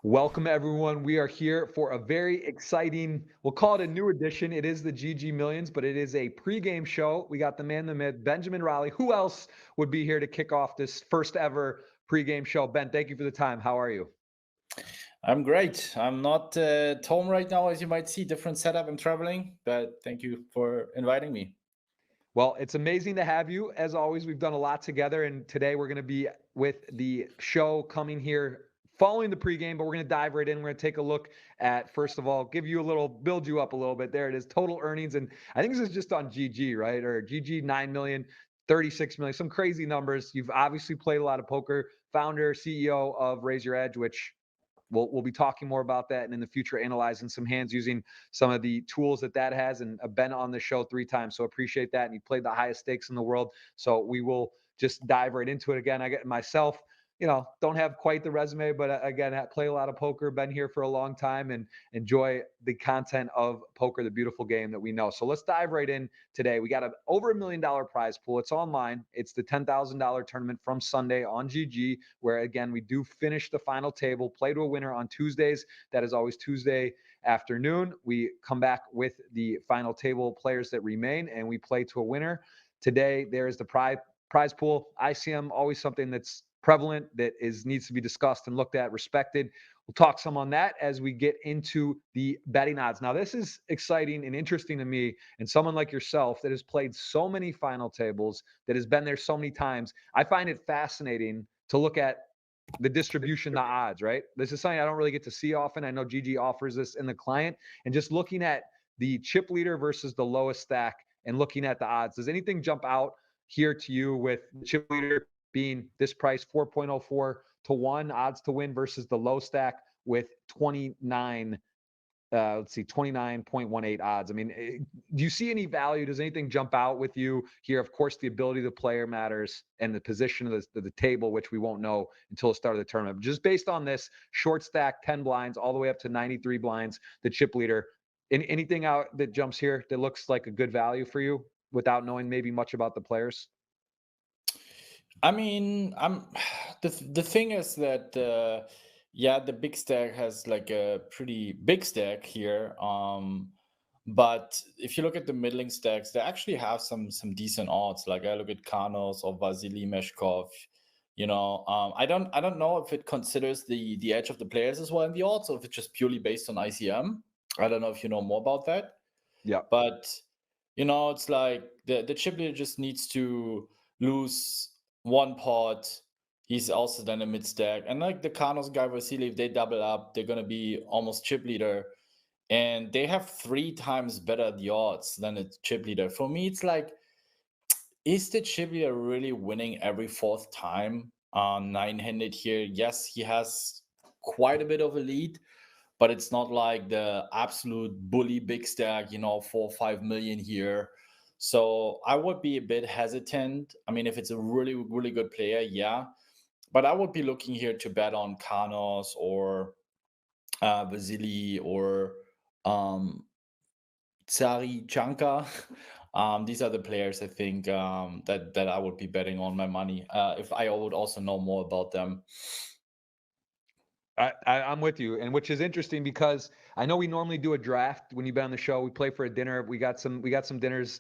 Welcome, everyone. We are here for a very exciting, we'll call it a new edition. It is the GG Millions, but it is a pregame show. We got the man, the myth, Benjamin Raleigh. Who else would be here to kick off this first ever pregame show? Ben, thank you for the time. How are you? I'm great. I'm not at home right now, as you might see. Different setup. I'm traveling, but thank you for inviting me. Well, it's amazing to have you. As always, we've done a lot together, and today we're going to be with the show coming here following the pregame, but we're going to dive right in. We're going to take a look at, first of all, give you a little, build you up a little bit. There it is, total earnings. And I think this is just on GG, right? Or GG 9 million, 36 million, some crazy numbers. You've obviously played a lot of poker, founder, CEO of Raise Your Edge, which we'll be talking more about that, and in the future analyzing some hands using some of the tools that has. And I've been on the show 3 times, so appreciate that. And you played the highest stakes in the world, so we will just dive right into it. Again, I get myself, don't have quite the resume, but again, I play a lot of poker, been here for a long time, and enjoy the content of poker, the beautiful game that we know. So let's dive right in today. We got over $1 million prize pool. It's online. It's the $10,000 tournament from Sunday on GG, where again, we do finish the final table, play to a winner on Tuesdays. That is always Tuesday afternoon. We come back with the final table players that remain, and we play to a winner. Today, there is the prize pool. ICM, always something that's prevalent, that needs to be discussed and looked at, respected. We'll talk some on that as we get into the betting odds. Now, this is exciting and interesting to me, and someone like yourself that has played so many final tables, that has been there so many times. I find it fascinating to look at the distribution, the odds, right? This is something I don't really get to see often. I know GG offers this in the client, and just looking at the chip leader versus the lowest stack and looking at the odds. Does anything jump out here to you with the chip leader being this price, 4.04 to 1 odds to win, versus the low stack with 29.18 odds? I mean, do you see any value? Does anything jump out with you here? Of course, the ability of the player matters, and the position of the table, which we won't know until the start of the tournament. But just based on this short stack, 10 blinds, all the way up to 93 blinds, the chip leader, anything out that jumps here that looks like a good value for you without knowing maybe much about the players? I mean, I'm the thing is that yeah, the big stack has like a pretty big stack here. But if you look at the middling stacks, they actually have some decent odds. Like I look at Karnos or Vasily Meshkov. I don't know if it considers the edge of the players as well in the odds, or if it's just purely based on ICM. I don't know if you know more about that. Yeah. But it's like the chip leader just needs to lose one pot. He's also then a mid stack. And like the Karnos guy, Vasily, if they double up, they're gonna be almost chip leader. And they have 3 times better the odds than a chip leader. For me, it's like, is the chip leader really winning every 4th time? 9-handed here. Yes, he has quite a bit of a lead, but it's not like the absolute bully big stack, 4 or 5 million here. So I would be a bit hesitant. I mean, if it's a really, really good player, yeah. But I would be looking here to bet on Karnos or Vasily or Tsari Chanka. These are the players I think that I would be betting on my money if I would also know more about them. I'm with you, and which is interesting because I know we normally do a draft when you've been on the show. We play for a dinner. We got some dinners,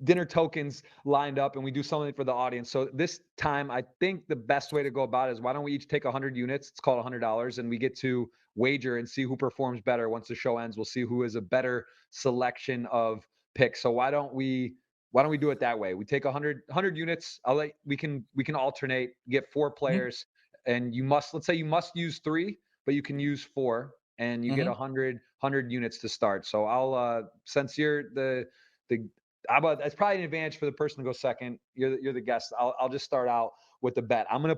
dinner tokens lined up, and we do something for the audience. So this time, I think the best way to go about it is, why don't we each take 100 units? It's called $100, and we get to wager and see who performs better. Once the show ends, we'll see who is a better selection of picks. So why don't we do it that way? We take 100 units. We can alternate, get 4 Mhm. players, and let's say you must use 3, but you can use 4, and you get Mhm. 100 units to start. So since you're the how about, that's probably an advantage for the person to go second. You're the guest. I'll just start out with the bet. I'm gonna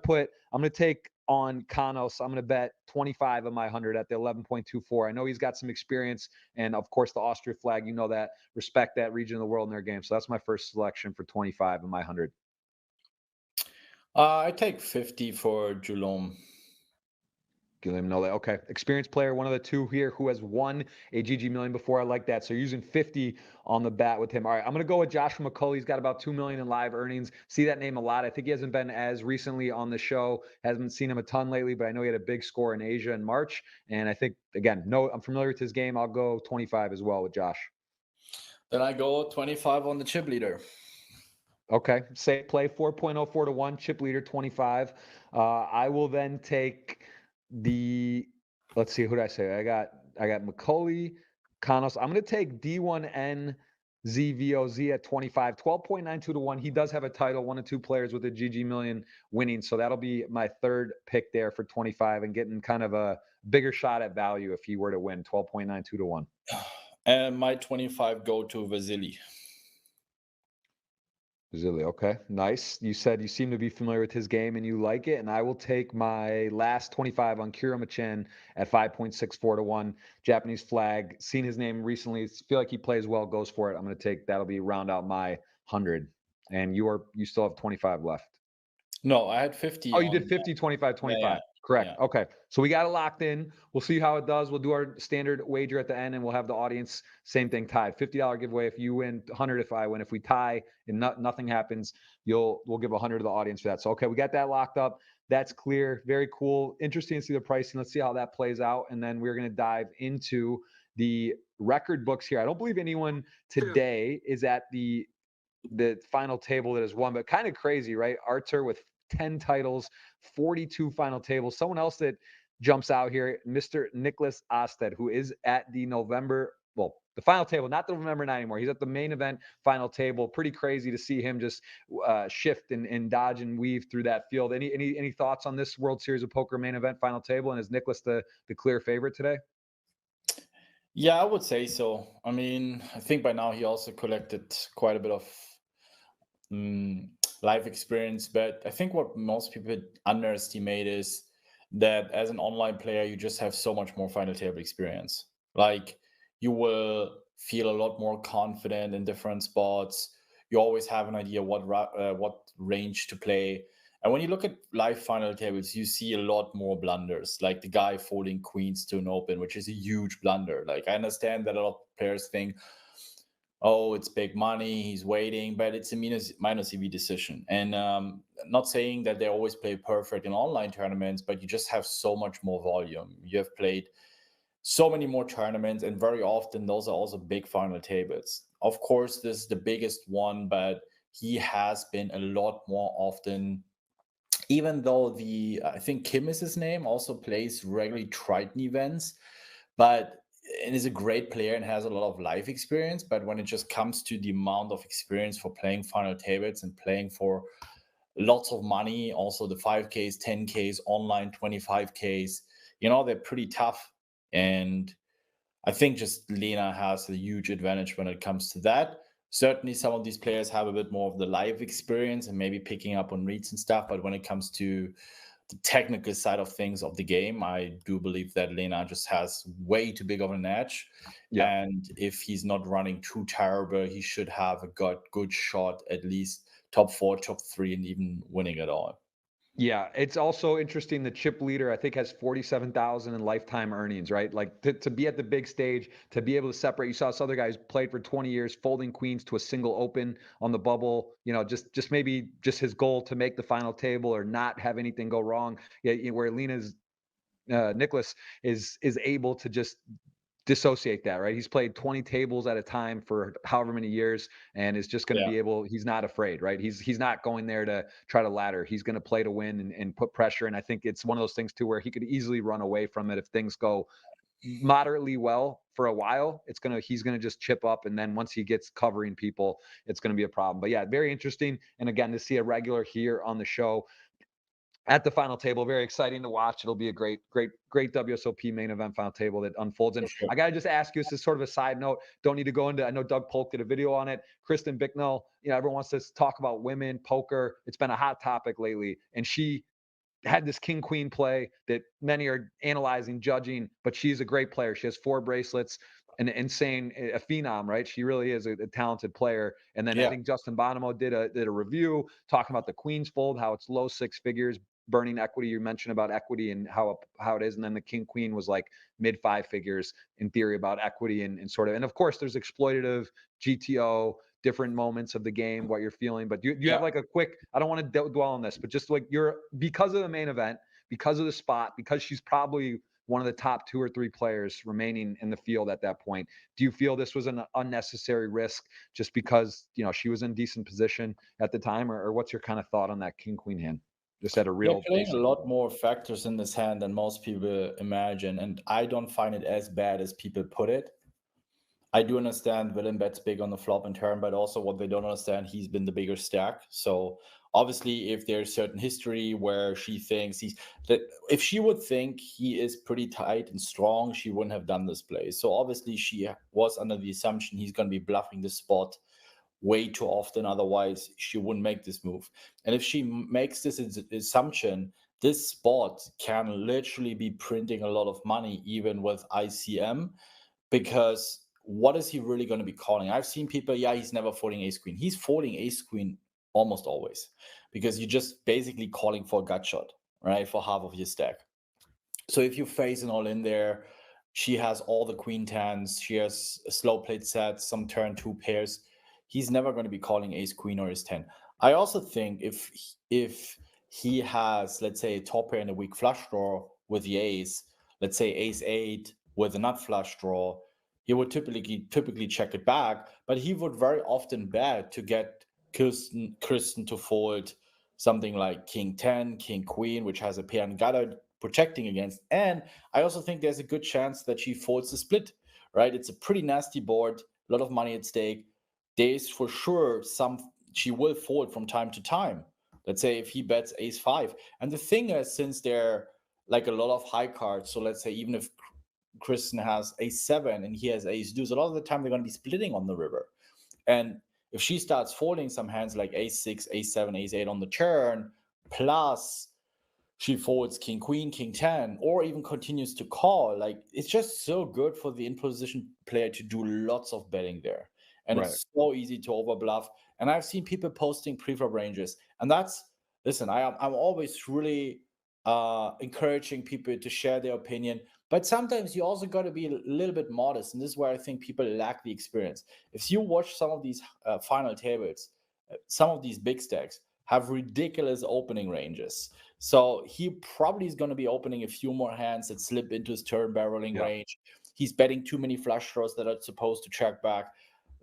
take on Kanos. I'm gonna bet 25 of my 100 at the 11.24. I know he's got some experience, and of course the Austria flag. That, respect that region of the world in their game. So that's my first selection for 25 of my 100. I take 50 for Julom. Guillermo Nole. Okay. Experienced player, one of the two here who has won a GGMillion before. I like that. So you're using 50 on the bat with him. All right. I'm going to go with Joshua McCulley. He's got about 2 million in live earnings. See that name a lot. I think he hasn't been as recently on the show. Haven't seen him a ton lately, but I know he had a big score in Asia in March. And I think, again, no, I'm familiar with his game. I'll go 25 as well with Josh. Then I go 25 on the chip leader. Okay. Say play 4.04 to 1, chip leader 25. I will then take let's see, who did I say? I got McCulley, Kanos. I'm going to take D1N ZVOZ at 25, 12.92 to 1. He does have a title, one of two players with a GGMillion winning. So that'll be my third pick there for 25 and getting kind of a bigger shot at value if he were to win, 12.92 to 1. And my 25 go to Vasily. Zilli, okay, nice. You said you seem to be familiar with his game and you like it, and I will take my last 25 on Kira at 5.64 to 1. Japanese flag, seen his name recently, feel like he plays well, goes for it. I'm going to take, that'll be round out my 100. And you still have 25 left. No, I had 50. Oh, you did 50, 25, 25. Yeah. Correct. Yeah. Okay. So we got it locked in. We'll see how it does. We'll do our standard wager at the end and we'll have the audience, same thing, tied. $50 giveaway if you win, 100 if I win. If we tie and nothing happens, we'll give 100 to the audience for that. So, okay, we got that locked up. That's clear. Very cool. Interesting to see the pricing. Let's see how that plays out. And then we're going to dive into the record books here. I don't believe anyone today is at the final table that has won, but kind of crazy, right? Artur with 10 titles, 42 final tables. Someone else that jumps out here, Mr. Nicholas Osted, who is at the the final table, not the November 9 anymore. He's at the main event final table. Pretty crazy to see him just shift and dodge and weave through that field. Any thoughts on this World Series of Poker main event final table? And is Nicholas the clear favorite today? Yeah, I would say so. I mean, I think by now he also collected quite a bit of life experience, but I think what most people underestimate is that as an online player, you just have so much more final table experience. Like, you will feel a lot more confident in different spots. You always have an idea what range to play. And when you look at live final tables, you see a lot more blunders, like the guy folding queens to an open, which is a huge blunder. Like, I understand that a lot of players think, oh, it's big money, he's waiting, but it's a minus EV decision. And not saying that they always play perfect in online tournaments, but you just have so much more volume. You have played so many more tournaments, and very often those are also big final tables. Of course, this is the biggest one, but he has been a lot more often, even though I think Kim is his name, also plays regularly Triton events, and is a great player and has a lot of life experience. But when it just comes to the amount of experience for playing final tables and playing for lots of money, also the 5Ks, 10Ks, online 25Ks, they're pretty tough. And I think just Lena has a huge advantage when it comes to that. Certainly some of these players have a bit more of the live experience and maybe picking up on reads and stuff. But when it comes to the technical side of things of the game, I do believe that Lena just has way too big of an edge. Yeah. And if he's not running too terrible, he should have a good shot, at least top 4, top 3, and even winning it all. Yeah, it's also interesting. The chip leader, I think, has 47,000 in lifetime earnings, right? Like to be at the big stage, to be able to separate. You saw this other guy who's played for 20 years, folding queens to a single open on the bubble. Just maybe just his goal to make the final table or not have anything go wrong. Yeah, where Nicholas is able to just dissociate that, right? He's played 20 tables at a time for however many years and is just going to be able, he's not afraid, right? He's not going there to try to ladder. He's going to play to win and put pressure. And I think it's one of those things too, where he could easily run away from it. If things go moderately well for a while, he's going to just chip up. And then once he gets covering people, it's going to be a problem. But yeah, very interesting. And again, to see a regular here on the show at the final table, very exciting to watch. It'll be a great WSOP main event final table that unfolds. And sure, I got to just ask you, this is sort of a side note. Don't need to go into, I know Doug Polk did a video on it. Kristen Bicknell, everyone wants to talk about women, poker. It's been a hot topic lately. And she had this king queen play that many are analyzing, judging, but she's a great player. She has 4 bracelets. An insane, a phenom, right? She really is a talented player. And then I think Justin Bonomo did a review talking about the Queen's Fold, how it's low 6 figures, burning equity. You mentioned about equity and how it is, and then the king queen was like mid 5 figures in theory about equity and sort of. And of course, there's exploitative GTO, different moments of the game, what you're feeling. But you have like a quick. I don't want to dwell on this, but just like because of the main event, because of the spot, because she's probably one of the top 2 or 3 players remaining in the field at that point. Do you feel this was an unnecessary risk just because, she was in decent position at the time, or what's your kind of thought on that king queen hand? Just at a They're real playing basic. a lot more factors in this hand than most people imagine, and I don't find it as bad as people put it. I do understand Willem bets big on the flop and turn, but also what they don't understand, he's been the bigger stack. So obviously, if there's certain history where she thinks if she would think he is pretty tight and strong, she wouldn't have done this play. So obviously, she was under the assumption he's going to be bluffing the spot way too often. Otherwise, she wouldn't make this move. And if she makes this assumption, this spot can literally be printing a lot of money, even with ICM, because what is he really going to be calling? I've seen people, he's never folding ace queen. He's folding ace queen almost always, because you're just basically calling for a gut shot, right? For half of your stack. So if you face an all in there, she has all the queen tens, she has a slow played set, some turn 2 pairs. He's never going to be calling ace queen or ace 10. I also think if he has, let's say, a top pair and a weak flush draw with the ace, let's say ace 8 with a nut flush draw, he would typically check it back, but he would very often bet to get Kristen to fold something like king 10, king queen, which has a pair and gutter protecting against. And I also think there's a good chance that she folds the split, right? It's a pretty nasty board, a lot of money at stake. There's for sure she will fold from time to time. Let's say if he bets ace 5. And the thing is, since they're like a lot of high cards, so let's say even if Kristen has ace 7 and he has ace deuce, a lot of the time they're going to be splitting on the river. And if she starts folding some hands like ace 6, ace 7, ace 8 on the turn, plus she folds king queen, king 10, or even continues to call, like it's just so good for the in position player to do lots of betting there. And it's so easy to overbluff. And I've seen people posting preflop ranges, and listen, I'm always really encouraging people to share their opinion, but sometimes you also got to be a little bit modest, and this is where I think people lack the experience. If you watch some of these final tables, some of these big stacks have ridiculous opening ranges. So he probably is going to be opening a few more hands that slip into his turn barreling range. He's betting too many flush draws that are supposed to check back.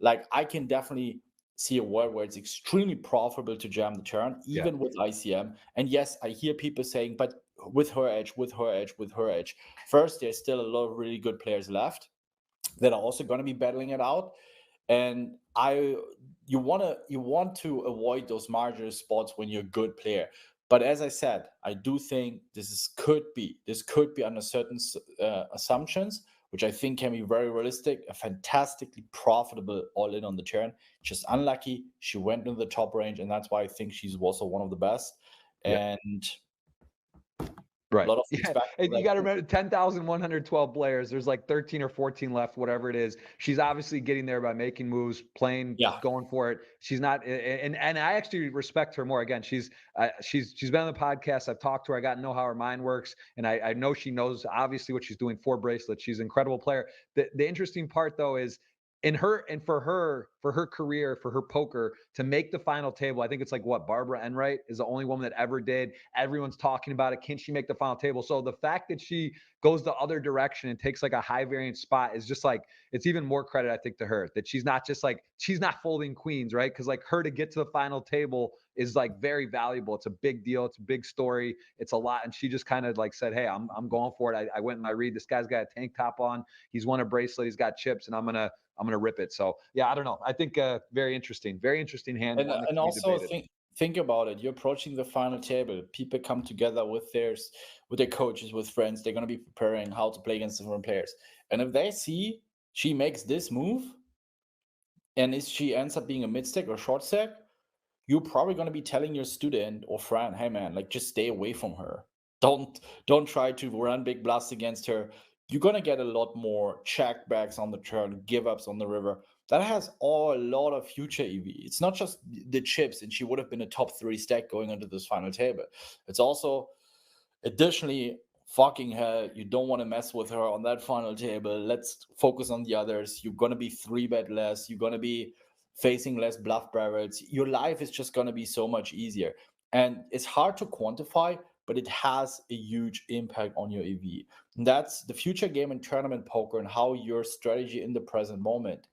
Like, I can definitely see a world where it's extremely profitable to jam the turn, even with ICM. And yes, I hear people saying, but with her edge, with her edge, with her edge. First, there's still a lot of really good players left that are also going to be battling it out. And you want to avoid those marginal spots when you're a good player. But as I said, I do think this could be under certain assumptions, which I think can be very realistic, a fantastically profitable all-in on the turn. Just unlucky, she went into the top range, and that's why I think she's also one of the best. And right. a lot of And you got to remember, 10,112 players. There's like 13 or 14 left, whatever it is. She's obviously getting there by making moves, playing, going for it. She's not, and I actually respect her more. Again, she's been on the podcast. I've talked to her. I got to know how her mind works, and I know she knows obviously what she's doing for bracelets. She's an incredible player. The interesting part though is, for her career, for her poker to make the final table, I think it's like what Barbara Enright is the only woman that ever did. Everyone's talking about it. Can she make the final table? So the fact that she goes the other direction and takes like a high variance spot is just like, it's even more credit, I think, to her, that she's not folding queens, right? Because like her to get to the final table is like very valuable. It's a big deal. It's a big story. It's a lot. And she just kind of like said, hey, I'm going for it. I went and I read, this guy's got a tank top on. He's won a bracelet. He's got chips, and I'm going to rip it. So yeah, I don't know. I think very interesting hand. And also think about it. You're approaching the final table. People come together with their coaches, with friends. They're going to be preparing how to play against different players. And if they see she makes this move, and she ends up being a mid stack or short stack, you're probably going to be telling your student or friend, hey man, like just stay away from her. Don't try to run big bluffs against her. You're going to get a lot more checkbacks on the turn, give ups on the river. that has a lot of future EV. It's not just the chips, and she would have been a top 3 stack going into this final table. It's also, additionally, fucking hell, you don't want to mess with her on that final table. Let's focus on the others. You're going to be 3-bet less. You're going to be facing less bluff barrels. Your life is just going to be so much easier. And it's hard to quantify, but it has a huge impact on your EV. And that's the future game in tournament poker, and how your strategy in the present moment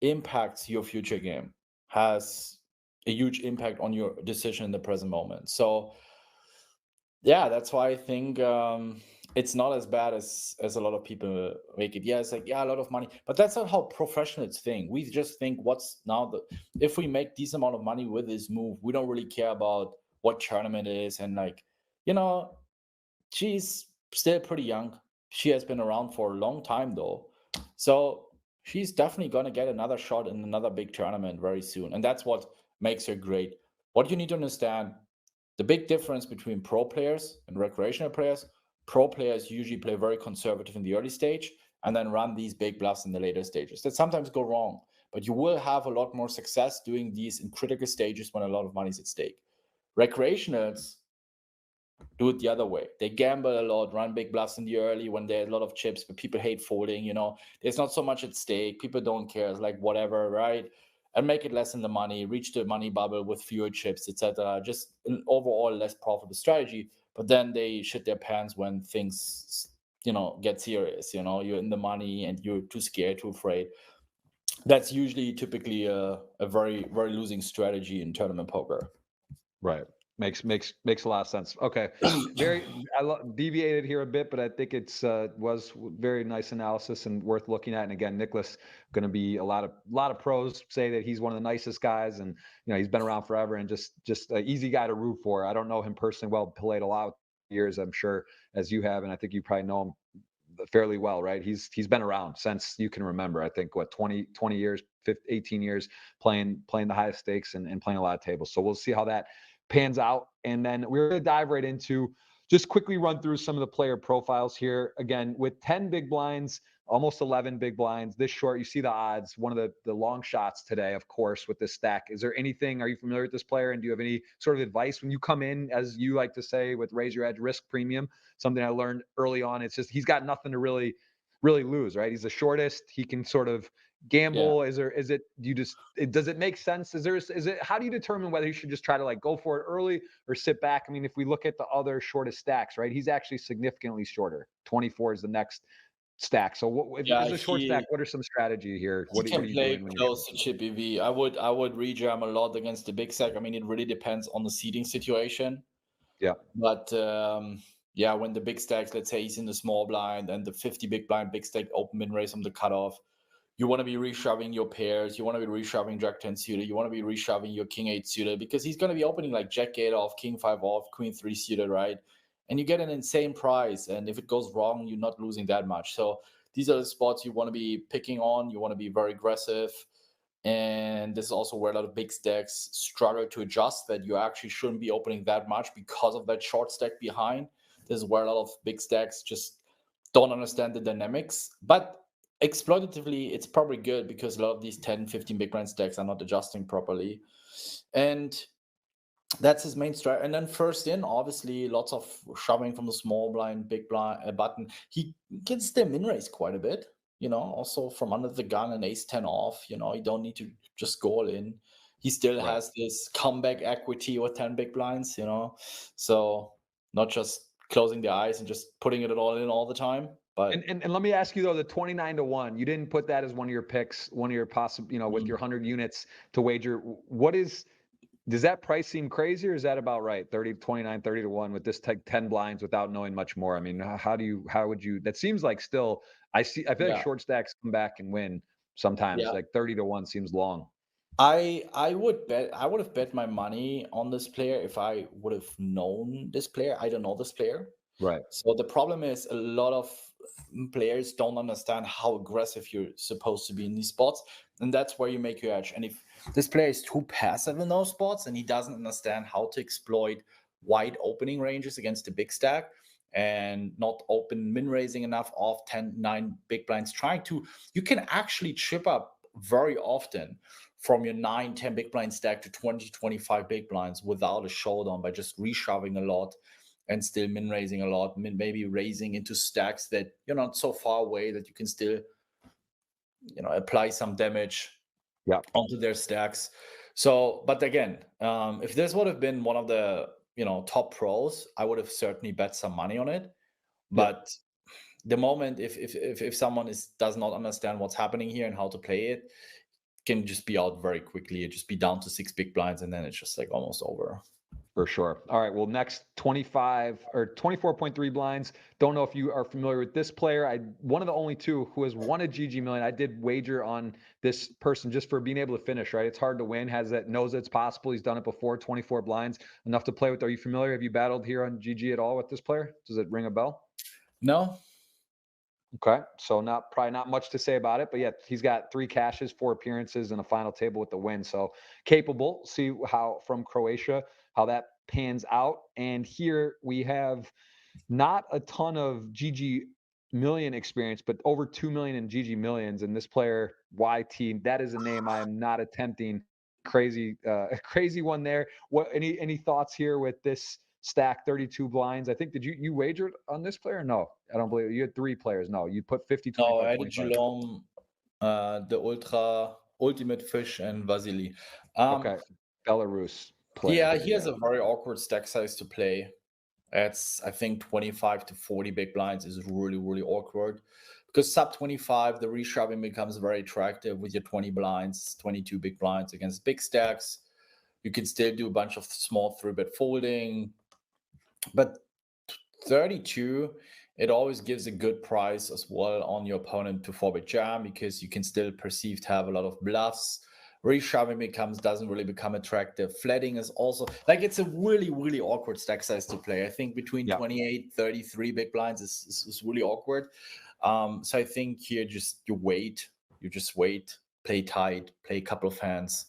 impacts your future game, has a huge impact on your decision in the present moment. So yeah, that's why I think it's not as bad as a lot of people make it. Yeah, it's like, yeah, a lot of money, but that's not how professionals think. We just think, what's now the, if we make this amount of money with this move, we don't really care about what tournament it is. And like, you know, she's still pretty young. She has been around for a long time though, so she's definitely going to get another shot in another big tournament very soon, and that's what makes her great. What you need to understand, the big difference between pro players and recreational players: pro players usually play very conservative in the early stage and then run these big bluffs in the later stages. That sometimes go wrong, but you will have a lot more success doing these in critical stages when a lot of money is at stake. Recreationals do it the other way. They gamble a lot, run big bluffs in the early when there's a lot of chips, but people hate folding. You know, there's not so much at stake. People don't care. It's like whatever, right? And make it less in the money, reach the money bubble with fewer chips, etc. Just an overall less profitable strategy. But then they shit their pants when things, you know, get serious. You know, you're in the money and you're too scared, too afraid. That's usually typically a very, very losing strategy in tournament poker. Right. Makes a lot of sense. Okay. Deviated here a bit, but I think it's was very nice analysis and worth looking at. And again, Nicholas, going to be a lot of pros say that he's one of the nicest guys, and he's been around forever and just an easy guy to root for. I don't know him personally well, played a lot of years, I'm sure, as you have, and I think you probably know him fairly well, right? He's been around since you can remember. I think 20 years, 18 years playing the highest stakes and playing a lot of tables. So we'll see how that pans out. And then we're going to dive right into, just quickly run through some of the player profiles here. Again, with 10 big blinds, almost 11 big blinds this short, you see the odds, one of the long shots today, of course, with this stack. Is there anything, are you familiar with this player, and do you have any sort of advice when you come in, as you like to say, with raise your edge risk premium? Something I learned early on, it's just he's got nothing to really lose, right? He's the shortest. He can sort of gamble. Yeah. Does it make sense? How do you determine whether you should just try to like go for it early or sit back? I mean, if we look at the other shortest stacks, right, he's actually significantly shorter. 24 is the next stack. So if Yeah, it's a short stack, what are some strategy here? he What are can you play doing when you're close to chip EV. I would rejam a lot against the big stack. I mean, it really depends on the seeding situation. Yeah. But yeah, when the big stacks, let's say he's in the small blind and the 50 big blind big stack open min raise on the cutoff, you want to be reshoving your pairs. You want to be reshoving Jack 10 suited. You want to be reshoving your King 8 suited, because he's going to be opening like Jack 8 off, King 5 off, Queen 3 suited, right? And you get an insane price. And if it goes wrong, you're not losing that much. So these are the spots you want to be picking on. You want to be very aggressive. And this is also where a lot of big stacks struggle to adjust, that you actually shouldn't be opening that much because of that short stack behind. This is where a lot of big stacks just don't understand the dynamics. But exploitatively, it's probably good, because a lot of these 10, 15 big blind stacks are not adjusting properly. And that's his main strat. And then first in, obviously, lots of shoving from the small blind, big blind button. He can still min raise quite a bit. Also from under the gun, an ace 10 off, you don't need to just go all in. He still has this comeback equity with 10 big blinds, so not just closing the eyes and just putting it all in all the time. But And let me ask you though, the 29-1, you didn't put that as one of your picks, one of your possible, with your 100 units to wager. Does that price seem crazy, or is that about right? 30-1 with this 10 blinds without knowing much more. I mean, how would you, that seems like still, I feel like yeah, short stacks come back and win sometimes. yeah. Like 30-1 seems long. I would have bet my money on this player if I would have known this player. I don't know this player. Right. So the problem is, a lot of players don't understand how aggressive you're supposed to be in these spots, and that's where you make your edge. And if this player is too passive in those spots and he doesn't understand how to exploit wide opening ranges against the big stack, and not open min raising enough off 10, 9 big blinds, you can actually chip up very often from your 9-10 big blind stack to 20-25 big blinds without a showdown by just reshoving a lot and still min raising a lot, maybe raising into stacks that you're not so far away that you can still, apply some damage onto their stacks. So, but again, if this would have been one of the top pros, I would have certainly bet some money on it. But the moment if someone does not understand what's happening here and how to play it, can just be out very quickly. It just be down to 6 big blinds, and then it's just like almost over. For sure. All right. Well, next 25 or 24.3 blinds. Don't know if you are familiar with this player. One of the only two who has won a GGMillion. I did wager on this person just for being able to finish, right? It's hard to win, knows it's possible. He's done it before, 24 blinds, enough to play with. Are you familiar? Have you battled here on GG at all with this player? Does it ring a bell? No. Okay. So probably not much to say about it, but yeah, he's got 3 cashes, 4 appearances, and a final table with the win. So capable. See how from Croatia, how that pans out. And here we have not a ton of GGMillion experience, but over 2 million in GGMillions. And this player, YT, that is a name I am not attempting. Crazy, crazy one there. What any thoughts here with this stack 32 blinds? I think you wagered on this player? No, I don't believe it. You had 3 players. No, you put 50, 25, No, I had 25. Geelong, the Ultimate Fish, and Vasily. Okay, Belarus player. Yeah, Here, he has a very awkward stack size to play. It's, I think, 25 to 40 big blinds is really, really awkward. Because sub 25, the reshoving becomes very attractive with your 20 blinds, 22 big blinds against big stacks. You can still do a bunch of small 3-bet folding. But 32, it always gives a good price as well on your opponent to 4-bet jam, because you can still perceive to have a lot of bluffs. Reshoving doesn't really become attractive. Flatting is also like, it's a really, really awkward stack size to play. I think between 28, 33 big blinds is really awkward. So I think here you just wait, play tight, play a couple of hands,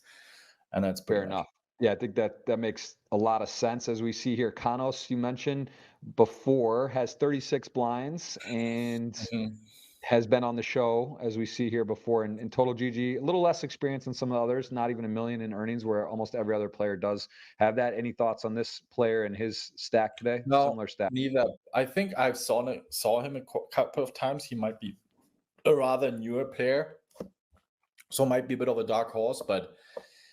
and that's fair enough. Yeah, I think that makes a lot of sense. As we see here, Kanos, you mentioned before, has 36 blinds and has been on the show, as we see here before, in total GG. A little less experience than some of the others, not even $1 million in earnings, where almost every other player does have that. Any thoughts on this player and his stack today? No, similar stack? neither. I think I saw him a couple of times. He might be a rather newer player, so might be a bit of a dark horse, but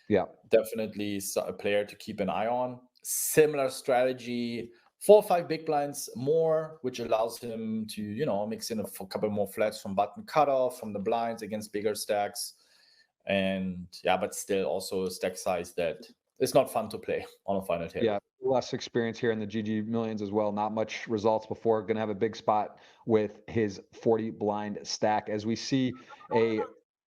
yeah, definitely a player to keep an eye on. Similar strategy, 4 or 5 big blinds more, which allows him to, mix in a couple more flats from button cutoff, from the blinds against bigger stacks. And yeah, but still also a stack size that is not fun to play on a final table. Yeah, less experience here in the GGMillions as well. Not much results before. Going to have a big spot with his 40 blind stack. As we see a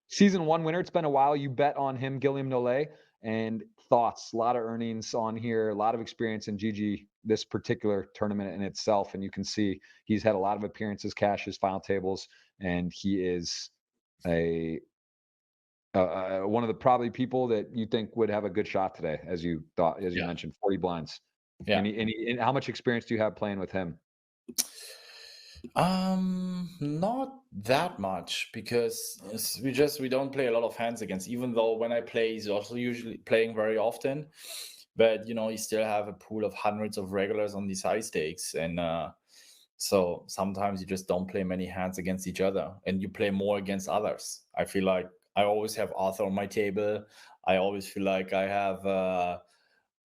season 1 winner, it's been a while. You bet on him, Guillaume Nollet, and thoughts. A lot of earnings on here, a lot of experience in GG, this particular tournament in itself. And you can see he's had a lot of appearances, cashes, final tables, and he is one of the probably people that you think would have a good shot today, as you mentioned, 40 blinds. Yeah. How much experience do you have playing with him? Not that much, because we don't play a lot of hands against, even though when I play, he's also usually playing very often. But you still have a pool of hundreds of regulars on these high stakes, and so sometimes you just don't play many hands against each other, and you play more against others. I feel like I always have Arthur on my table. I always feel like I have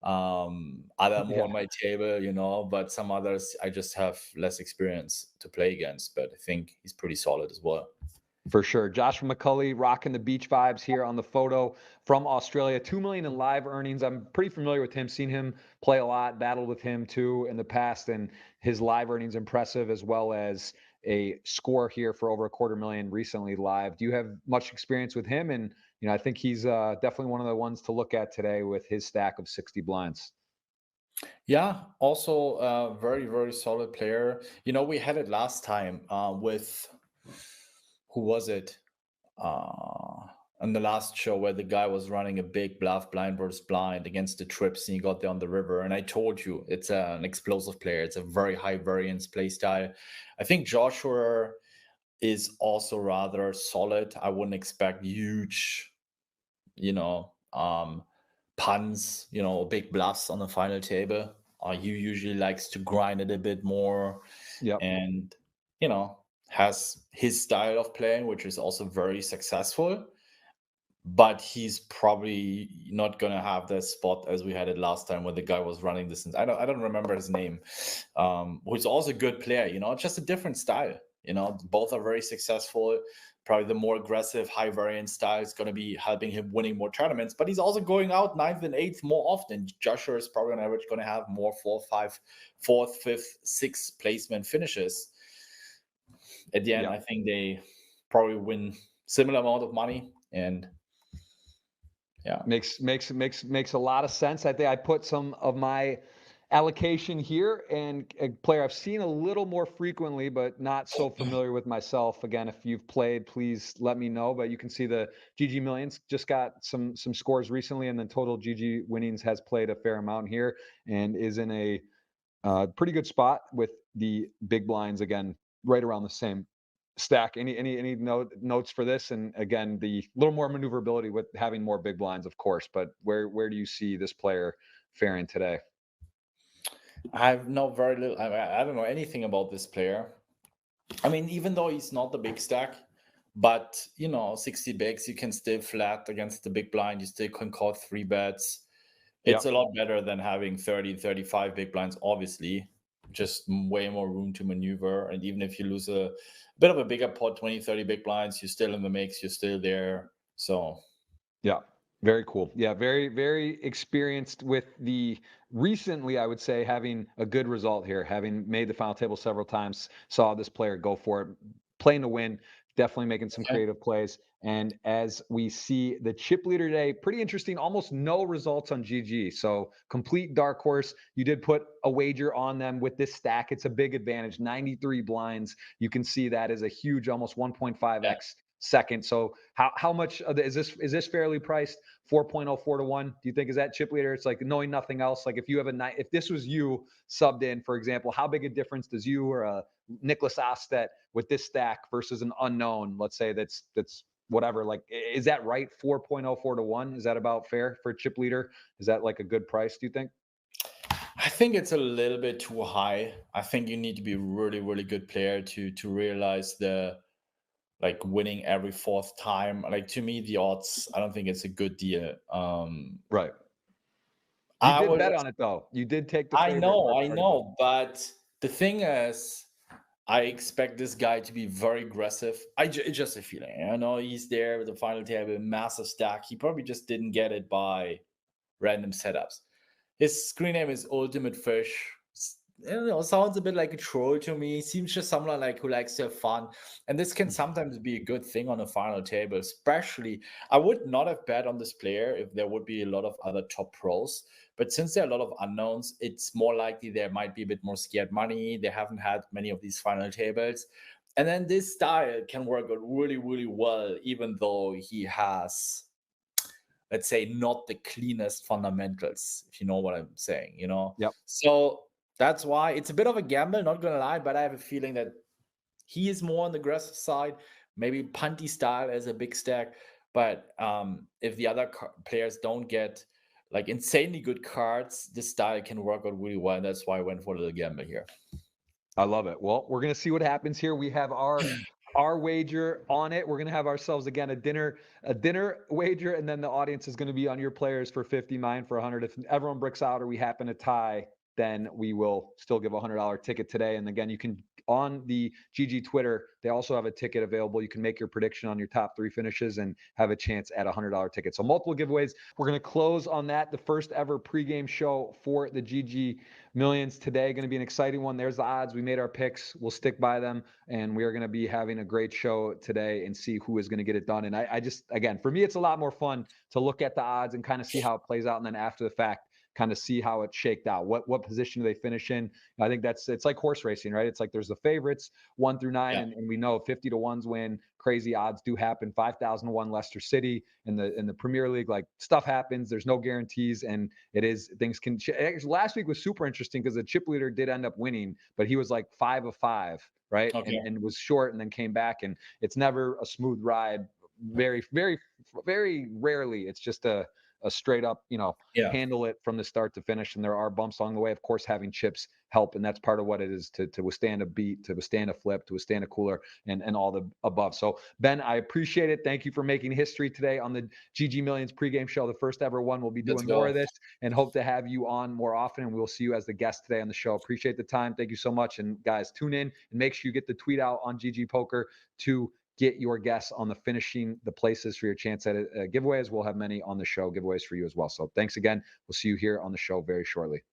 other more on my table, but some others I just have less experience to play against. But I think he's pretty solid as well. For sure. Joshua McCulley rocking the beach vibes here on the photo from Australia. 2 million in live earnings. I'm pretty familiar with him, seen him play a lot, battled with him too in the past, and his live earnings impressive, as well as a score here for over $250,000 recently live. Do you have much experience with him? And I think he's definitely one of the ones to look at today with his stack of 60 blinds. Yeah, also a very, very solid player. We had it last time with, who was it? On the last show, where the guy was running a big bluff blind versus blind against the trips, and he got there on the river. And I told you, it's an explosive player. It's a very high variance play style. I think Joshua is also rather solid. I wouldn't expect huge, you know, puns, big bluffs on the final table. He usually likes to grind it a bit more Yep. and, has his style of playing, which is also very successful. But he's probably not gonna have that spot as we had it last time when the guy was running distance. I don't remember his name. Who's also a good player, just a different style. Both are very successful. Probably the more aggressive, high variance style is gonna be helping him winning more tournaments. But he's also going out ninth and eighth more often. Joshua is probably on average gonna have more fourth, fifth, sixth placement finishes. At the end, Yep. I think they probably win similar amount of money and yeah. Makes a lot of sense. I think I put some of my allocation here, and a player I've seen a little more frequently, but not so familiar with myself. Again, if you've played, please let me know. But you can see the GGMillions just got some scores recently, and then total GG winnings has played a fair amount here and is in a pretty good spot with the big blinds again, right around the same stack. Any notes for this? And again, the little more maneuverability with having more big blinds, of course. But where do you see this player faring today? I know very little. I don't know anything about this player. I mean, even though he's not the big stack, but 60 bigs, you can still flat against the big blind. You still can call 3 bets. It's a Yep. lot better than having 30, 35 big blinds, obviously. Just way more room to maneuver. And even if you lose a bit of a bigger pot, 20, 30 big blinds, you're still in the mix, you're still there. So Yeah. Very cool. Yeah, very experienced with the recently, I would say, having a good result here, having made the final table several times, saw this player go for it, playing to win, definitely making some okay. creative plays. And as we see the chip leader today, pretty interesting, almost no results on GG. So complete dark horse. You did put a wager on them with this stack. It's a big advantage, 93 blinds. You can see that is a huge, almost 1.5x second. So how much is this fairly priced? 4.04 to 1. Do you think is that chip leader? It's like knowing nothing else. Like if you have a night, if this was you subbed in, for example, how big a difference does you or a Nicholas Ostet with this stack versus an unknown, let's say that's whatever, like is that right? 4.04 to 1. Is that about fair for chip leader? Is that like a good price, do you think? I think it's a little bit too high. I think you need to be a really, really good player to realize the like winning every fourth time. Like to me, the odds, I don't think it's a good deal. Right. You I did would bet on it though. You did take the I favorite know, first I party bet. know, but the thing is, I expect this guy to be very aggressive. It's just a feeling. I know he's there with the final table, massive stack. He probably just didn't get it by random setups. His screen name is Ultimate Fish. Sounds a bit like a troll to me. Seems just someone like who likes to have fun, and this can sometimes be a good thing on a final table. Especially, I would not have bet on this player if there would be a lot of other top pros. But since there are a lot of unknowns, it's more likely there might be a bit more scared money. They haven't had many of these final tables, and then this style can work out really, really well, even though he has, let's say, not the cleanest fundamentals, if you know what I'm saying. Yep. So that's why it's a bit of a gamble, not gonna lie, but I have a feeling that he is more on the aggressive side, maybe punty style as a big stack. But if the other players don't get like insanely good cards, this style can work out really well. And that's why I went for a little gamble here. I love it. Well, we're gonna see what happens here. We have our wager on it. We're gonna have ourselves again a dinner wager, and then the audience is gonna be on your players for 50, mine for 100. If everyone bricks out or we happen to tie, then we will still give a $100 ticket today. And again, you can on the GG Twitter, they also have a ticket available. You can make your prediction on your top 3 finishes and have a chance at a $100 ticket. So multiple giveaways. We're gonna close on that. The first ever pregame show for the GG Millions today. Going to be an exciting one. There's the odds. We made our picks. We'll stick by them. And we are going to be having a great show today and see who is going to get it done. And I just, again, for me, it's a lot more fun to look at the odds and kind of see how it plays out. And then after the fact, kind of see how it shaked out. What position do they finish in? I think it's like horse racing, right? It's like there's the favorites 1 through 9, Yeah. and we know 50 to 1s win. Crazy odds do happen. 5,000 to 1 Leicester City in the Premier League. Like, stuff happens. There's no guarantees, and things can. Last week was super interesting because the chip leader did end up winning, but he was like 5 of 5, right? Okay. And was short and then came back, and it's never a smooth ride. Very, very, very rarely. It's just a straight up, handle it from the start to finish. And there are bumps along the way. Of course, having chips help, and that's part of what it is to withstand a beat, to withstand a flip, to withstand a cooler, and all the above. So, Ben, I appreciate it. Thank you for making history today on the GG Millions pregame show, the first ever one. We'll be doing more of this and hope to have you on more often. And we'll see you as the guest today on the show. Appreciate the time. Thank you so much. And guys, tune in and make sure you get the tweet out on GGPoker to get your guess on the finishing the places for your chance at giveaways. We'll have many on the show giveaways for you as well. So thanks again. We'll see you here on the show very shortly.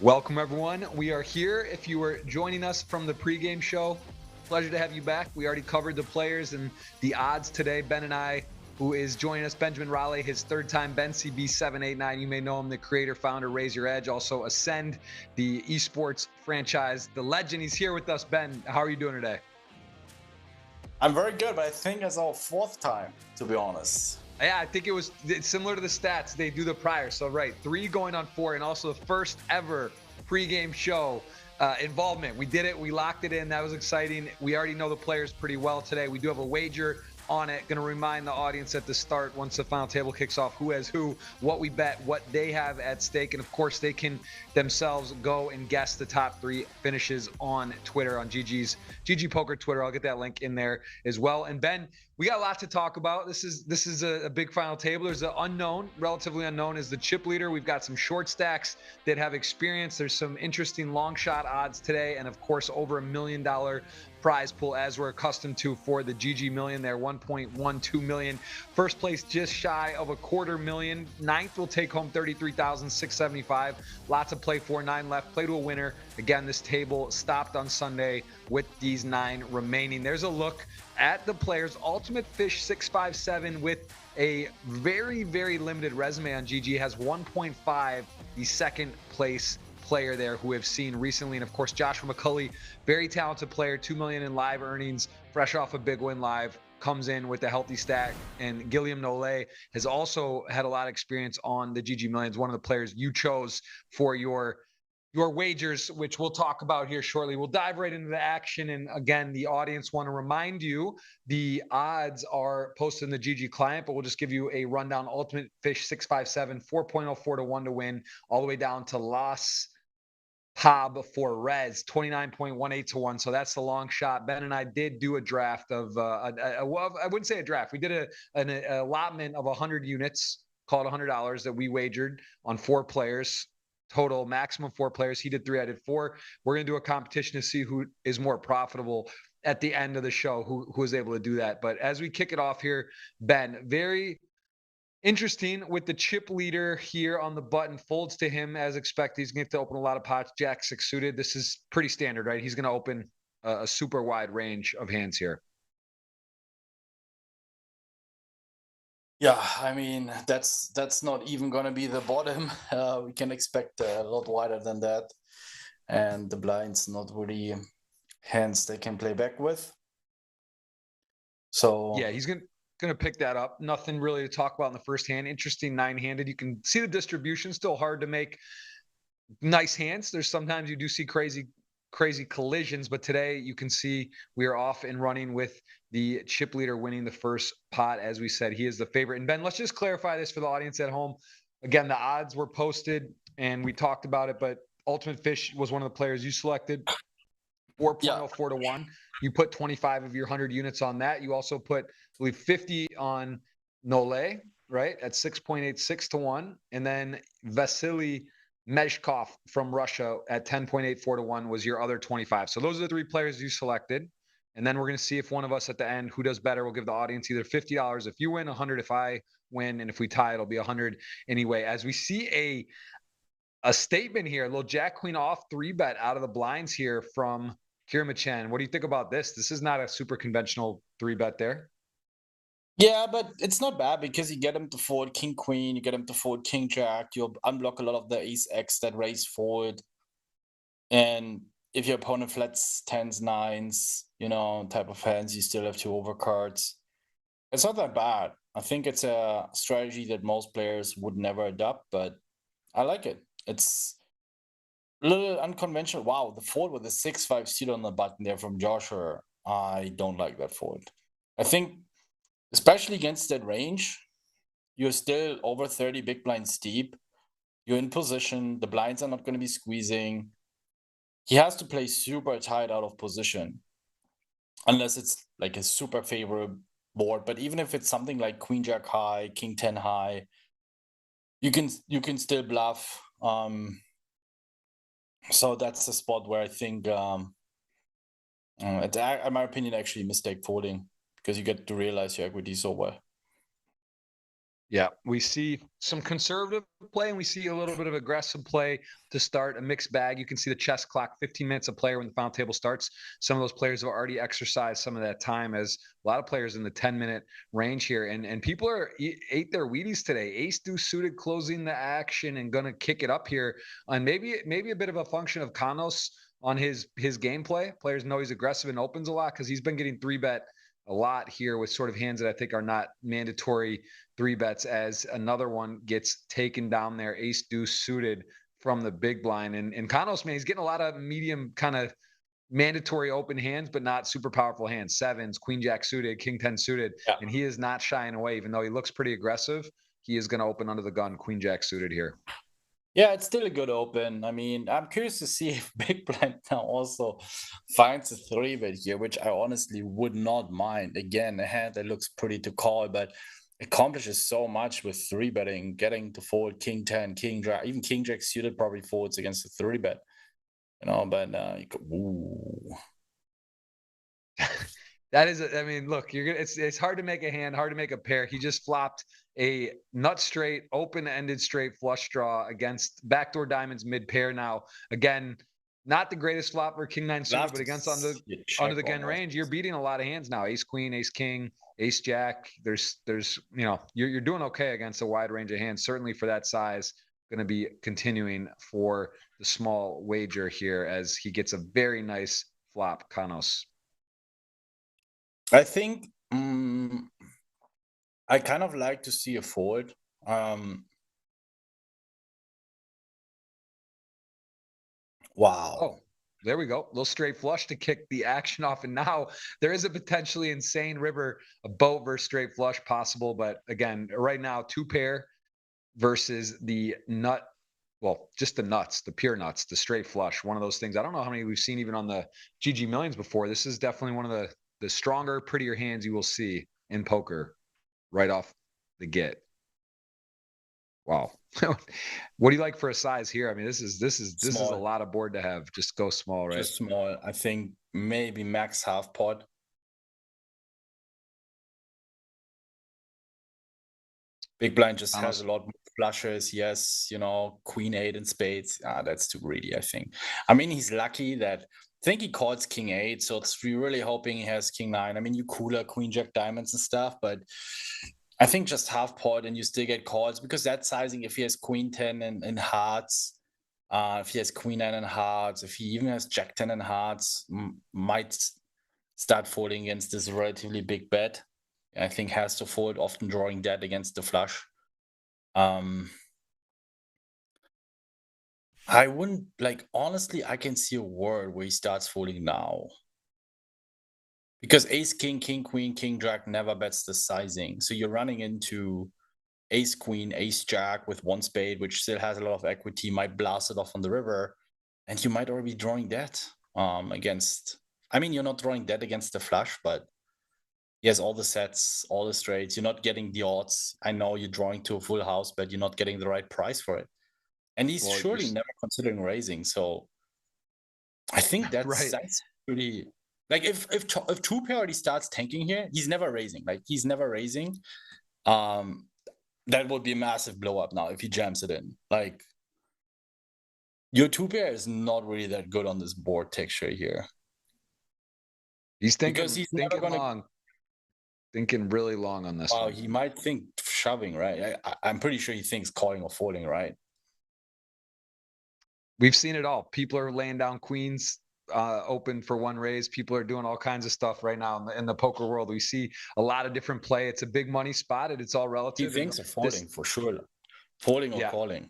Welcome, everyone. We are here. If you were joining us from the pregame show, pleasure to have you back. We already covered the players and the odds today. Ben and I, who is joining us, Benjamin Rolle, his third time, Ben CB789. You may know him, the creator, founder, Raise Your Edge, also Ascend, the esports franchise, the legend. He's here with us. Ben, how are you doing today? I'm very good, but I think it's our fourth time, to be honest. Yeah, I think it's similar to the stats. They do the prior. So, right, 3 going on 4, and also the first ever pregame show involvement. We did it. We locked it in. That was exciting. We already know the players pretty well today. We do have a wager on it. Going to remind the audience at the start, once the final table kicks off, who has who, what we bet, what they have at stake. And of course, they can themselves go and guess the top 3 finishes on Twitter, on GGPoker Twitter. I'll get that link in there as well. And Ben, we got a lot to talk about. This is a big final table. There's an unknown, relatively unknown, is the chip leader. We've got some short stacks that have experience. There's some interesting long shot odds today, and of course, over $1 million prize pool as we're accustomed to for the GGMillion. They're 1.12 million. First place just shy of $250,000. Ninth will take home 33,675. Lots of play for. 9 left. Play to a winner. Again, this table stopped on Sunday with these 9 remaining. There's a look at the players. Ultimate Fish 657 with a very, very limited resume on GG has 1.5, the second place player there who have seen recently. And of course, Joshua McCulley, very talented player, 2 million in live earnings, fresh off a big win live, comes in with a healthy stack. And Guillaume Nollet has also had a lot of experience on the GGMillions, one of the players you chose for your wagers, which we'll talk about here shortly. We'll dive right into the action. And again, the audience want to remind you, the odds are posted in the GG client, but we'll just give you a rundown. Ultimate Fish 657, 4.04 to 1 to win, all the way down to Las Hob for Rez, 29.18 to 1. So that's the long shot. Ben and I did do a draft of, I wouldn't say a draft. We did an allotment of 100 units, called $100 that we wagered on 4 players. Total maximum 4 players. He did 3, I did 4. We're going to do a competition to see who is more profitable at the end of the show, who is able to do that. But as we kick it off here, Ben, very interesting with the chip leader here on the button. Folds to him as expected. He's going to have to open a lot of pots. Jack 6 suited. This is pretty standard, right? He's going to open a super wide range of hands here. Yeah, I mean, that's not even going to be the bottom. We can expect a lot wider than that. And the blinds not really hands they can play back with. So yeah, he's going to pick that up. Nothing really to talk about in the first hand. Interesting 9-handed. You can see the distribution, still hard to make nice hands. There's sometimes you do see crazy collisions, but today you can see we are off and running with the chip leader winning the first pot. As we said, he is the favorite. And Ben, let's just clarify this for the audience at home. Again, the odds were posted and we talked about it, but Ultimate Fish was one of the players you selected. 4.04 to 1. You put 25 of your 100 units on that. You also put, I believe, 50 on Nole, right, at 6.86 to 1. And then Vasily Meshkov from Russia at 10.84 to 1 was your other 25. So those are the 3 players you selected. And then we're going to see if one of us at the end, who does better, we'll give the audience either $50 if you win, 100 if I win, and if we tie, it'll be 100 anyway. As we see a statement here, a little Jack Queen off 3-bet out of the blinds here from Kirmachan. What do you think about this? This is not a super conventional 3-bet there. Yeah, but it's not bad because you get him to fold King Queen, you get him to fold King Jack, you'll unblock a lot of the Ace X that raise forward. And if your opponent flats 10s, 9s, type of hands, you still have 2 overcards. It's not that bad. I think it's a strategy that most players would never adopt, but I like it. It's a little unconventional. Wow, the fold with the 6-5 steal on the button there from Joshua. I don't like that fold. I think, especially against that range, you're still over 30 big blinds deep. You're in position. The blinds are not going to be squeezing. He has to play super tight out of position, unless it's like a super favorable board. But even if it's something like Queen Jack high, King 10 high, you can still bluff. So that's the spot where I think, in my opinion, actually mistake folding, because you get to realize your equity so well. Yeah, we see some conservative play and we see a little bit of aggressive play to start a mixed bag. You can see the chess clock, 15 minutes a player when the final table starts. Some of those players have already exercised some of that time, as a lot of players in the 10-minute range here. And people ate their Wheaties today. Ace deuce suited closing the action and gonna kick it up here. And maybe a bit of a function of Kanos on his gameplay. Players know he's aggressive and opens a lot because he's been getting 3-bet a lot here with sort of hands that I think are not mandatory 3-bets, as another one gets taken down there, ace deuce suited from the big blind. And Kanos, man, he's getting a lot of medium kind of mandatory open hands, but not super powerful hands. Sevens, queen jack suited, king 10 suited. Yeah. And he is not shying away, even though he looks pretty aggressive. He is going to open under the gun, queen jack suited here. Yeah, it's still a good open. I mean, I'm curious to see if Big Blind now also finds a 3-bet here, which I honestly would not mind. Again, a hand that looks pretty to call, but accomplishes so much with 3-betting, getting to fold king 10, king jack, even king jack suited probably folds against a 3-bet. You know, but you go, ooh. That is, I mean, look, it's hard to make a hand, hard to make a pair. He just flopped a nut straight, open-ended straight flush draw against backdoor diamonds mid pair. Now, again, not the greatest flop for king 9 suited, but against under the gun range, you're beating a lot of hands now. Ace queen, ace king, ace jack. There's you know, you're doing okay against a wide range of hands. Certainly for that size, going to be continuing for the small wager here as he gets a very nice flop, Kanos. I think I kind of like to see a fold. Wow. Oh, there we go. Little straight flush to kick the action off. And now there is a potentially insane river, a boat versus straight flush possible. But again, right now, 2-pair versus the nut. Well, just the nuts, the pure nuts, the straight flush. One of those things. I don't know how many we've seen even on the GGMillions before. This is definitely one of the stronger, prettier hands you will see in poker right off the get. Wow. What do you like for a size here? I mean, this is a lot of board to have. Just go small, right? Just small. I think maybe max half pot. Big blind just has a lot more flushes. Yes, you know, queen 8 in spades. That's too greedy, I think. I mean, he's lucky that I think he calls king 8, so it's really hoping he has king 9. I mean, you cooler queen jack diamonds and stuff, but I think just half pot and you still get calls because that sizing, if he has queen 10 and hearts, if he has queen 9 and hearts, if he even has jack 10 and hearts, might start folding against this relatively big bet. I think has to fold, often drawing dead against the flush. I wouldn't, like, honestly, I can see a world where he starts folding now. Because ace, king, king, queen, king, jack never bets the sizing. So you're running into ace, queen, ace, jack with 1 spade, which still has a lot of equity, might blast it off on the river. And you might already be drawing dead against, I mean, you're not drawing dead against the flush, but he has all the sets, all the straights. You're not getting the odds. I know you're drawing to a full house, but you're not getting the right price for it. And he's surely never considering raising. So I think that's pretty. Like if 2-pair already starts tanking here, he's never raising. Like he's never raising. That would be a massive blow up now if he jams it in. Like your 2-pair is not really that good on this board texture here. He's thinking long. Thinking really long on this one. He might think shoving, right? I'm pretty sure he thinks calling or folding, right? We've seen it all. People are laying down queens open for 1 raise. People are doing all kinds of stuff right now in the poker world. We see a lot of different play. It's a big money spot, and it's all relative. He thinks of folding for sure. Folding or calling.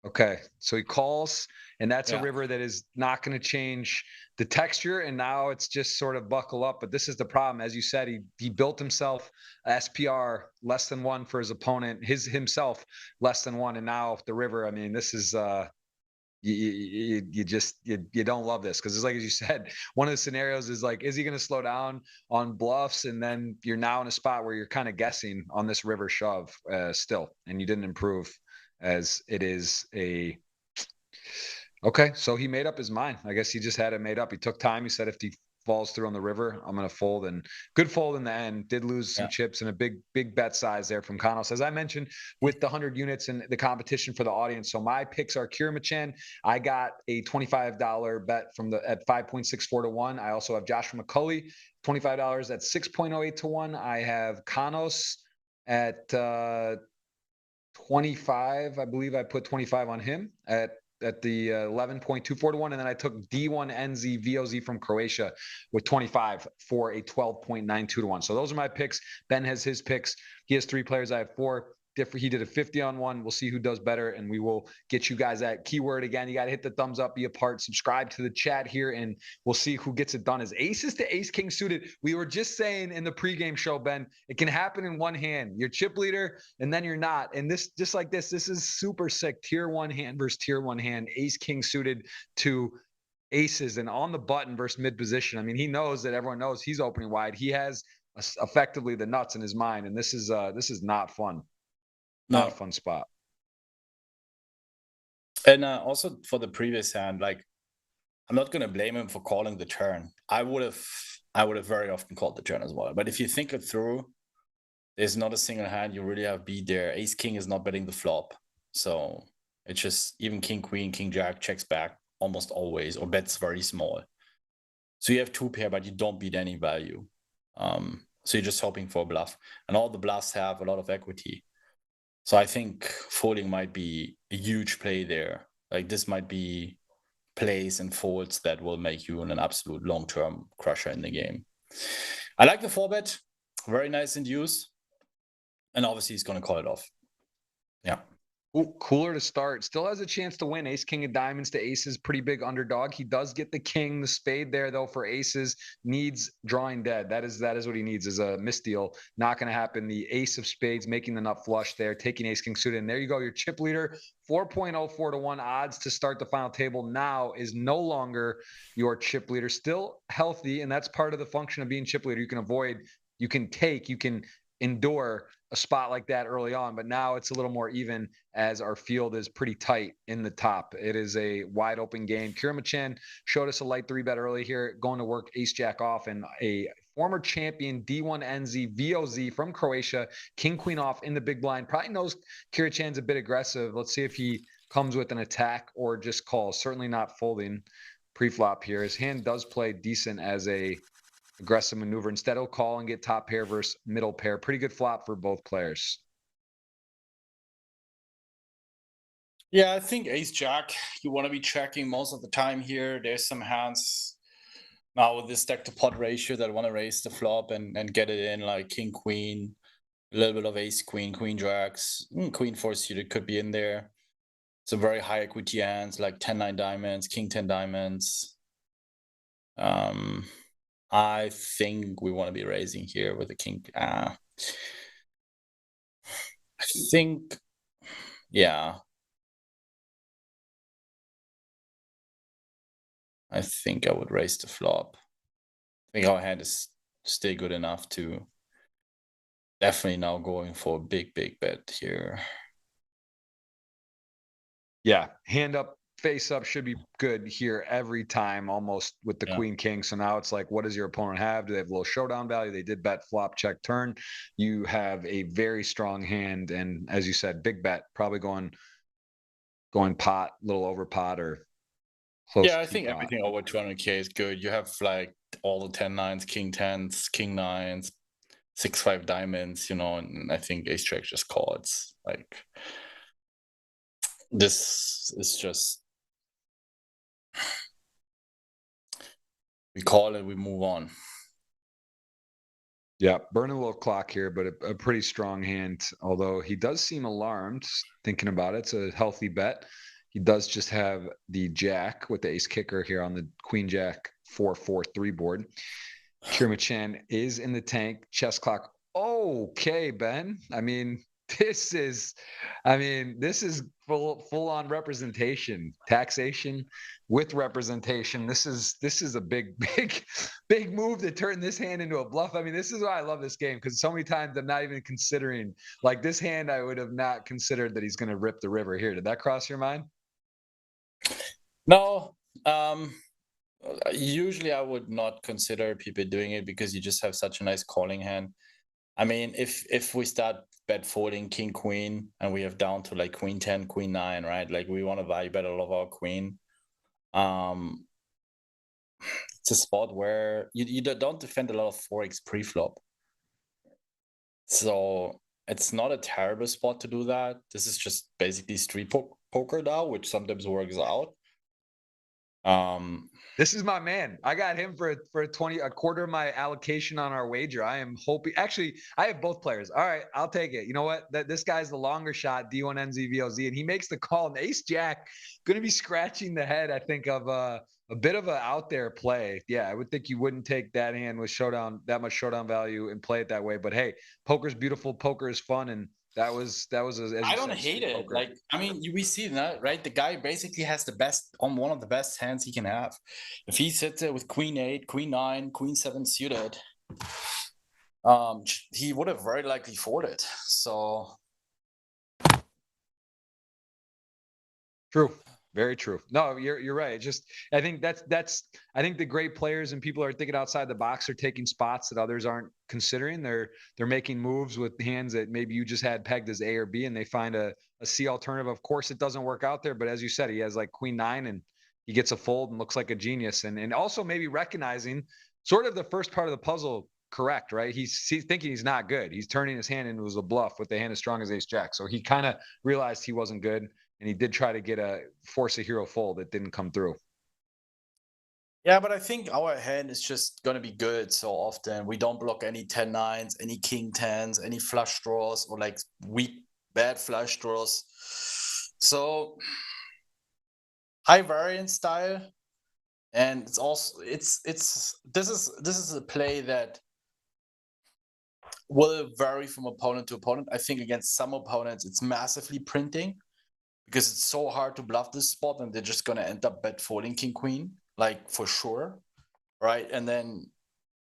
Okay, so he calls, and that's a river that is not going to change the texture, and now it's just sort of buckle up. But this is the problem. As you said, he built himself SPR less than 1 for his opponent, himself less than 1, and now the river, I mean, this is you don't love this because it's like, as you said, one of the scenarios is like, is he going to slow down on bluffs? And then you're now in a spot where you're kind of guessing on this river shove still, and you didn't improve, as it is okay. So he made up his mind. I guess he just had it made up. He took time. He said if he falls through on the river, I'm going to fold, and good fold in the end. Did lose some chips and a big bet size there from Kanos, as I mentioned, with the 100 units and the competition for the audience. So my picks are Kiramachan. I got a $25 bet at 5.64 to 1. I also have Joshua McCulley, $25 at 6.08 to 1. I have Kanos at 25. I believe I put 25 on him at the 11.24 to 1. And then I took D1NZ VOZ from Croatia with 25 for a 12.92 to 1. So those are my picks. Ben has his picks. He has 3 players. I have 4. He did a 50 on 1. We'll see who does better, and we will get you guys that keyword again. You got to hit the thumbs up, be a part, subscribe to the chat here, and we'll see who gets it done. As aces to ace king suited, we were just saying in the pregame show, Ben, it can happen in one hand. You're chip leader, and then you're not. And this, just like this is super sick. Tier 1 hand versus tier 1 hand. Ace king suited to aces and on the button versus mid position. I mean, he knows that everyone knows he's opening wide. He has effectively the nuts in his mind, and this is not fun. Not a fun spot. And also for the previous hand, like, I'm not going to blame him for calling the turn. I would have very often called the turn as well. But if you think it through, there's not a single hand you really have beat there. Ace king is not betting the flop, so it's just even king queen, king jack checks back almost always, or bets very small. So you have 2 pair, but you don't beat any value. So you're just hoping for a bluff, and all the bluffs have a lot of equity. So I think folding might be a huge play there. Like, this might be plays and folds that will make you an absolute long-term crusher in the game. I like the 4-bet. Very nice induce. And obviously he's going to call it off. Yeah. Ooh, cooler to start. Still has a chance to win. Ace, king of diamonds to aces. Pretty big underdog. He does get the king, the spade there, though, for aces. Needs drawing dead. That is what he needs, is a misdeal. Not going to happen. The ace of spades making the nut flush there, taking ace, king suited. And there you go. Your chip leader, 4.04 to 1 odds to start the final table now is no longer your chip leader. Still healthy, and that's part of the function of being chip leader. You can avoid, you can endure a spot like that early on, but now it's a little more even as our field is pretty tight in the top. It is a wide open game. Kiramachan showed us a light 3-bet early here, going to work ace jack off, and a former champion D1NZ VOZ from Croatia, king queen off in the big blind. Probably knows Kiramachan's a bit aggressive. Let's see if he comes with an attack or just calls. Certainly not folding pre-flop here. His hand does play decent as a aggressive maneuver. Instead, he'll call and get top pair versus middle pair. Pretty good flop for both players. Yeah, I think ace jack, you want to be checking most of the time here. There's some hands now with this stack to pot ratio that want to raise the flop and get it in, like king queen, a little bit of ace queen, queen jacks, queen 4 suited could be in there. Some very high equity hands like 10-9 diamonds, king 10 diamonds. I think we want to be raising here with the king. I think, yeah. I think I would raise the flop. I think our hand is still good enough to definitely now going for a big bet here. Yeah, hand up, face up should be good here every time, almost with the queen king. So now it's like, what does your opponent have? Do they have a little showdown value? They did bet flop, check, turn. You have a very strong hand, and as you said, big bet, probably going pot, little over pot, or close. Yeah, I think everything over 200k is good. You have like all the 10-9s, king 10s, king 9s, 6-5 diamonds, you know, and I think ace jack just calls. Like, this is just, we call it, we move on. Yeah, burning a little clock here, but a pretty strong hand. Although he does seem alarmed, thinking about it. It's a healthy bet. He does just have the jack with the ace kicker here on the queen jack 4-4-3 board. Kiramachan is in the tank. Chess clock. Okay, Ben. I mean, this is full on representation, taxation with representation. This is a big move to turn this hand into a bluff. I mean, this is why I love this game, because so many times I'm not even considering, like, this hand I would have not considered that he's going to rip the river here. Did that cross your mind? No. Usually I would not consider people doing it because you just have such a nice calling hand. I mean, if we start bet folding king queen and we have down to like queen 10, queen 9, right? Like we want to value bet all of our queen. It's a spot where you don't defend a lot of 4x pre-flop. So it's not a terrible spot to do that. This is just basically street poker now, which sometimes works out. This is my man. I got him for a quarter of my allocation on our wager. I am hoping. Actually, I have both players. All right, I'll take it. You know what? This guy's the longer shot, D1NZVOZ, and he makes the call. And Ace Jack going to be scratching the head, I think, of a bit of a out there play. Yeah, I would think you wouldn't take that hand with showdown, that much showdown value, and play it that way. But hey, poker's beautiful. Poker is fun, and that was I don't hate it. poker. Like, I mean, we see that, right? The guy basically has the best on one of the best hands he can have. If he sits there with queen 8, queen 9, queen 7 suited, he would have very likely folded. So true. Very true. No, you're right. Just I think I think the great players and people are thinking outside the box are taking spots that others aren't considering. They're making moves with hands that maybe you just had pegged as A or B, and they find a C alternative. Of course, it doesn't work out there, but as you said, he has like queen 9 and he gets a fold and looks like a genius. And also maybe recognizing sort of the first part of the puzzle correct, right? He's thinking he's not good. He's turning his hand into a bluff with the hand as strong as ace jack. So he kind of realized he wasn't good. And he did try to force a hero fold. It didn't come through. yeah, but I think our hand is just going to be good so often. We don't block any 10-9s, any king 10s, any flush draws, or like weak, bad flush draws. So high variance style. And it's also, this is a play that will vary from opponent to opponent. I think against some opponents, it's massively printing, because it's so hard to bluff this spot and they're just going to end up bet folding king queen, like for sure, right? And then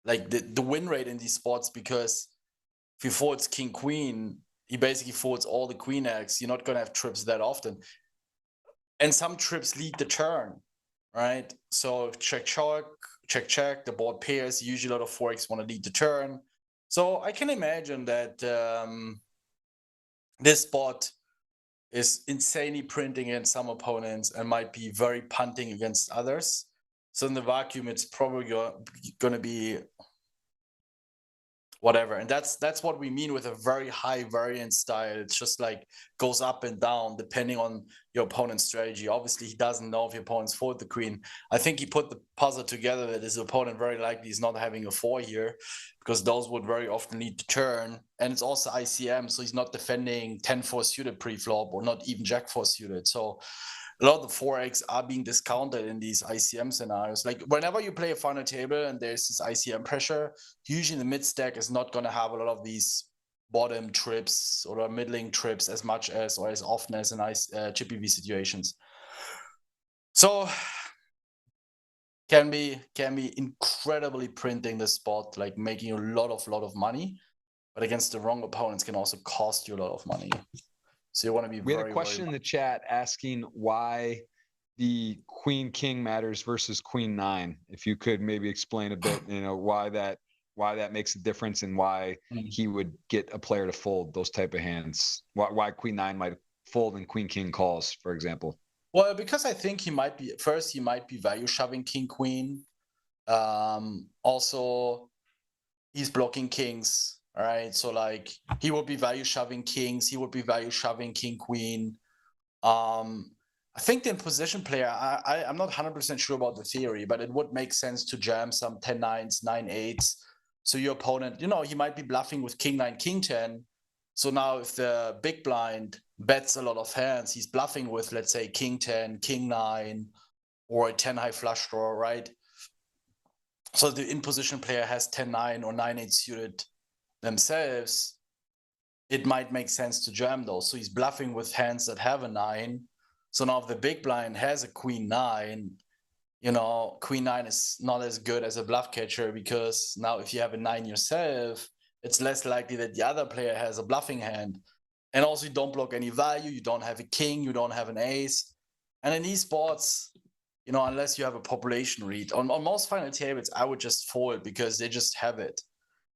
like the win rate in these spots, because if he folds king queen, he basically folds all the queen eggs. You're not going to have trips that often, and some trips lead the turn, right? So check check, the board pairs. Usually a lot of 4x want to lead the turn. So I can imagine that this spot is insanely printing against some opponents and might be very punting against others. So in the vacuum, it's probably going to be whatever. And that's what we mean with a very high variance style. It's just like goes up and down depending on your opponent's strategy. Obviously, he doesn't know if your opponent's fold the queen. I think he put the puzzle together that his opponent very likely is not having a 4 here, because those would very often lead to turn. And it's also ICM, so he's not defending 10-4 suited pre-flop, or not even Jack-4 suited. So a lot of the 4x are being discounted in these ICM scenarios. Like whenever you play a final table and there's this ICM pressure, usually the mid stack is not going to have a lot of these bottom trips or middling trips as much as or as often as in chippy V situations. So can be incredibly printing the spot, like making a lot of money, but against the wrong opponents can also cost you a lot of money. So you want to be We had a question in the chat asking why the queen king matters versus queen 9. If you could maybe explain a bit, why that makes a difference and why he would get a player to fold those type of hands. Why queen 9 might fold and queen king calls, for example. Well, because I think he might be value shoving king queen. Also, he's blocking kings. All right, so like he would be value shoving kings. He would be value shoving king queen. I think the imposition player, I'm not 100% sure about the theory, but it would make sense to jam some 10-9s, 9-8s. So your opponent, he might be bluffing with king 9, king 10. So now if the big blind bets a lot of hands, he's bluffing with, let's say, king 10, king 9, or a 10 high flush draw, right? So the in-position player has 10-9 or 9-8 suited themselves. It might make sense to jam those. So he's bluffing with hands that have a 9. So now if the big blind has a queen 9, queen 9 is not as good as a bluff catcher, because now if you have a 9 yourself, it's less likely that the other player has a bluffing hand. And also you don't block any value, you don't have a king, you don't have an ace. And in these spots, you know, unless you have a population read. On most final tables, I would just fold because they just have it.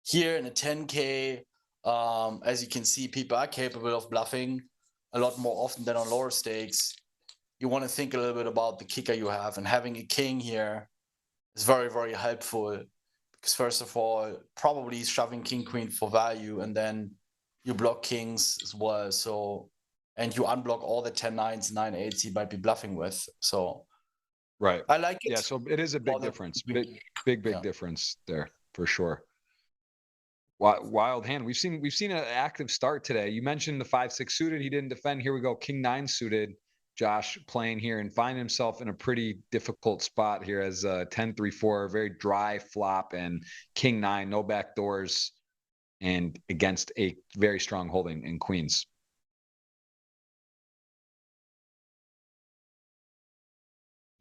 Here in a 10K, as you can see, people are capable of bluffing a lot more often than on lower stakes. You want to think a little bit about the kicker you have, and having a king here is very, very helpful because first of all, probably shoving king queen for value, and then you block kings as well. So, and you unblock all the 10-9s, 9-8s he might be bluffing with. So, Right. I like it. Yeah. So it is a big difference. Big difference there for sure. Wild hand. We've seen an active start today. You mentioned the 5-6 suited. He didn't defend. Here we go. King 9 suited. Josh playing here and find himself in a pretty difficult spot here as 10-3-4, very dry flop, and King 9, no back doors, and against a very strong holding in queens.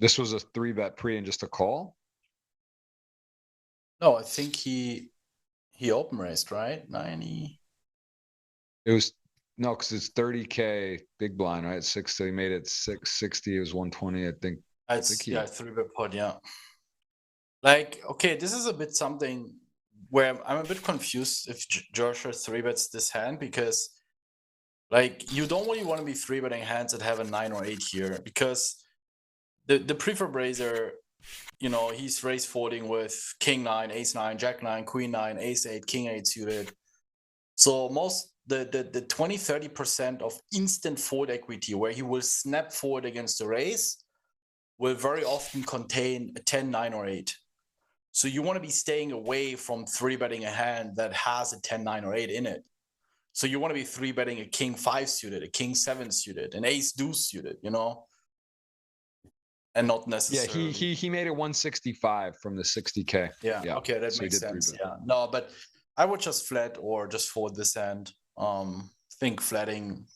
This was a 3-bet pre and just a call. No, I think he open raised, right? 90. It was no, because it's 30K big blind, right? 60. He made it 660. It was 120, I think. It's yeah, 3-bet pot, yeah. Like, okay, this is a bit something where I'm a bit confused if Joshua 3-bets this hand, because like you don't really want to be 3-betting hands that have a 9 or 8 here, because the prefab raiser, you know, he's raise folding with king 9, ace 9, jack 9, queen 9, ace 8, king 8 suited. So the 20-30% of instant fold equity where he will snap forward against the raise will very often contain a 10, 9, or 8. So you want to be staying away from 3-betting a hand that has a 10, 9, or 8 in it. So you want to be 3-betting a king 5 suited, a king 7 suited, an ace deuce suited, you know, and not necessarily. Yeah, he made it 165 from the 60K. Yeah. Okay, that makes sense. Yeah. No, but I would just flat or just fold this hand. Think flatting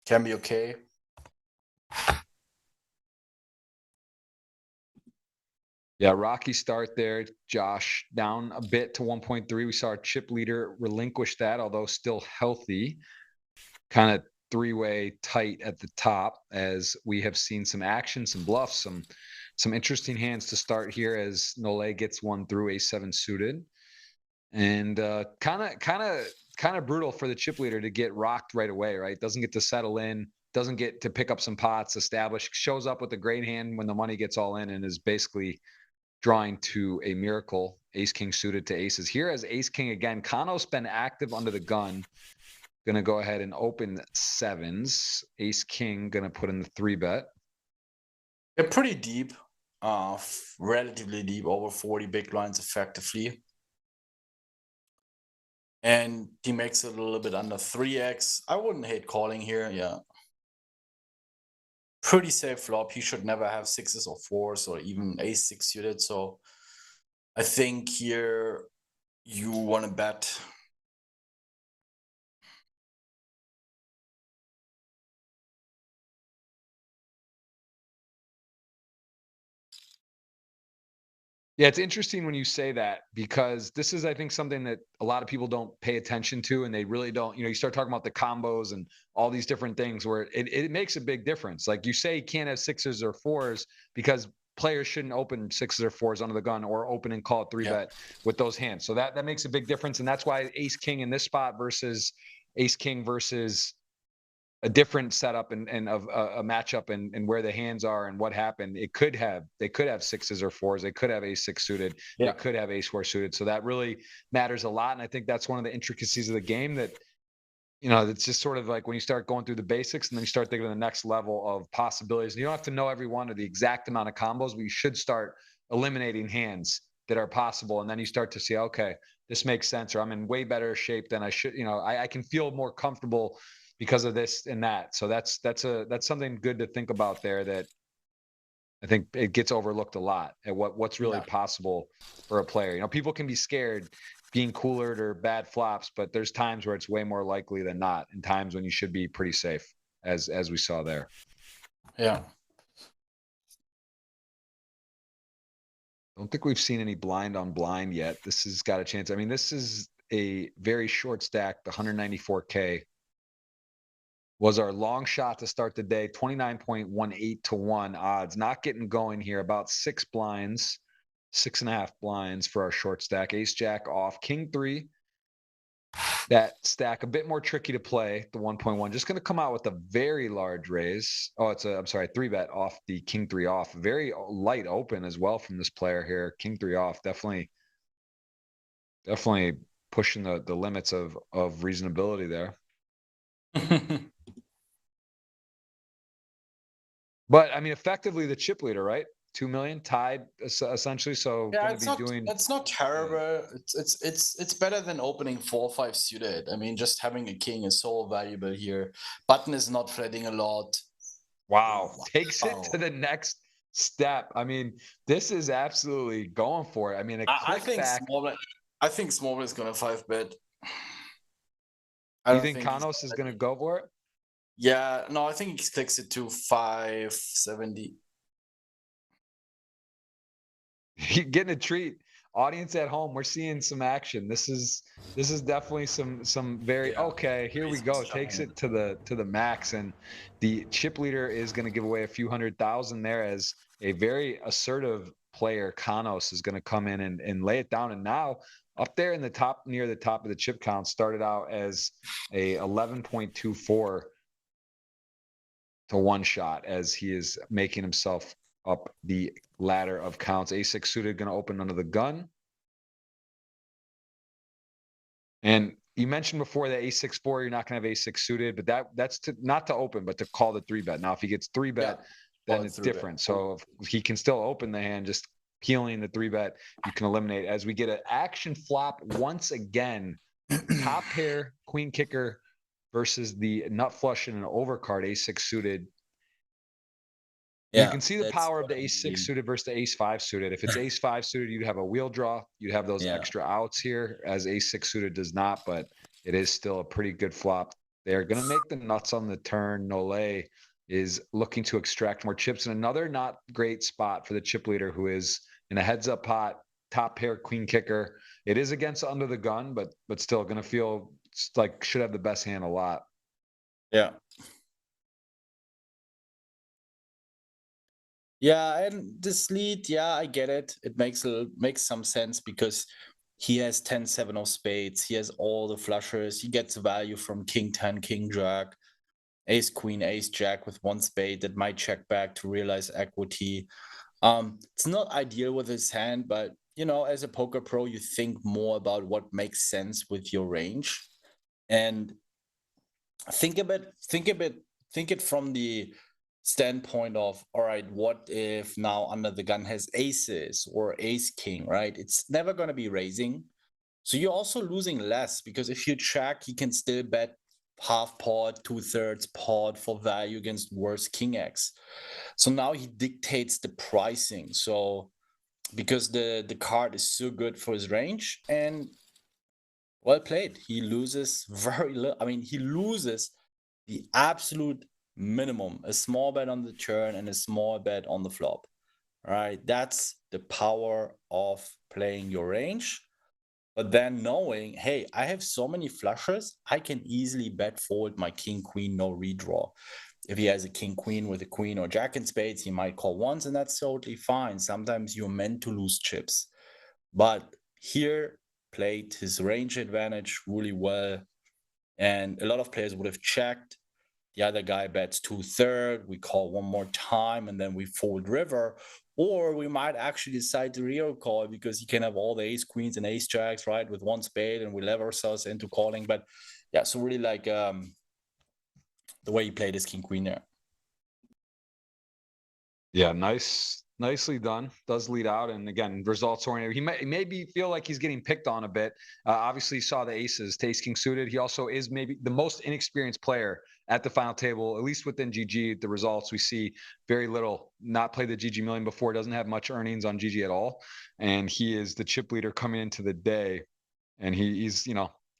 can be okay. Yeah, rocky start there. Josh down a bit to 1.3. We saw our chip leader relinquish that, although still healthy. Kind of 3-way tight at the top, as we have seen some action, some bluffs, some interesting hands to start here as Rolle gets one through a7 suited. And kind of brutal for the chip leader to get rocked right away, right? Doesn't get to settle in, doesn't get to pick up some pots, establish, shows up with a great hand when the money gets all in, and is basically drawing to a miracle. Ace king suited to aces. Here as ace king again, Kano's been active under the gun. Gonna go ahead and open 7s. Ace king gonna put in the 3-bet. They're pretty deep, relatively deep, over 40 big blinds effectively. And he makes it a little bit under 3x. I wouldn't hate calling here. Yeah. Pretty safe flop. He should never have 6s or 4s or even ace 6 suited. So I think here you want to bet. Yeah, it's interesting when you say that, because this is, I think, something that a lot of people don't pay attention to, and they really don't. You know, you start talking about the combos and all these different things where it makes a big difference. Like you say, you can't have 6s or 4s because players shouldn't open 6s or 4s under the gun or open and call it 3-bet with those hands. So that makes a big difference, and that's why ace king in this spot versus ace king versus a different setup and of a matchup and where the hands are and what happened. They could have 6s or 4s. They could have ace 6 suited. They could have ace 4 suited. So that really matters a lot. And I think that's one of the intricacies of the game that, you know, it's just sort of like when you start going through the basics and then you start thinking of the next level of possibilities. And you don't have to know every one or the exact amount of combos, but you should start eliminating hands that are possible. And then you start to see, okay, this makes sense, or I'm in way better shape than I should. You know, I can feel more comfortable because of this and that. So that's something good to think about there, that I think it gets overlooked a lot at what's really possible for a player. You know, people can be scared being coolered or bad flops, but there's times where it's way more likely than not, and times when you should be pretty safe, as we saw there. Yeah. Don't think we've seen any blind on blind yet. This has got a chance. I mean, this is a very short stack, the 194K. was our long shot to start the day. 29.18 to 1 odds. Not getting going here. About 6 blinds, 6.5 blinds for our short stack. Ace Jack off. King 3. That stack a bit more tricky to play. The 1.1 just going to come out with a very large raise. Oh, I'm sorry, 3-bet off the King 3 off. Very light open as well from this player here. King 3 off. Definitely pushing the limits of reasonability there. But I mean, effectively the chip leader, right? 2 million tied essentially. So Yeah, going to be doing. it's not terrible. It's better than opening 4-5 suited. I mean, just having a king is so valuable here. Button is not threading a lot. Wow, takes it to the next step. I mean, this is absolutely going for it. I mean, I think back. small bet is gonna 5-bet. You think Kanos is gonna go for it? Yeah, no, I think he clicks it to 570. You're getting a treat. Audience at home, we're seeing some action. This is definitely some very okay. Here we go. Takes it to the max, and the chip leader is going to give away a few $100,000 there as a very assertive player. Kanos is going to come in and lay it down, and now up there in the top, near the top of the chip count, started out as a 11.24 to 1 shot as he is making himself up the ladder of counts. A6 suited going to open under the gun. And you mentioned before that A6-4, you're not going to have A6 suited, but that's not to open, but to call the 3-bet. Now, if he gets 3-bet, then it's different. So if he can still open the hand, just peeling the 3-bet, you can eliminate. As we get an action flop once again, top pair, queen kicker versus the nut flush and an overcard, A6 suited. Yeah, you can see the power of the ace-6 suited versus the ace-5 suited. If it's ace-5 suited, you'd have a wheel draw. You'd have those extra outs here, as ace-6 suited does not, but it is still a pretty good flop. They're going to make the nuts on the turn. Rolle is looking to extract more chips, and another not great spot for the chip leader, who is in a heads-up pot, top pair queen kicker. It is against under the gun, but still going to feel like should have the best hand a lot. Yeah. Yeah, and this lead, yeah, I get it. It makes some sense because he has 10-7 of spades. He has all the flushers. He gets value from king 10, king jack, ace queen, ace jack with 1 spade that might check back to realize equity. It's not ideal with his hand, but you know, as a poker pro, you think more about what makes sense with your range, and think it from the standpoint of, all right, what if now under the gun has aces or ace king, right? It's never going to be raising, so you're also losing less, because if you check, he can still bet half pot, 2/3 pot for value against worse king x. So now he dictates the pricing, so because the card is so good for his range, and well played. He loses very little. I mean, he loses the absolute minimum, a small bet on the turn and a small bet on the flop. All right, that's the power of playing your range. But then knowing, hey, I have so many flushes, I can easily bet forward my king queen, no redraw. If he has a king queen with a queen or jack in spades, he might call once, and that's totally fine. Sometimes you're meant to lose chips, but here played his range advantage really well, and a lot of players would have checked. The other guy bets 2/3, we call one more time, and then we fold river. Or we might actually decide to real call because he can have all the ace queens and ace jacks, right, with 1 spade, and we lever ourselves into calling. But yeah, so really like the way he played his king queen there. Yeah, nicely done. Does lead out, and again, results oriented. He maybe feel like he's getting picked on a bit. Obviously, saw the aces, ace king suited. He also is maybe the most inexperienced player at the final table, at least within GG. The results we see very little. Not played the GGMillion before. Doesn't have much earnings on GG at all, and he is the chip leader coming into the day, and he's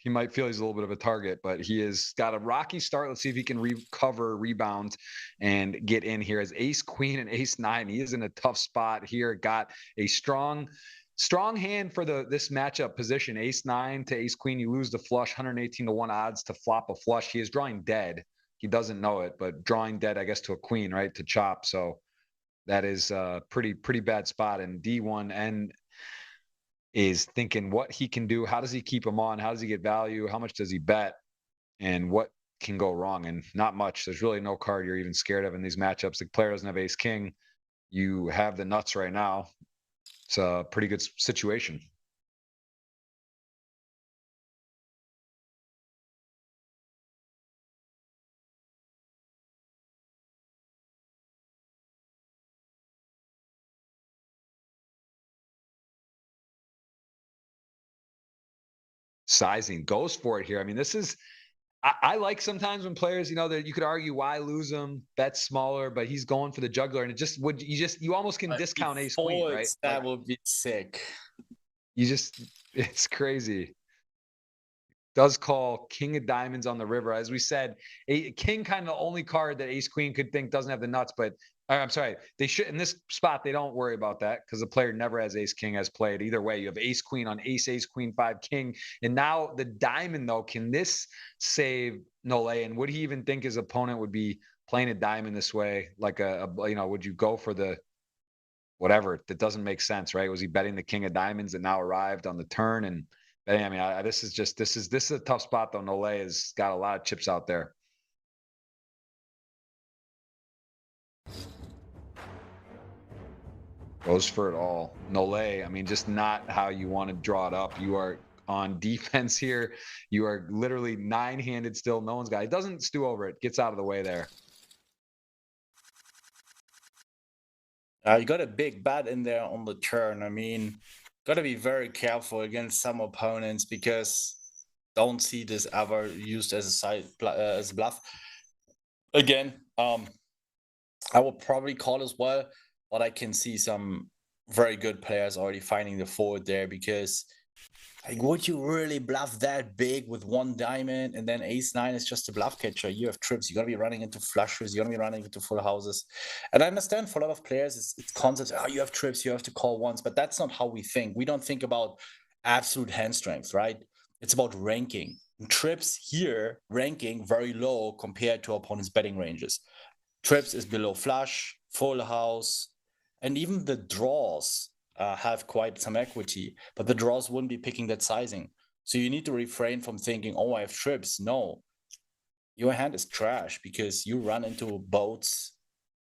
he might feel he's a little bit of a target, but he has got a rocky start. Let's see if he can recover, rebound, and get in here as ace queen and ace 9. He is in a tough spot here. Got a strong hand for this matchup position. Ace 9 to ace queen. You lose the flush, 118 to 1 odds to flop a flush. He is drawing dead he doesn't know it, but drawing dead, I guess, to a queen, right, to chop. So that is a pretty bad spot. And D1N is thinking what he can do. How does he keep him on? How does he get value? How much does he bet? And what can go wrong? And not much. There's really no card you're even scared of in these matchups. The player doesn't have ace king. You have the nuts right now. It's a pretty good situation. Sizing goes for it here. I mean, this is I like sometimes when players, that you could argue why lose him, bet smaller, but he's going for the juggler, and it just would you almost can discount ace queen, right? That would be sick. It's crazy. Does call king of diamonds on the river. As we said, a king kind of the only card that ace queen could think doesn't have the nuts, but I'm sorry, they should in this spot, they don't worry about that because the player never has ace king as played. Either way, you have ace queen on ace queen 5 king. And now the diamond, though, can this save Nolle? And would he even think his opponent would be playing a diamond this way? Like would you go for the whatever? That doesn't make sense, right? Was he betting the king of diamonds that now arrived on the turn? And I mean, this is a tough spot though. Nolle has got a lot of chips out there. Goes for it all. Nolle, I mean, just not how you want to draw it up. You are on defense here. You are literally 9-handed still. No one's got it. It doesn't stew over it. Gets out of the way there. You got a big bet in there on the turn. I mean, got to be very careful against some opponents because don't see this ever used as a side as a bluff. Again, I will probably call as well, but I can see some very good players already finding the forward there because like, would you really bluff that big with one diamond and then ace-9 is just a bluff catcher? You have trips. You're going to be running into flushes. You're going to be running into full houses. And I understand for a lot of players, it's concept, you have trips, you have to call once, but that's not how we think. We don't think about absolute hand strength, right? It's about ranking. And trips here, ranking very low compared to opponents' betting ranges. Trips is below flush, full house, and even the draws have quite some equity, but the draws wouldn't be picking that sizing. So you need to refrain from thinking, oh, I have trips. No, your hand is trash because you run into boats,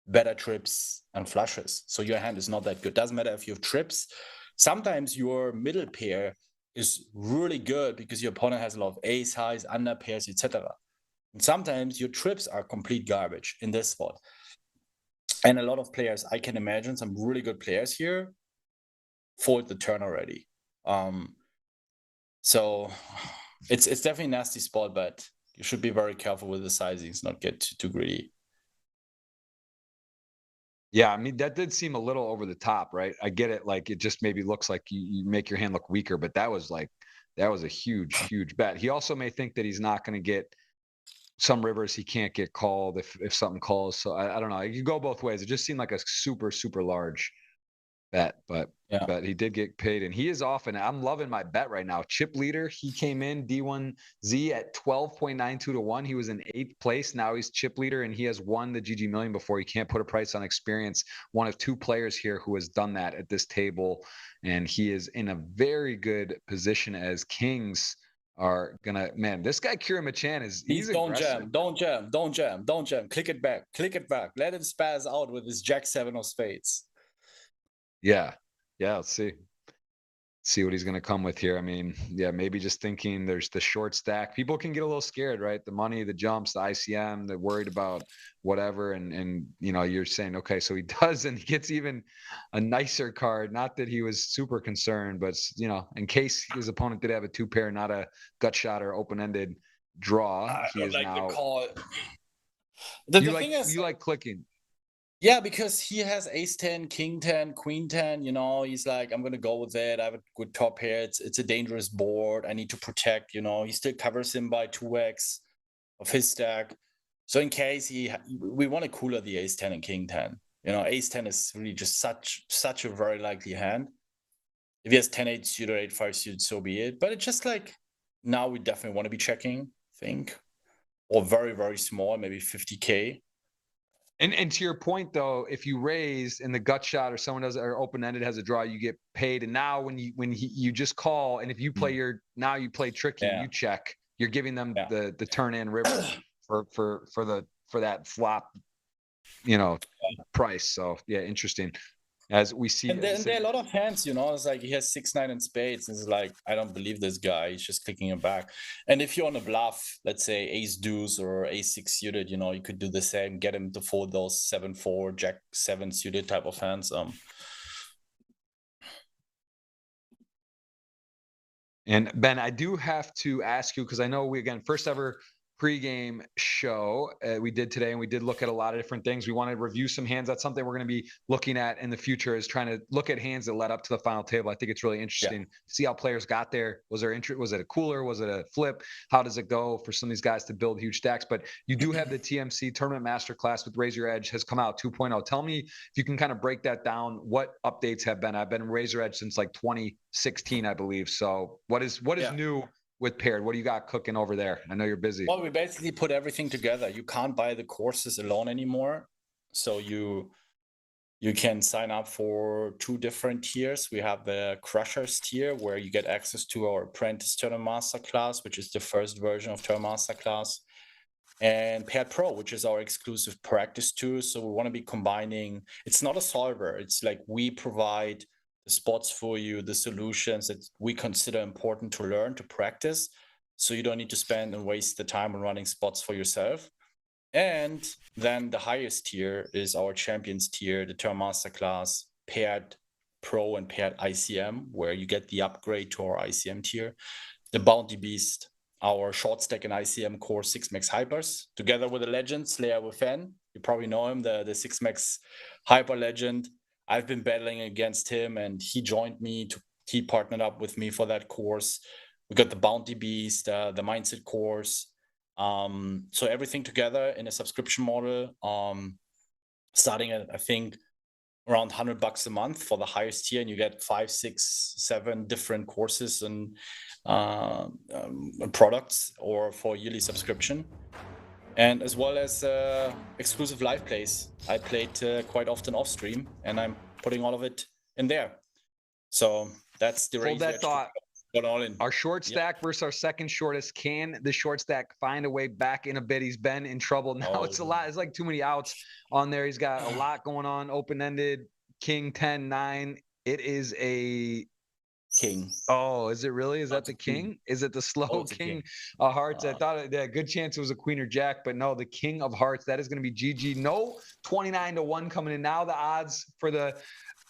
better trips, and flushes. So your hand is not that good. Doesn't matter if you have trips. Sometimes your middle pair is really good because your opponent has a lot of ace highs, under pairs, etc. And sometimes your trips are complete garbage in this spot. And a lot of players, I can imagine some really good players here fold the turn already. So it's definitely a nasty spot, but you should be very careful with the sizings, not get too greedy. Yeah, I mean, that did seem a little over the top, right? I get it. Like, it just maybe looks like you make your hand look weaker, but that was a huge bet. He also may think that he's not going to get some rivers he can't get called if something calls. So I don't know. You go both ways. It just seemed like a super large bet, but he did get paid, and he is often. I'm loving my bet right now. Chip leader, he came in D1Z at 12.92 to 1. He was in 8th place. Now he's chip leader, and he has won the GGMillion before. He can't put a price on experience. One of 2 players here who has done that at this table, and he is in a very good position as kings are gonna. Man, this guy Kira Machan he's don't aggressive. Don't jam. Click it back. Let him spaz out with his Jack-7 of spades. Yeah. Let's see what he's going to come with here. I mean, yeah, maybe just thinking there's the short stack. People can get a little scared, right? The money, the jumps, the ICM, they're worried about whatever. And you're saying, okay, so he does, and he gets even a nicer card. Not that he was super concerned, but in case his opponent did have a 2-pair, not a gut shot or open-ended draw, he is like now. The call. You like clicking. Yeah, because he has ace-10, king-10, queen-10, he's like, I'm going to go with that. I have a good top pair. It's a dangerous board. I need to protect, he still covers him by 2x of his stack. So in case we want to cooler the ace-10 and king-10. Ace-10 is really just such a very likely hand. If he has 10-8 suited, 8-5 suited, so be it. But it's just like, now we definitely want to be checking, I think. or very, very small, maybe 50K. And to your point though, if you raise in the gut shot or someone does or open ended has a draw, you get paid. And now you just call, and if you play you play tricky, Yeah. you check. You're giving them Yeah. the turn in river for that flop, price. So yeah, interesting. As we see, And there are a lot of hands, it's like he has 6-9 in spades, and it's like, I don't believe this guy, he's just clicking it back. And if you're on a bluff, let's say ace deuce or ace 6 suited, you could do the same, get him to fold those 7-4, jack 7 suited type of hands. And Ben, I do have to ask you, because I know first ever pregame show we did today, and we did look at a lot of different things. We want to review some hands. That's something we're going to be looking at in the future, is trying to look at hands that led up to the final table. I think it's really interesting to see how players got there. Was there interest? Was it a cooler? Was it a flip? How does it go for some of these guys to build huge stacks? But you do have the TMC Tournament Masterclass with Raise Your Edge has come out 2.0. Tell me if you can kind of break that down. What updates have been? I've been Raise Your Edge since like 2016, I believe. So what is new with Paired? What do you got cooking over there? I know you're busy. Well, we basically put everything together. You can't buy the courses alone anymore. So you can sign up for 2 different tiers. We have the Crushers tier, where you get access to our Apprentice Tournament Masterclass, which is the first version of Tournament Masterclass, and Paired Pro, which is our exclusive practice tool. So we want to be combining, it's not a solver. It's like we provide the spots for you, the solutions that we consider important to learn, to practice, so you don't need to spend and waste the time on running spots for yourself. And then the highest tier is our Champions tier, the Tournament Masterclass, Paired Pro and Paired ICM, where you get the upgrade to our ICM tier, the Bounty Beast, our short stack and ICM core 6-max hypers, together with a legend, Slayer Within. You probably know him, the 6-max hyper legend. I've been battling against him, and he joined me. He partnered up with me for that course. We got the Bounty Beast, the Mindset course. So everything together in a subscription model, starting at, I think, around $100 a month for the highest tier, and you get 5, 6, 7 different courses and products, or for yearly subscription. And as well as exclusive live plays. I played quite often off stream, and I'm putting all of it in there. So that's the Hold that thought. All in. Our short stack versus our second shortest. Can the short stack find a way back in a bit? He's been in trouble now. It's a lot. It's like too many outs on there. He's got a lot going on. Open-ended, king 10-9. It is a king. Oh, is it really? Is that the king? Is it the slow king of hearts? I thought a good chance it was a queen or jack, but no, the king of hearts. That is going to be GG. No 29-1 coming in. Now the odds for the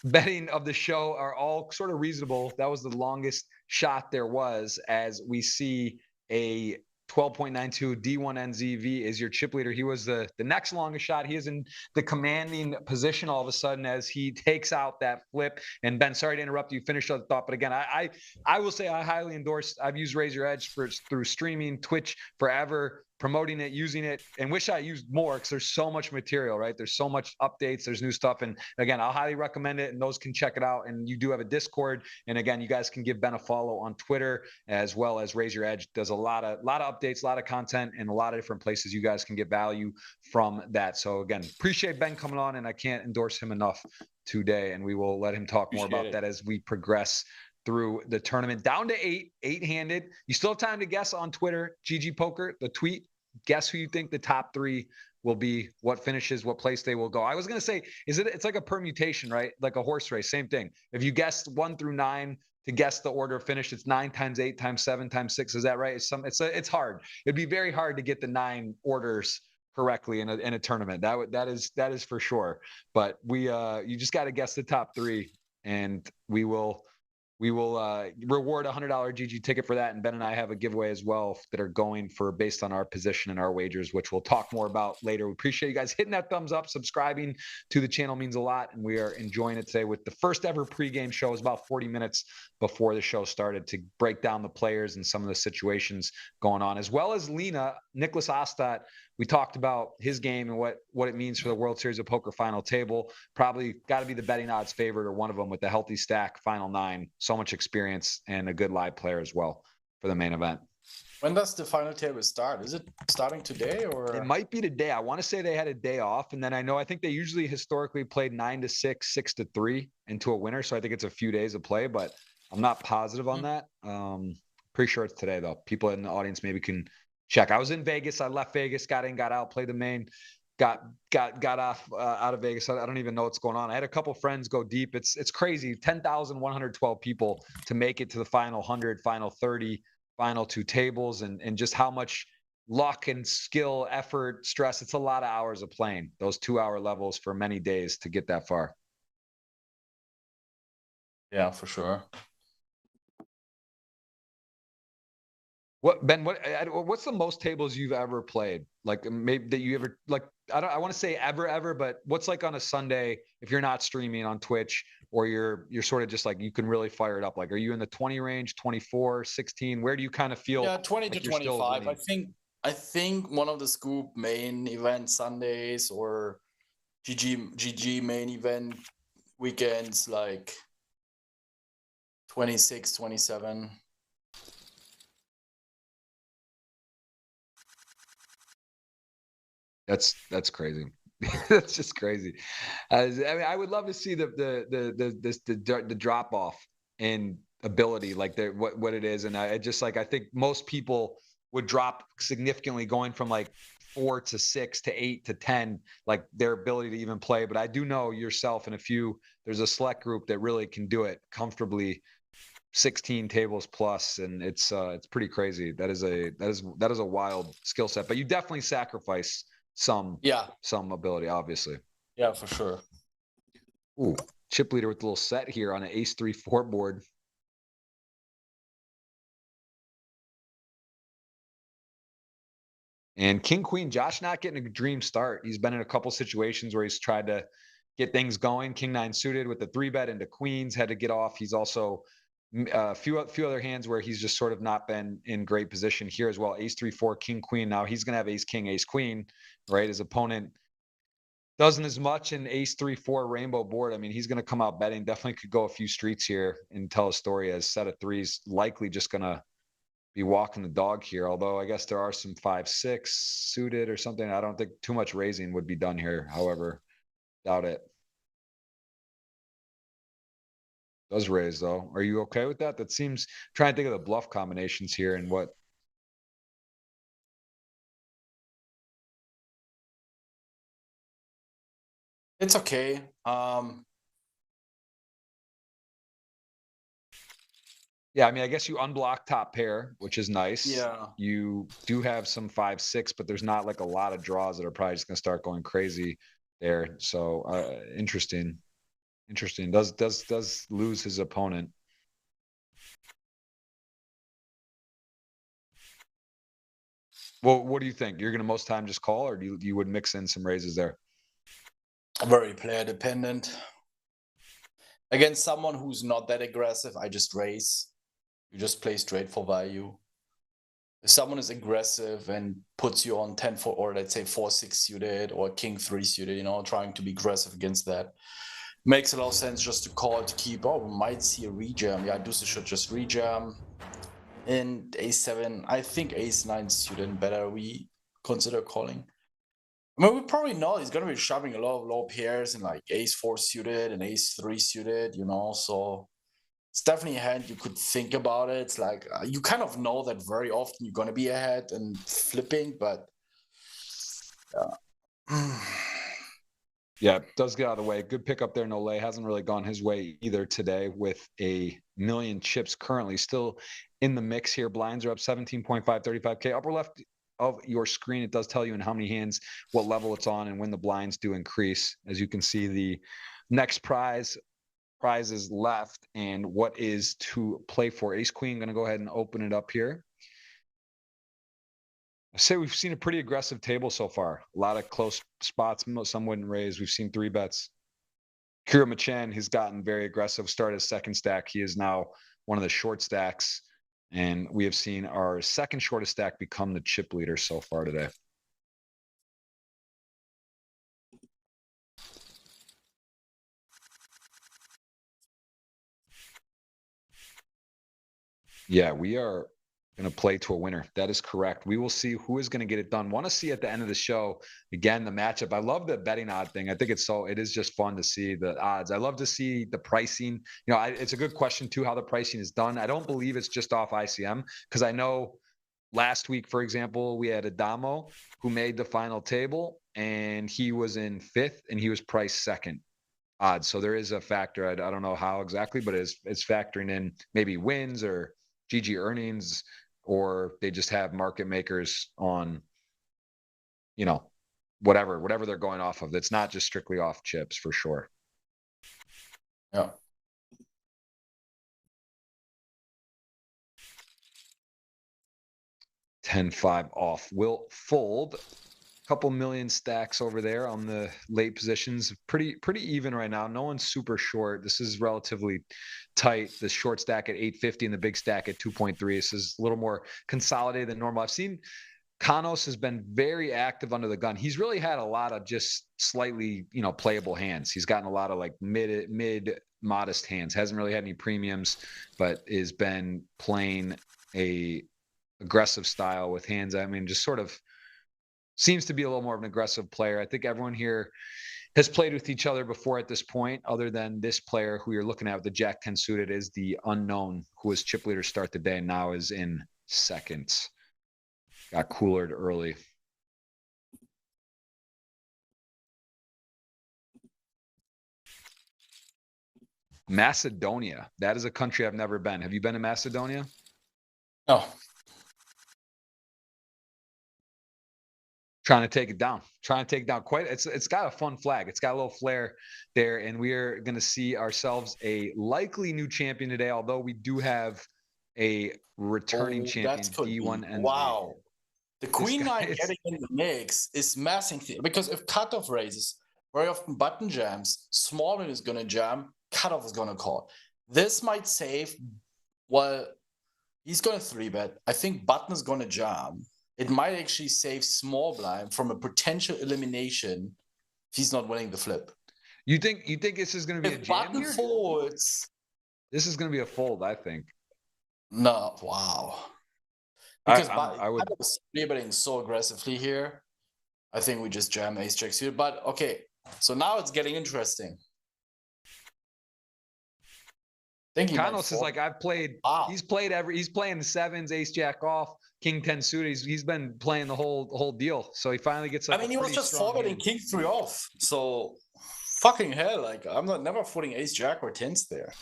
betting of the show are all sort of reasonable. That was the longest shot there was, as we see a 12.92 D1NZV is your chip leader. He was the next longest shot. He is in the commanding position all of a sudden as he takes out that flip. And Ben, sorry to interrupt you. Finish the thought, but again, I will say I highly endorse. I've used Raise Your Edge through streaming, Twitch forever, promoting it, using it, and wish I used more, because there's so much material, right? There's so much updates, there's new stuff. And again, I'll highly recommend it, and those can check it out. And you do have a Discord. And again, you guys can give Ben a follow on Twitter, as well as Raise Your Edge does a lot of updates, a lot of content, and a lot of different places you guys can get value from that. So again, appreciate Ben coming on, and I can't endorse him enough today. And we will let him talk more about that as we progress through the tournament. Down to 8-handed. You still have time to guess on Twitter, GGPoker, the tweet. Guess who you think the top 3 will be, what finishes, what place they will go. I was going to say, it's like a permutation, right? Like a horse race, same thing. If you guessed 1 through 9 to guess the order of finish, it's 9 times 8 times 7 times 6. Is that right? It's hard. It'd be very hard to get the 9 orders correctly in a tournament. That is for sure. But you just got to guess the top 3, and we will reward a $100 GG ticket for that. And Ben and I have a giveaway as well that are going for based on our position and our wagers, which we'll talk more about later. We appreciate you guys hitting that thumbs up. Subscribing to the channel means a lot. And we are enjoying it today with the first ever pregame show. It was about 40 minutes before the show started to break down the players and some of the situations going on, as well as Nicholas Ostat. We talked about his game and what it means for the World Series of Poker final table. Probably got to be the betting odds favorite, or one of them, with the healthy stack final 9. So much experience, and a good live player as well for the main event. When does the final table start? Is it starting today or? It might be today. I want to say they had a day off, and then I think they usually historically played 9-6, 6-3 into a winner. So I think it's a few days of play, but I'm not positive on that. Pretty sure it's today though. People in the audience maybe can check. I was in Vegas. I left Vegas, got in, got out, played the main, got off out of Vegas. I don't even know what's going on. I had a couple friends go deep. It's crazy. 10,112 people to make it to the final 100, final 30, final 2 tables, and just how much luck and skill, effort, stress. It's a lot of hours of playing those 2-hour levels for many days to get that far. Yeah, for sure. What Ben? What's the most tables you've ever played? Like maybe that you ever like? I want to say ever, but what's like on a Sunday if you're not streaming on Twitch or you're sort of just like you can really fire it up? Like, are you in the 20 range, 24, 16? Where do you kind of feel? Yeah, 20 like to you're still 25. winning? I think one of the Scoop main event Sundays or GG main event weekends, like 26, 27. That's crazy. That's just crazy. I mean, I would love to see the drop off in ability, like what it is, and I just like I think most people would drop significantly going from like 4 to 6 to 8 to 10, like their ability to even play. But I do know yourself and a few. There's a select group that really can do it comfortably, 16 tables plus, and it's pretty crazy. That is a wild skill set, but you definitely sacrifice some Yeah, ability, obviously. yeah, for sure. Ooh, chip leader with a little set here on an ace 3-4 board. And king queen, Josh not getting a dream start. He's been in a couple situations where he's tried to get things going. King 9 suited with the 3-bet into queens, had to get off. He's also a few other hands where he's just sort of not been in great position here as well. Ace 3-4, king queen. Now he's gonna have ace king, ace queen, right? His opponent doesn't as much in ace 3-4 rainbow board. I mean, he's gonna come out betting. Definitely could go a few streets here and tell a story as set of threes. Likely just gonna be walking the dog here. Although I guess there are some 5-6 suited or something. I don't think too much raising would be done here. However, doubt it. Does raise though. Are you okay with that? That seems, trying to think of the bluff combinations here and what. It's okay. Yeah, I mean, I guess you unblock top pair, which is nice. Yeah. You do have some 5-6, but there's not like a lot of draws that are probably just gonna start going crazy there. So interesting. Interesting. Does lose his opponent. Well, what do you think? You're gonna most time just call, or do you would mix in some raises there? Very player dependent. Against someone who's not that aggressive, I just raise. You just play straight for value. If someone is aggressive and puts you on 10-4 or let's say 4-6 suited or king 3 suited, you know, trying to be aggressive against that, makes a lot of sense just to call to keep. Oh, we might see a rejam. Yeah, Deuce should just rejam. And ace7, I think ace9 suited better. We consider calling. I mean, we probably know he's going to be shoving a lot of low pairs and like ace4 suited and ace3 suited, you know, so it's definitely a hand you could think about it. It's like you kind of know that very often you're going to be ahead and flipping, but yeah. Yeah, does get out of the way. Good pickup there, Nole. Hasn't really gone his way either today with a million chips currently still in the mix here. Blinds are up 17.5, 35K. Upper left of your screen, it does tell you in how many hands, what level it's on, and when the blinds do increase. As you can see, the next prizes left and what is to play for. Ace Queen, going to go ahead and open it up here. I say we've seen a pretty aggressive table so far. A lot of close spots. Some wouldn't raise. We've seen 3-bets. Kira Machen has gotten very aggressive. Started his second stack. He is now one of the short stacks. And we have seen our second shortest stack become the chip leader so far today. Yeah, we are Going to play to a winner. That is correct. We will see who is going to get it done. Want to see at the end of the show, again, the matchup. I love the betting odd thing. I think it is just fun to see the odds. I love to see the pricing. It's a good question too, how the pricing is done. I don't believe it's just off ICM, because I know last week, for example, we had Adamo who made the final table and he was in 5th and he was priced 2nd odds. So there is a factor. I don't know how exactly, but it's factoring in maybe wins or GG earnings, or they just have market makers on, whatever they're going off of. It's not just strictly off chips, for sure. Yeah. $10-5 off. Will fold. Couple million stacks over there on the late positions. Pretty even right now. No one's super short. This is relatively tight. The short stack at 850 and the big stack at 2.3. This is a little more consolidated than normal. I've seen Kanos has been very active under the gun. He's really had a lot of just slightly, playable hands. He's gotten a lot of like mid modest hands. Hasn't really had any premiums, but has been playing a aggressive style with hands. I mean, just sort of seems to be a little more of an aggressive player. I think everyone here has played with each other before at this point, other than this player who you're looking at with the Jack 10 suited is the unknown, who was chip leader start the day and now is in 2nd. Got coolered early. Macedonia. That is a country I've never been. Have you been to Macedonia? No. Trying to take it down. It's got a fun flag. It's got a little flair there, and we are going to see ourselves a likely new champion today, although we do have a returning champion, D1NZ. Wow. The Queen Nine getting in the mix is massing because if cutoff raises, very often button jams, small one is going to jam, cutoff is going to call. This might save, he's going to 3-bet. I think button is going to jam. It might actually save small blind from a potential elimination if he's not winning the flip. You think this is going to be a jam button here? Folds, this is going to be a fold, I think. No, wow. Because I would be betting so aggressively here. I think we just jam ace jack suited. But okay, so now it's getting interesting. Kanos is like, I've played. Wow. He's playing the 7s, ace jack off, king 10 suited. He's been playing the whole deal. So he finally gets. He was just forwarding king 3 off. So fucking hell, like I'm never putting ace jack or 10s there.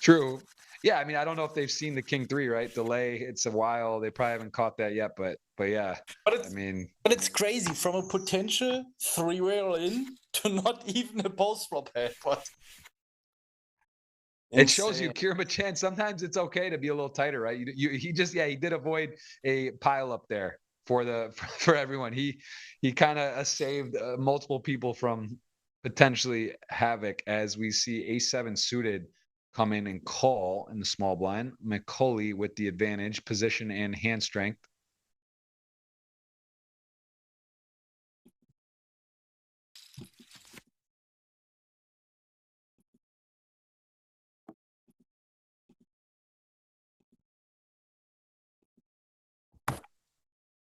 True. Yeah, I mean, I don't know if they've seen the king 3, right? Delay. It's a while. They probably haven't caught that yet, but yeah. But it's crazy from a potential 3-way all-in to not even a post-flop head. But it shows you Kieran Machan. Sometimes it's okay to be a little tighter, right? He did avoid a pile up there for everyone. He kind of saved multiple people from potentially havoc, as we see a7 suited come in and call in the small blind. McCauley with the advantage, position and hand strength.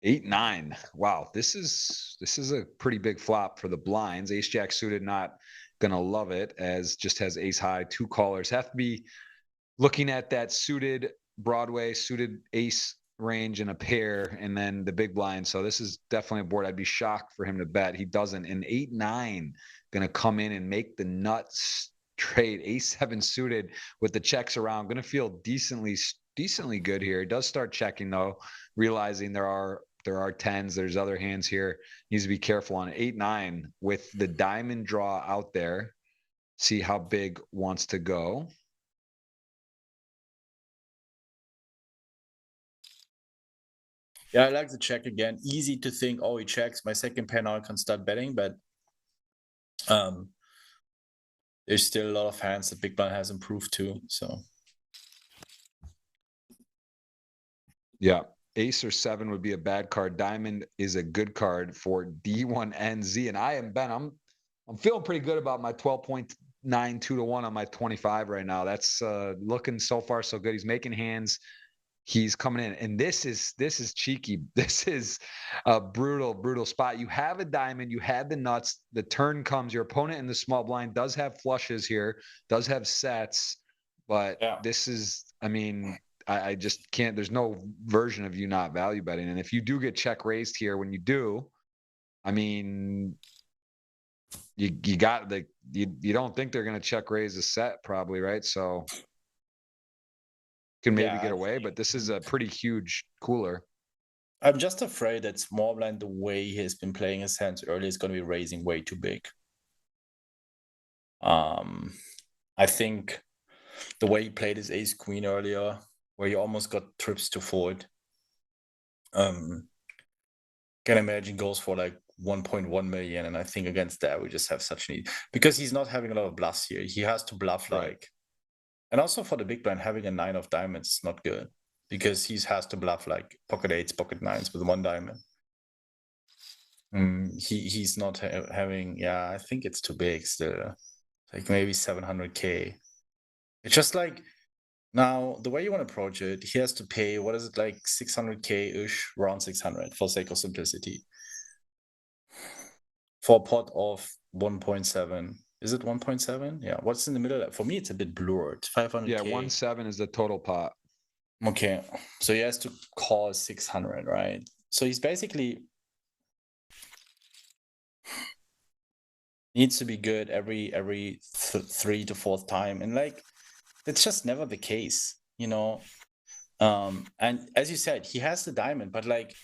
Eight, 9. Wow, this is a pretty big flop for the blinds. Ace jack suited not gonna love it, as just has ace high. 2 callers have to be looking at that suited Broadway, suited ace range in a pair, and then the big blind. So this is definitely a board I'd be shocked for him to bet. He doesn't. And 8-9 gonna come in and make the nuts trade. A7 suited with the checks around, gonna feel decently good here. He does start checking though, realizing there are 10s. There's other hands here. Needs to be careful on 8-9 with the diamond draw out there. See how big wants to go. Yeah, I like the check again. Easy to think, oh, he checks. My second pair now I can start betting, but there's still a lot of hands that big blind has improved too. So yeah. Ace or 7 would be a bad card. Diamond is a good card for D1NZ. And I am Ben. I'm feeling pretty good about my 12.92 to 1 on my 25 right now. That's looking so far so good. He's making hands he's coming in, and this is cheeky. This is a brutal spot. You have a diamond, you had the nuts, the turn comes, your opponent in the small blind does have flushes here, does have sets, but Yeah. this is, I mean, I just can't, there's no version of you not value betting. And if you do get check raised here, when you do, I mean, you got the, you don't think they're going to check raise a set probably, right? So can maybe get away, but this is a pretty huge cooler. I'm just afraid that small blind, the way he has been playing his hands early, is going to be raising way too big. I think the way he played his ace queen earlier, where he almost got trips to fold, can imagine goes for like 1.1 million, and I think against that we just have such need, because he's not having a lot of bluffs here. He has to bluff like, and also for the big blind, having a 9 of diamonds is not good, because he has to bluff like pocket 8s, pocket 9s with 1 diamond. He's not having, yeah, I think it's too big still, like maybe 700k. It's just like, now the way you want to approach it, he has to pay, what is it, like 600k ish, around 600 for sake of simplicity, for a pot of 1.7. Is it 1.7? Yeah, what's in the middle? For me it's a bit blurred. 500k. Yeah, 1.7 is the total pot. Okay, so he has to call 600, right? So he's basically needs to be good every 3 to 4th time, and like that's just never the case, you know. And as you said, he has the diamond, but like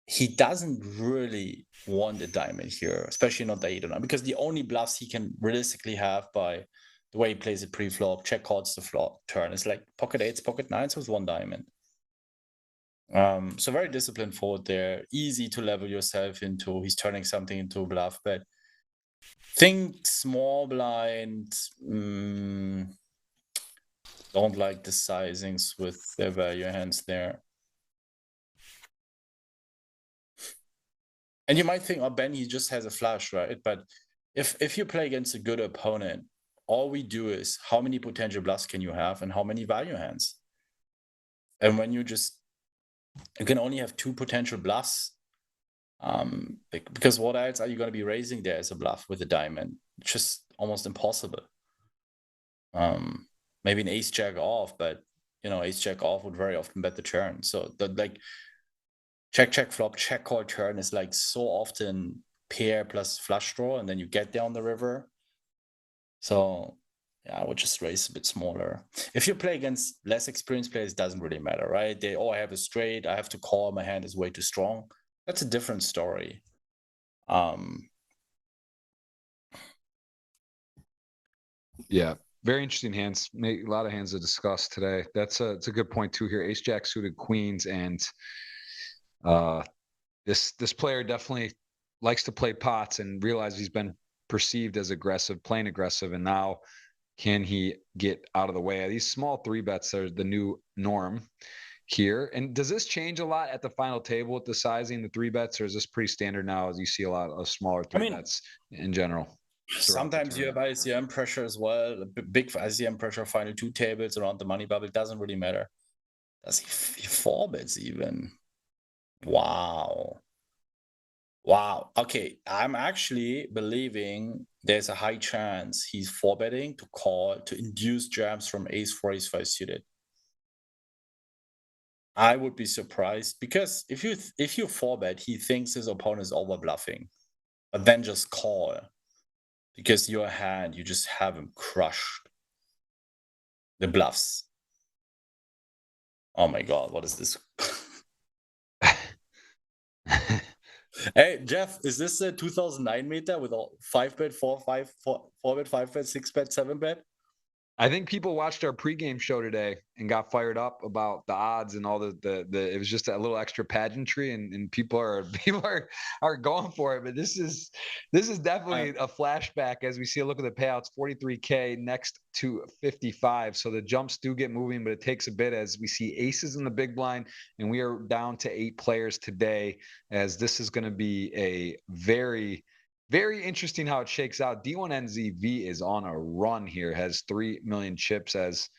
he doesn't really want a diamond here, especially not the 8 or 9, because the only bluffs he can realistically have by the way he plays it pre-flop, check calls the flop turn, is like pocket 8s, pocket 9s with 1 diamond. So very disciplined forward there, easy to level yourself into. He's turning something into a bluff, but think small blind, don't like the sizings with their value hands there. And you might think, oh, Ben, he just has a flush, right? But if you play against a good opponent, all we do is how many potential bluffs can you have and how many value hands. And when you can only have 2 potential bluffs, because what else are you going to be raising there as a bluff with a diamond? It's just almost impossible. Maybe an ace jack off, but you know, ace jack off would very often bet the turn. So the like check flop, check call turn is like so often pair plus flush draw, and then you get down the river. So yeah, I would just raise a bit smaller. If you play against less experienced players, it doesn't really matter, right? They I have a straight, I have to call, my hand is way too strong. That's a different story. Yeah, very interesting hands. A lot of hands to discuss today. It's a good point too here. Ace jack suited queens, and this player definitely likes to play pots and realize he's been perceived as aggressive, playing aggressive, and now can he get out of the way? These small 3-bets are the new norm here. And does this change a lot at the final table with the sizing, the 3-bets, or is this pretty standard now as you see a lot of smaller 3-bets in general? Sometimes you have ICM pressure as well, big ICM pressure, final 2 tables around the money bubble. It doesn't really matter. Does he 4-bets even? Wow. Okay, I'm actually believing there's a high chance he's 4-betting to call to induce jams from ace 4, ace 5 suited. I would be surprised, because if you 4-bet, he thinks his opponent is over bluffing, but then just call, because your hand, you just have him crushed the bluffs. Oh my god, what is this? Hey Jeff, is this a 2009 meta with all 5-bet, 4-bet, 5-bet, 6-bet, 7-bet? I think people watched our pregame show today and got fired up about the odds and all the it was just a little extra pageantry, and people are going for it. But this is definitely a flashback as we see a look at the payouts. 43K next to 55. So the jumps do get moving, but it takes a bit as we see aces in the big blind, and we are down to 8 players today, as this is going to be a very interesting how it shakes out. D1NZV is on a run here, has 3 million chips, as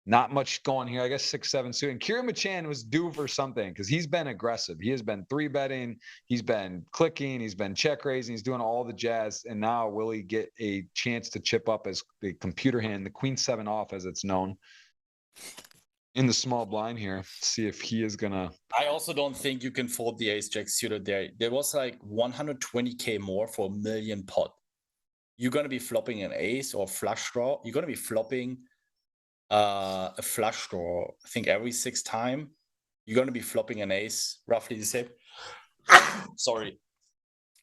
Not much going here. I guess 6-7 suit. And Kieran Machan was due for something because he's been aggressive. He has been 3-betting. He's been clicking. He's been check raising. He's doing all the jazz. And now will he get a chance to chip up as the computer hand, the queen 7 off, as it's known, in the small blind here? See if he is gonna. I also don't think you can fold the ace jack suited there. There was like 120K more for a million pot. You're gonna be flopping an ace or flush draw. You're gonna be flopping a flush draw, I think every 6th time. You're going to be flopping an ace, roughly the same. Sorry.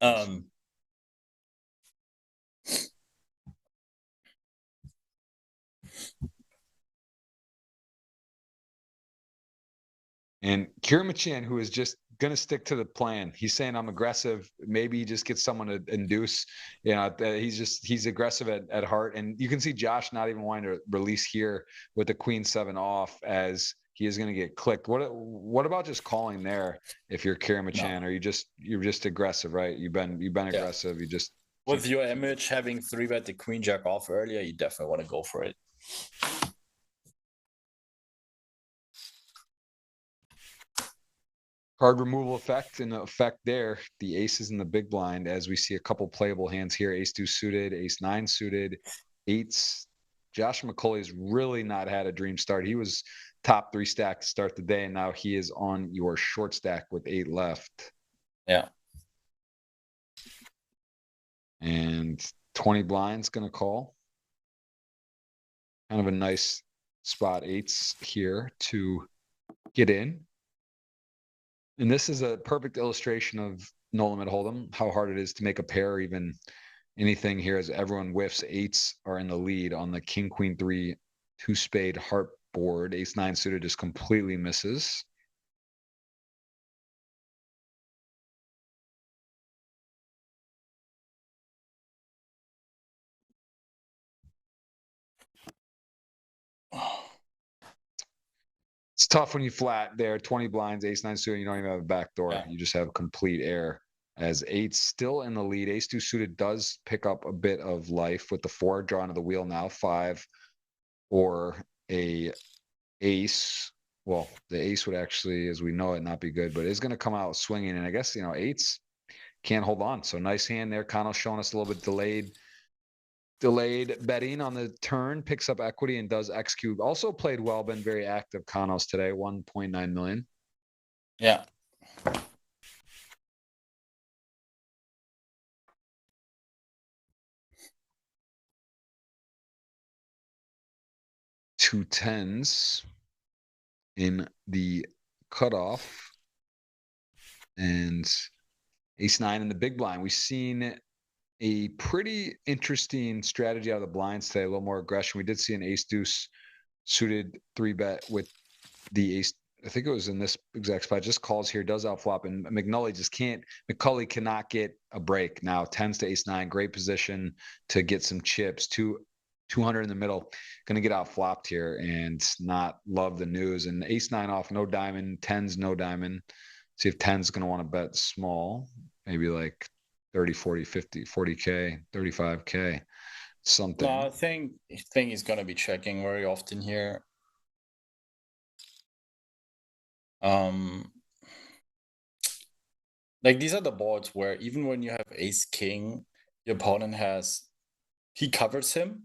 And Kieran Machan, who is just going to stick to the plan. He's saying, I'm aggressive. Maybe he just gets someone to induce. You know, he's aggressive at heart. And you can see Josh not even wanting to release here with the queen 7 off, as he is going to get clicked. What about just calling there if you're Kieran Machan? Or you're just aggressive, right? You've been aggressive. You just, with your image having 3-bet the queen jack off earlier, you definitely want to go for it. card removal effect in effect there. The aces in the big blind, as we see a couple playable hands here. Ace-2 suited, ace-9 suited, eights. Josh McCauley's really not had a dream start. He was top 3 stack to start the day, and now he is on your short stack with 8 left. Yeah. And 20 blinds gonna call. Kind of a nice spot, eights here to get in. And this is a perfect illustration of no limit hold'em, how hard it is to make a pair or even anything here, as everyone whiffs. Eights are in the lead on the king, queen 3, 2 spade heart board. Ace-9 suited just completely misses. It's tough when you flat there, 20 blinds, ace-9 suited, you don't even have a back door. Yeah. You just have complete air. As eight's still in the lead, ace-2 suited does pick up a bit of life with the 4 drawn to the wheel now, 5 or a ace. Well, the ace would actually, as we know it, not be good, but it's going to come out swinging. And I guess, you know, eights can't hold on. So nice hand there. Kano's showing us a little bit delayed betting on the turn, picks up equity and does execute. Also played well, been very active. Kano's today, 1.9 million. Yeah. Two tens in the cutoff, and ace-9 in the big blind. We've seen a pretty interesting strategy out of the blinds today, a little more aggression. We did see an ace-deuce suited 3-bet with the ace. I think it was in this exact spot. Just calls here, does outflop, and McCulley cannot get a break now. Tens to ace-9, great position to get some chips. 200 in the middle, gonna get out flopped here and not love the news. And ace-9 off, no diamond, tens, no diamond. See if tens gonna want to bet small, maybe like 30, 40, 50, 40K, 35K, something. No, I think he's gonna be checking very often here. Like these are the boards where even when you have ace king, your opponent he covers him.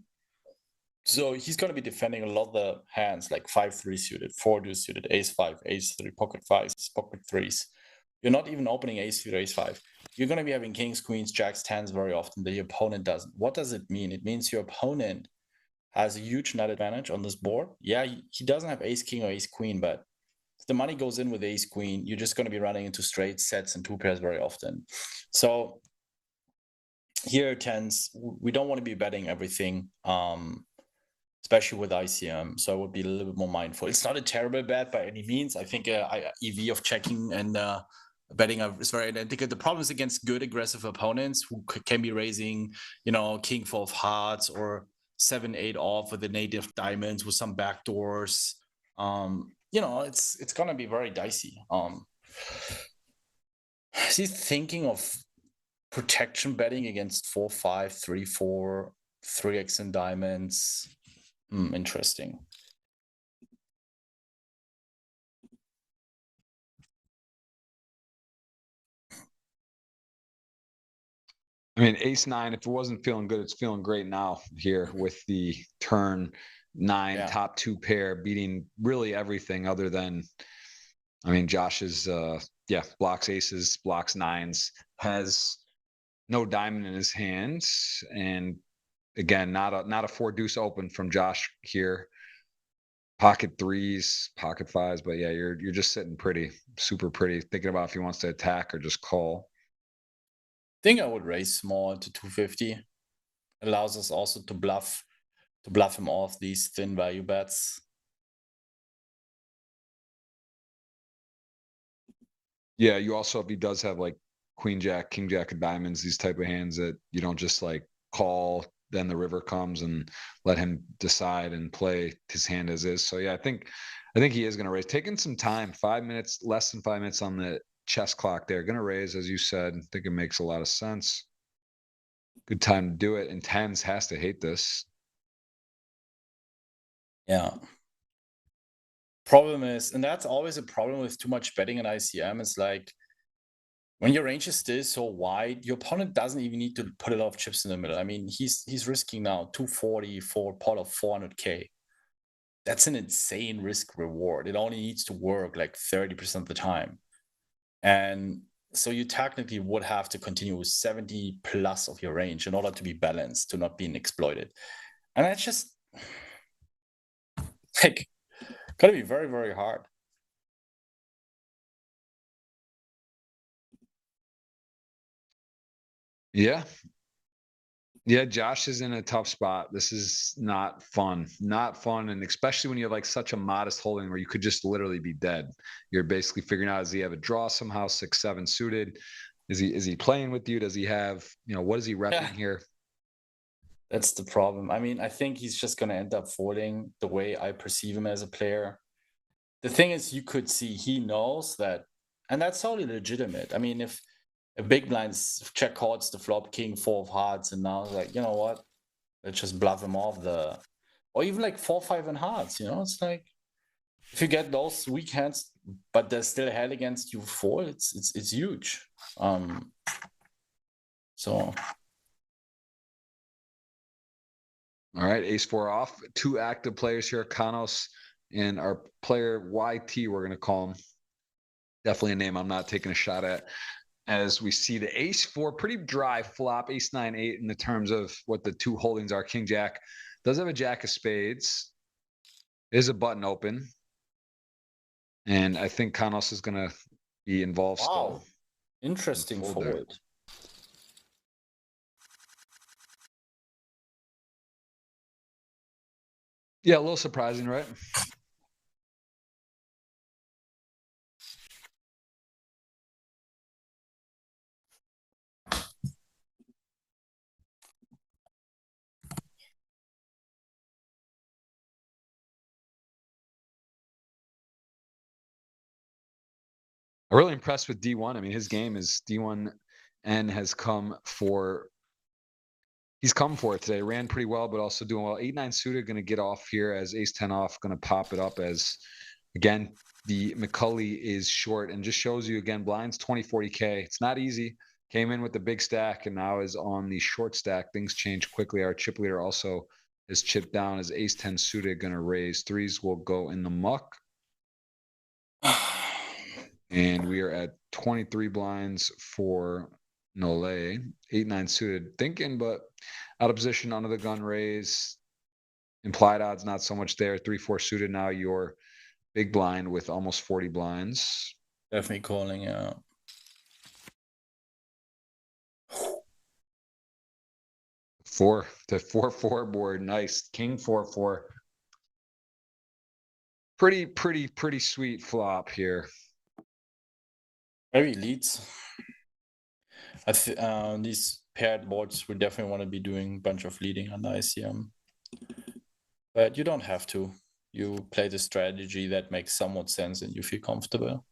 So he's going to be defending a lot of the hands, like 5-3 suited, 4-2 suited, ace-5, ace-3, pocket 5s, pocket 3s. You're not even opening ace-3, ace-5. You're going to be having kings, queens, jacks, tens very often. The opponent doesn't. What does it mean? It means your opponent has a huge nut advantage on this board. Yeah, he doesn't have ace-king or ace-queen, but if the money goes in with ace-queen, you're just going to be running into straight sets and 2 pairs very often. So here, tens, we don't want to be betting everything. Especially with ICM, so I would be a little bit more mindful. It's not a terrible bet by any means. I think EV of checking and betting is very identical. The problem is against good aggressive opponents who can be raising, you know, king 4 of hearts or 7-8 off with the native diamonds with some backdoors. You know, it's gonna be very dicey. Is he thinking of protection betting against 4-5, 3-4, 3x in diamonds? Interesting. I mean, ace nine, if it wasn't feeling good, it's feeling great now here with the turn nine Yeah. top two pair beating really everything other than, I mean, Josh's, blocks aces, blocks nines, has no diamond in his hands. And again, not a four deuce open from Josh here. Pocket threes, pocket fives, but yeah, you're just sitting pretty, super pretty, thinking about if he wants to attack or just call. Think I would raise small to 250. Allows us also to bluff him off these thin value bets. Yeah, you also, if he does have like queen jack, king jack of diamonds, these type of hands that you don't just like call, then the river comes and let him decide and play his hand as is. So yeah, I think he is going to raise. Taking some time, 5 minutes, less than 5 minutes on the chess clock there. Going to raise, as you said. I think it makes a lot of sense. Good time to do it. And tens has to hate this. Yeah. Problem is, and that's always a problem with too much betting in ICM, is like when your range is still so wide, your opponent doesn't even need to put a lot of chips in the middle. I mean, he's risking now 240 for a pot of 400k. That's an insane risk reward. It only needs to work like 30% of the time. And so you technically would have to continue with 70 plus of your range in order to be balanced, to not being exploited. And that's just like gotta be very, very hard. Yeah. Yeah, Josh is in a tough spot. This is not fun. Not fun. And especially when you have like such a modest holding where you could just literally be dead. You're basically figuring out, does he have a draw somehow, 6-7 suited? Is he playing with you? Does he have, what is he repping here? That's the problem. I mean, I think he's just gonna end up folding the way I perceive him as a player. The thing is, you could see he knows that, and that's totally legitimate. I mean, if a big blind check calls the flop king, four of hearts, and now like, you know what? Let's just bluff him off the, or even like 4-5 and hearts. It's like if you get those weak hands, but there's still hell against you fold, it's huge. So All right, ace four off. Two active players here, Kanos and our player YT, we're gonna call him. Definitely a name I'm not taking a shot at. As we see the ace four, pretty dry flop, ace 9-8 in the terms of what the two holdings are. King jack does have a jack of spades. Is a button open. And I think Kanos is gonna be involved wow, still. interesting fold. Yeah, a little surprising, right? I'm really impressed with D1. I mean, his game is D1 and has come for it today. Ran pretty well, but also doing well. 8-9 suited, going to get off here as ace-10 off, going to pop it up as, again, the McCulley is short and just shows you, again, blinds 20-40K. It's not easy. Came in with the big stack and now is on the short stack. Things change quickly. Our chip leader also is chipped down as ace-10 suited, going to raise. Threes will go in the muck. And we are at 23 blinds for Rolle. 8-9 suited, thinking, but out of position under the gun raise. Implied odds not so much there. 3-4 suited. Now you're big blind with almost 40 blinds. Definitely calling, yeah. The 4-4 board. Nice. King 4-4. Pretty sweet flop here. Very leads. These paired boards, we definitely want to be doing a bunch of leading on the ICM. But you don't have to. You play the strategy that makes somewhat sense and you feel comfortable.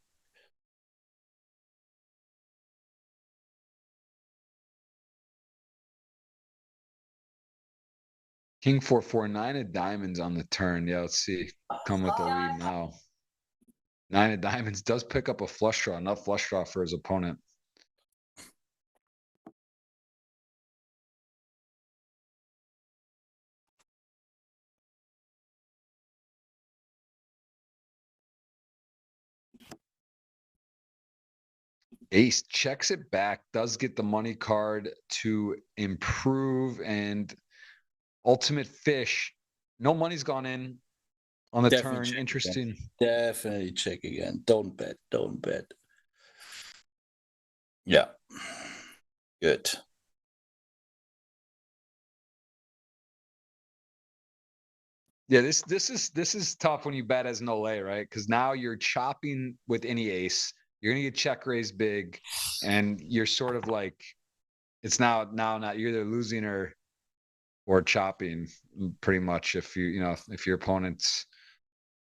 King 4-4, 9 of diamonds on the turn. Yeah, let's see. Come with the lead now. 9 of diamonds does pick up a flush draw, enough flush draw for his opponent. Ace checks it back, does get the money card to improve, and ultimate fish. No money's gone in on the Definitely turn. check again. Interesting. Definitely check again. Don't bet. Don't bet. Yeah. Good. Yeah, this is tough when you bet as no lay, right? Because now you're chopping with any ace. You're gonna get check raised big, and you're sort of like it's now not you're either losing or chopping pretty much if if your opponent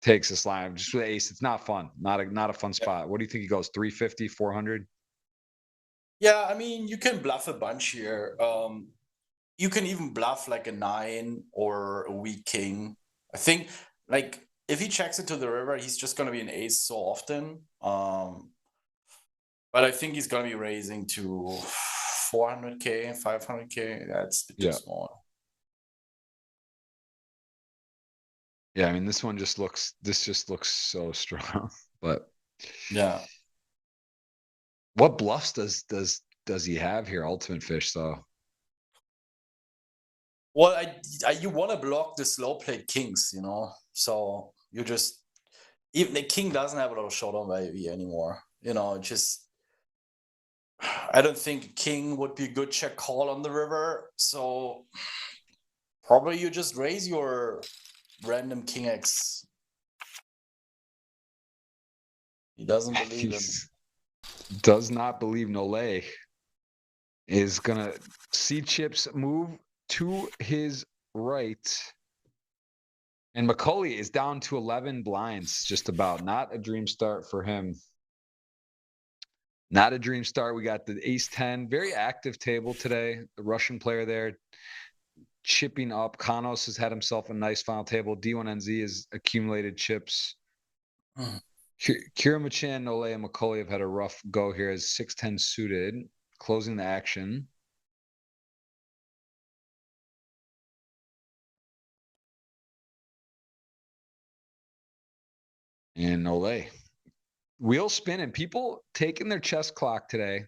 takes this line. Just with ace, it's not fun. Not a fun spot. What do you think he goes? 350, 400? Yeah, I mean, you can bluff a bunch here. You can even bluff like a 9 or a weak king. I think, like, if he checks it to the river, he's just gonna be an ace so often. But I think he's gonna be raising to 400k, 500k. That's too Yeah. small. Yeah, I mean this just looks so strong. But Yeah. what bluffs does he have here? Ultimate fish, though. Well, you want to block the slow played kings, you know. So you just even the king doesn't have a lot of showdown value anymore. You know, just I don't think king would be a good check call on the river. So probably you just raise your random king X. He doesn't believe him. Does not believe Nole is gonna see chips move to his right. And McCauley is down to 11 blinds, just about. Not a dream start for him. Not a dream start. We got the ace 10, very active table today. The Russian player there chipping up. Kanos has had himself a nice final table. D1NZ has accumulated chips. Kira Machan, Nole, and McCauley have had a rough go here as 6-10 suited, closing the action. And Nole. Wheel spinning. People taking their chess clock today.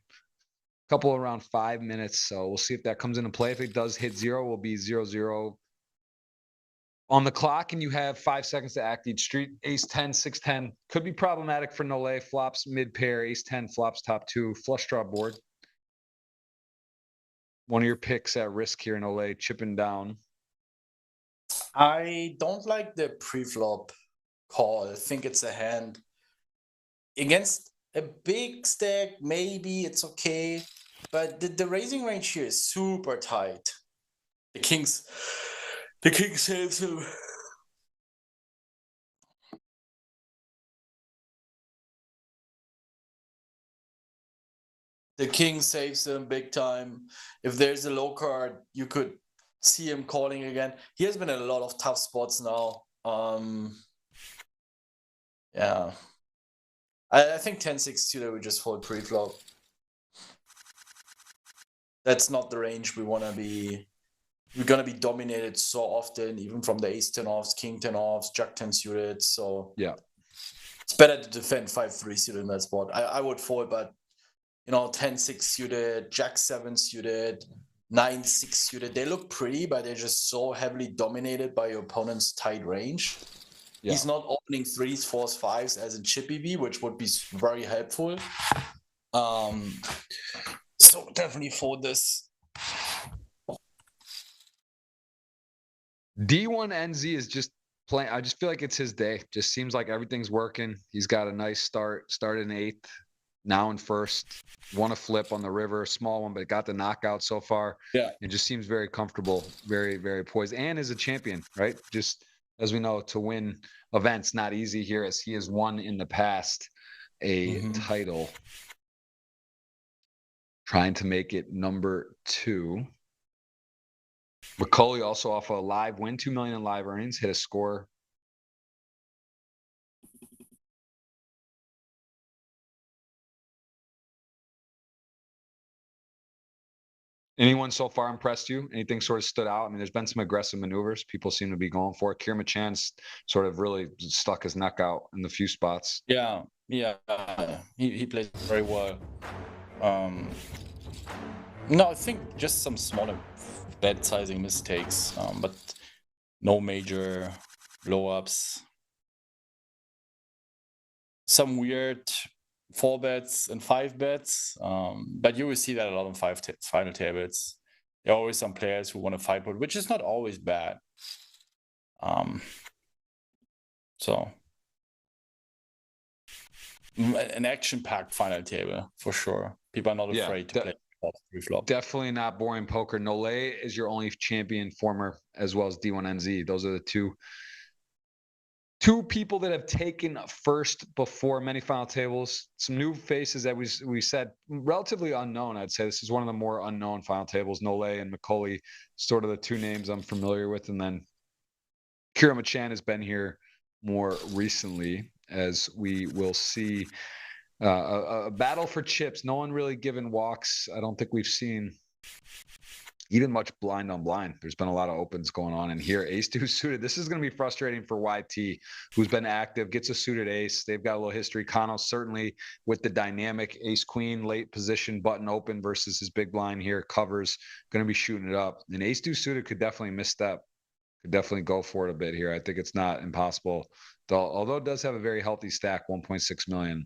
Couple around 5 minutes. So we'll see if that comes into play. If it does hit 0, will be 0-0 on the clock, and you have 5 seconds to act each street. Ace 10, 6-10 could be problematic for Nole. Flops mid pair. Ace 10 flops top 2. Flush draw board. One of your picks at risk here, Nole, chipping down. I don't like the pre-flop call. I think it's a hand against a big stack. Maybe it's okay, but the raising range here is super tight. The king saves him. The king saves him big time. If there's a low card, you could see him calling again. He has been in a lot of tough spots now. Yeah. I think 10-6 suited would just fold pre-flop. That's not the range we want to be. We're going to be dominated so often, even from the ace 10 offs, king 10 offs, jack 10 suited. So yeah, it's better to defend 5-3 suited in that spot. I would fold, but 10-6 suited, jack 7 suited, 9-6 suited. They look pretty, but they're just so heavily dominated by your opponent's tight range. Yeah. He's not opening 3s, 4s, 5s as in Chippy V, which would be very helpful. So definitely fold this. D1NZ is just playing. I just feel like it's his day. Just seems like everything's working. He's got a nice start. Started in 8th, now in 1st. Won a flip on the river, small one, but got the knockout so far. Yeah. It just seems very comfortable, very, very poised, and is a champion, right? Just as we know, to win events, not easy here, as he has won in the past a title. Trying to make it number 2. McCauley also off a live win, 2 million in live earnings, hit a score. Anyone so far impressed you? Anything sort of stood out? I mean, there's been some aggressive maneuvers people seem to be going for. Kierma Chan's sort of really stuck his neck out in the few spots. Yeah. Yeah, he plays very well. No, I think just some smaller bet sizing mistakes, but no major blow ups. Some weird 4 bets and 5 bets, but you will see that a lot on final tables. There are always some players who want to 5 put, which is not always bad. So an action-packed final table for sure. People are not afraid to play pre-flop. Definitely not boring poker. Nole is your only champion, former, as well as D1NZ. Those are the two people that have taken first before many final tables. Some new faces that we said relatively unknown. I'd say this is one of the more unknown final tables. Nole and McCauley, sort of the two names I'm familiar with, and then Kira Machan has been here more recently, as we will see. A battle for chips. No one really given walks. I don't think we've seen even much blind on blind. There's been a lot of opens going on in here. Ace two suited. This is going to be frustrating for YT, who's been active, gets a suited ace. They've got a little history. Kano certainly with the dynamic ace queen late position button open versus his big blind here covers, going to be shooting it up. And ace two suited could definitely misstep. Could definitely go for it a bit here. I think it's not impossible, although it does have a very healthy stack, 1.6 million.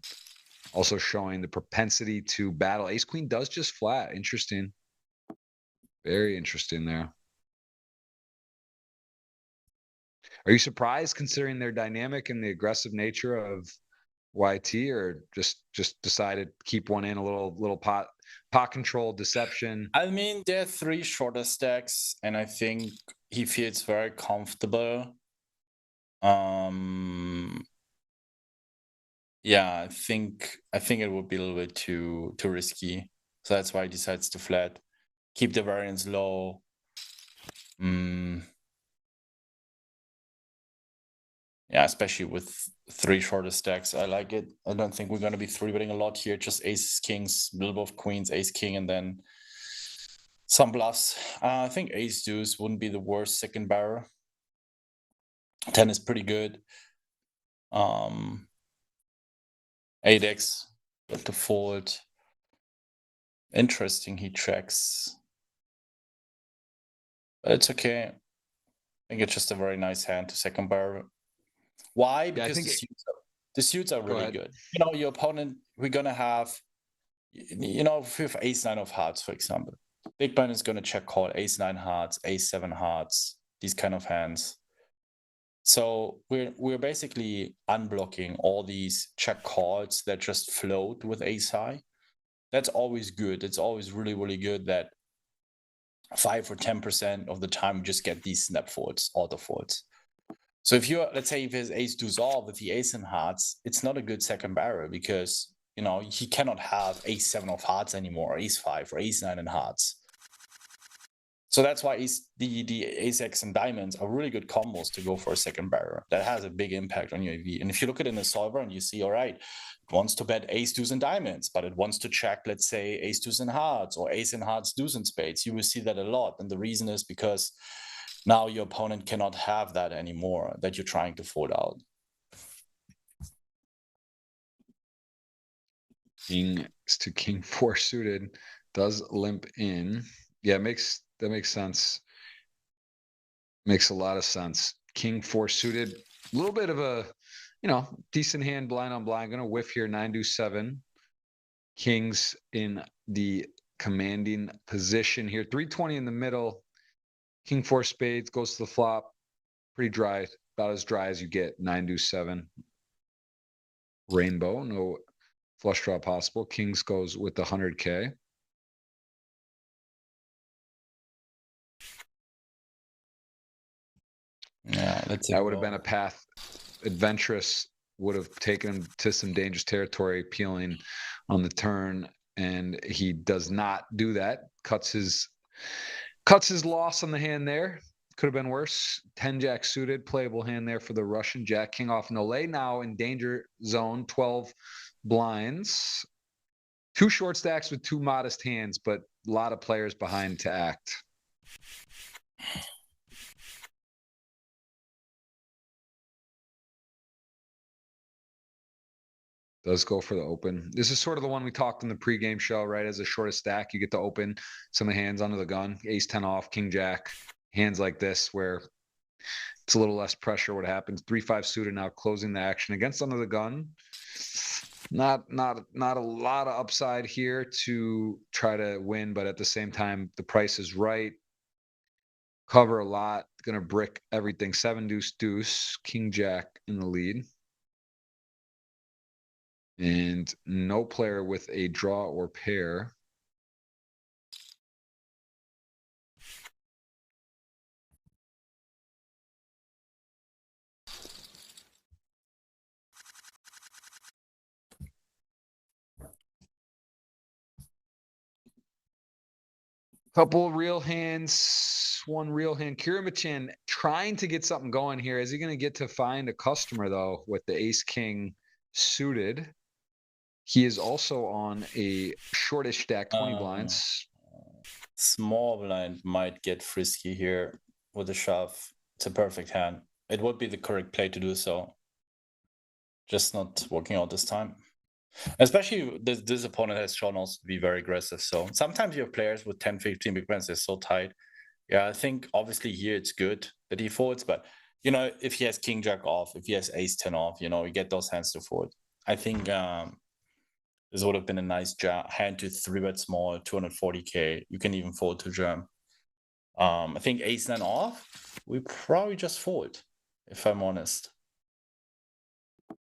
Also showing the propensity to battle. Ace queen does just flat. Interesting. Very interesting there. Are you surprised considering their dynamic and the aggressive nature of YT, or just decided to keep one in, a little pot control deception? I mean, there are 3 shorter stacks, and I think he feels very comfortable. Yeah, I think it would be a little bit too risky. So that's why he decides to flat. Keep the variance low. Yeah, especially with 3 shorter stacks. I like it. I don't think we're going to be 3-betting a lot here. Just aces, kings, middle of queens, ace, king, and then some bluffs. I think ace deuce wouldn't be the worst second barrel. 10 is pretty good. 8x to fold. Interesting, he checks. But it's okay. I think it's just a very nice hand to second barrel. Why? Because the suits are really good. You know, your opponent, we're going to have, you know, if we have ace 9 of hearts, for example, big blind is going to check call ace 9 hearts, ace 7 hearts, these kind of hands. So we're basically unblocking all these check calls that just float with ace high. That's always good. It's always really, really good that 5 or 10% of the time we just get these snap folds, auto folds. So if you're, let's say, if his ace deuce off with the ace in hearts, it's not a good second barrel because, you know, he cannot have ace 7 of hearts anymore, or ace 5 or ace 9 in hearts. So that's why the ace X and diamonds are really good combos to go for a second barrel. That has a big impact on your EV. And if you look at it in the solver and you see, all right, it wants to bet ace deuce and diamonds, but it wants to check, let's say, ace deuce and hearts or ace and hearts deuce and spades. You will see that a lot. And the reason is because now your opponent cannot have that anymore that you're trying to fold out. King to king 4 suited does limp in. Yeah, that makes sense. Makes a lot of sense. King 4 suited, a little bit of a, you know, decent hand blind on blind. Gonna whiff here, 9-7. Kings in the commanding position here. 320 in the middle. King 4 spades goes to the flop. Pretty dry, about as dry as you get. 9-7. Rainbow, no flush draw possible. Kings goes with the 100K. Yeah, that would have been a path. Adventurous would have taken him to some dangerous territory, peeling on the turn, and he does not do that. Cuts his loss on the hand there. Could have been worse. 10 jack suited, playable hand there for the Russian. Jack king off Nole now in danger zone, 12 blinds. 2 short stacks with 2 modest hands, but a lot of players behind to act. Does go for the open. This is sort of the one we talked in the pregame show, right? As a shortest stack, you get to open some of the hands under the gun, ace 10 off, king jack, hands like this where it's a little less pressure. What happens? 3-5 suited now closing the action against under the gun. Not a lot of upside here to try to win, but at the same time, the price is right. Cover a lot, gonna brick everything. 7 deuce deuce, king jack in the lead. And no player with a draw or pair. Couple real hands, one real hand. Kirimachin trying to get something going here. Is he going to get to find a customer though with the ace king suited? He is also on a shortish stack, 20 blinds. Small blind might get frisky here with a shove. It's a perfect hand. It would be the correct play to do so. Just not working out this time. Especially this opponent has shown also to be very aggressive. So sometimes you have players with 10, 15 big blinds, they're so tight. Yeah, I think obviously here it's good that he folds, but you know, if he has king jack off, if he has ace 10 off, you know, you get those hands to fold. I think this would have been a nice hand to 3-bet small, 240k. You can even fold to jam. I think ace 9 off, we probably just fold, if I'm honest.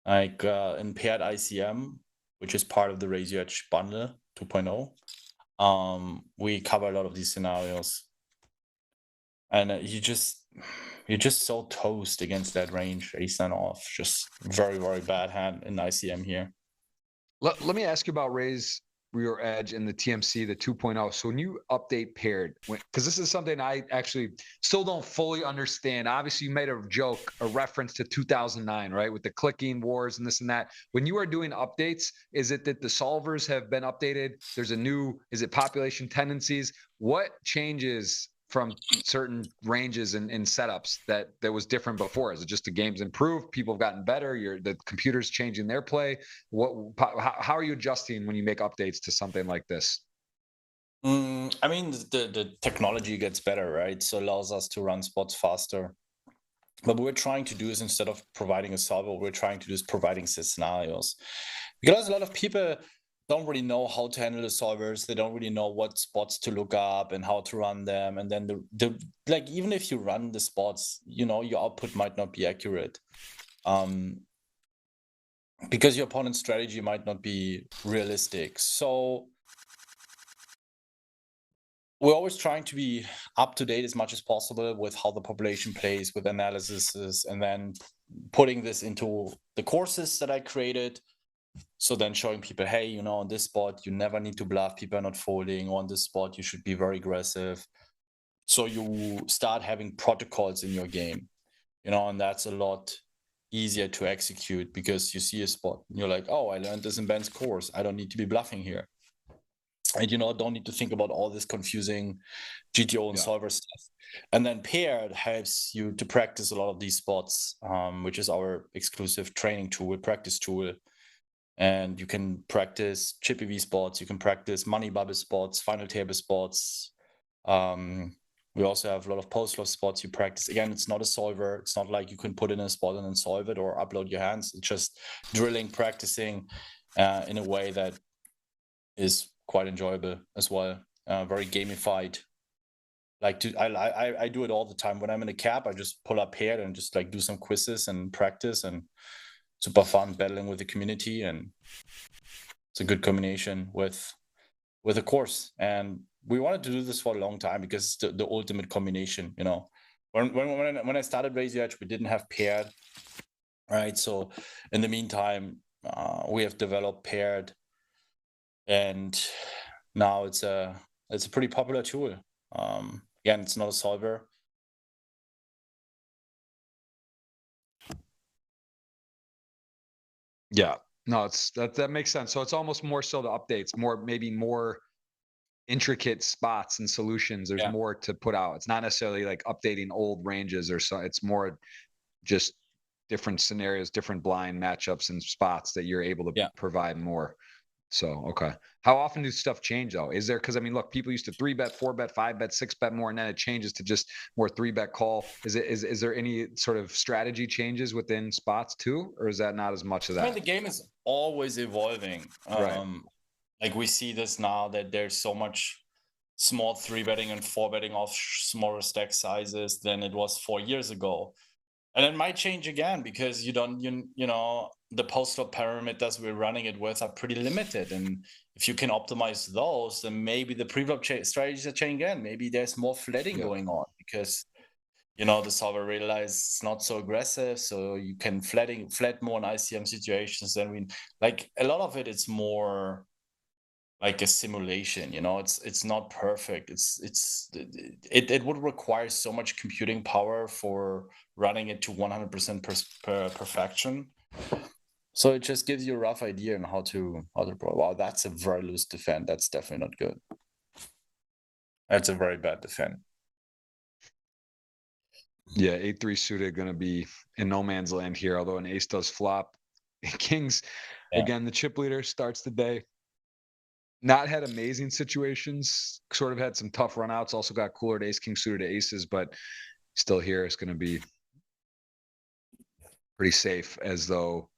Like in paired ICM, which is part of the Raise Your Edge bundle 2.0, we cover a lot of these scenarios. And you're just so toast against that range, ace 9 off. Just very, very bad hand in ICM here. Let me ask you about Raise Your Edge in the TMC, the 2.0. So when you update paired, because this is something I actually still don't fully understand. Obviously, you made a joke, a reference to 2009, right? With the clicking wars and this and that. When you are doing updates, is it that the solvers have been updated? There's a new, is it population tendencies? What changes from certain ranges and setups that was different before? Is it just the game's improved, people have gotten better, the computer's changing their play? How are you adjusting when you make updates to something like this? I mean, the technology gets better, right? So it allows us to run spots faster. But what we're trying to do is, instead of providing a solver, what we're trying to do is providing scenarios. Because a lot of people don't really know how to handle the solvers. They don't really know what spots to look up and how to run them. And then like, even if you run the spots, you know, your output might not be accurate. Because your opponent's strategy might not be realistic. So we're always trying to be up to date as much as possible with how the population plays, with analysis, and then putting this into the courses that I created. So then showing people, hey, you know, on this spot, you never need to bluff, people are not folding. On this spot, you should be very aggressive. So you start having protocols in your game, you know, and that's a lot easier to execute because you see a spot and you're like, oh, I learned this in Ben's course. I don't need to be bluffing here. And, you know, don't need to think about all this confusing GTO and solver stuff. And then paired helps you to practice a lot of these spots, which is our exclusive training tool, practice tool. And you can practice chippy V spots, you can practice money bubble spots, final table spots. We also have a lot of post-flop spots you practice. Again, it's not a solver. It's not like you can put in a spot and then solve it or upload your hands. It's just drilling, practicing in a way that is quite enjoyable as well. Very gamified. Like I do it all the time. When I'm in a cab, I just pull up paired and just like do some quizzes and practice, and super fun battling with the community, and it's a good combination with a course. And we wanted to do this for a long time because it's the ultimate combination, you know. When I started Raise Your Edge, we didn't have paired, right? So in the meantime, we have developed paired, and now it's a pretty popular tool. Again, it's not a solver. Yeah, no, that makes sense. So it's almost more so the updates, maybe more intricate spots and solutions. There's more to put out. It's not necessarily like updating old ranges or so. It's more just different scenarios, different blind matchups and spots that you're able to Yeah. provide more. So, okay. How often does stuff change though? Is there, because I mean, look, people used to 3-bet, 4-bet, 5-bet, 6-bet more, and then it changes to just more 3-bet call. Is there any sort of strategy changes within spots too, or is that not as much of I mean, that? the game is always evolving. Right. Like we see this now that there's so much small 3-betting and 4-betting off smaller stack sizes than it was 4 years ago. And it might change again because you know, the post-flop parameters we're running it with are pretty limited. And if you can optimize those, then maybe the pre-flop strategies are changing again. Maybe there's more flatting Yeah. going on because, you know, the solver realized it's not so aggressive. So you can flat more in ICM situations than we like. A lot of it's more like a simulation, you know. It's not perfect. It would require so much computing power for running it to 100% perfection. So it just gives you a rough idea on how to wow, that's a very loose defend. That's definitely not good. That's a very bad defend. Yeah, 8-3 suited going to be in no man's land here, although an ace does flop. Kings, Yeah. again, the chip leader starts the day. Not had amazing situations, sort of had some tough runouts, also got cooler to ace, king suited to aces, but still here it's going to be pretty safe, as though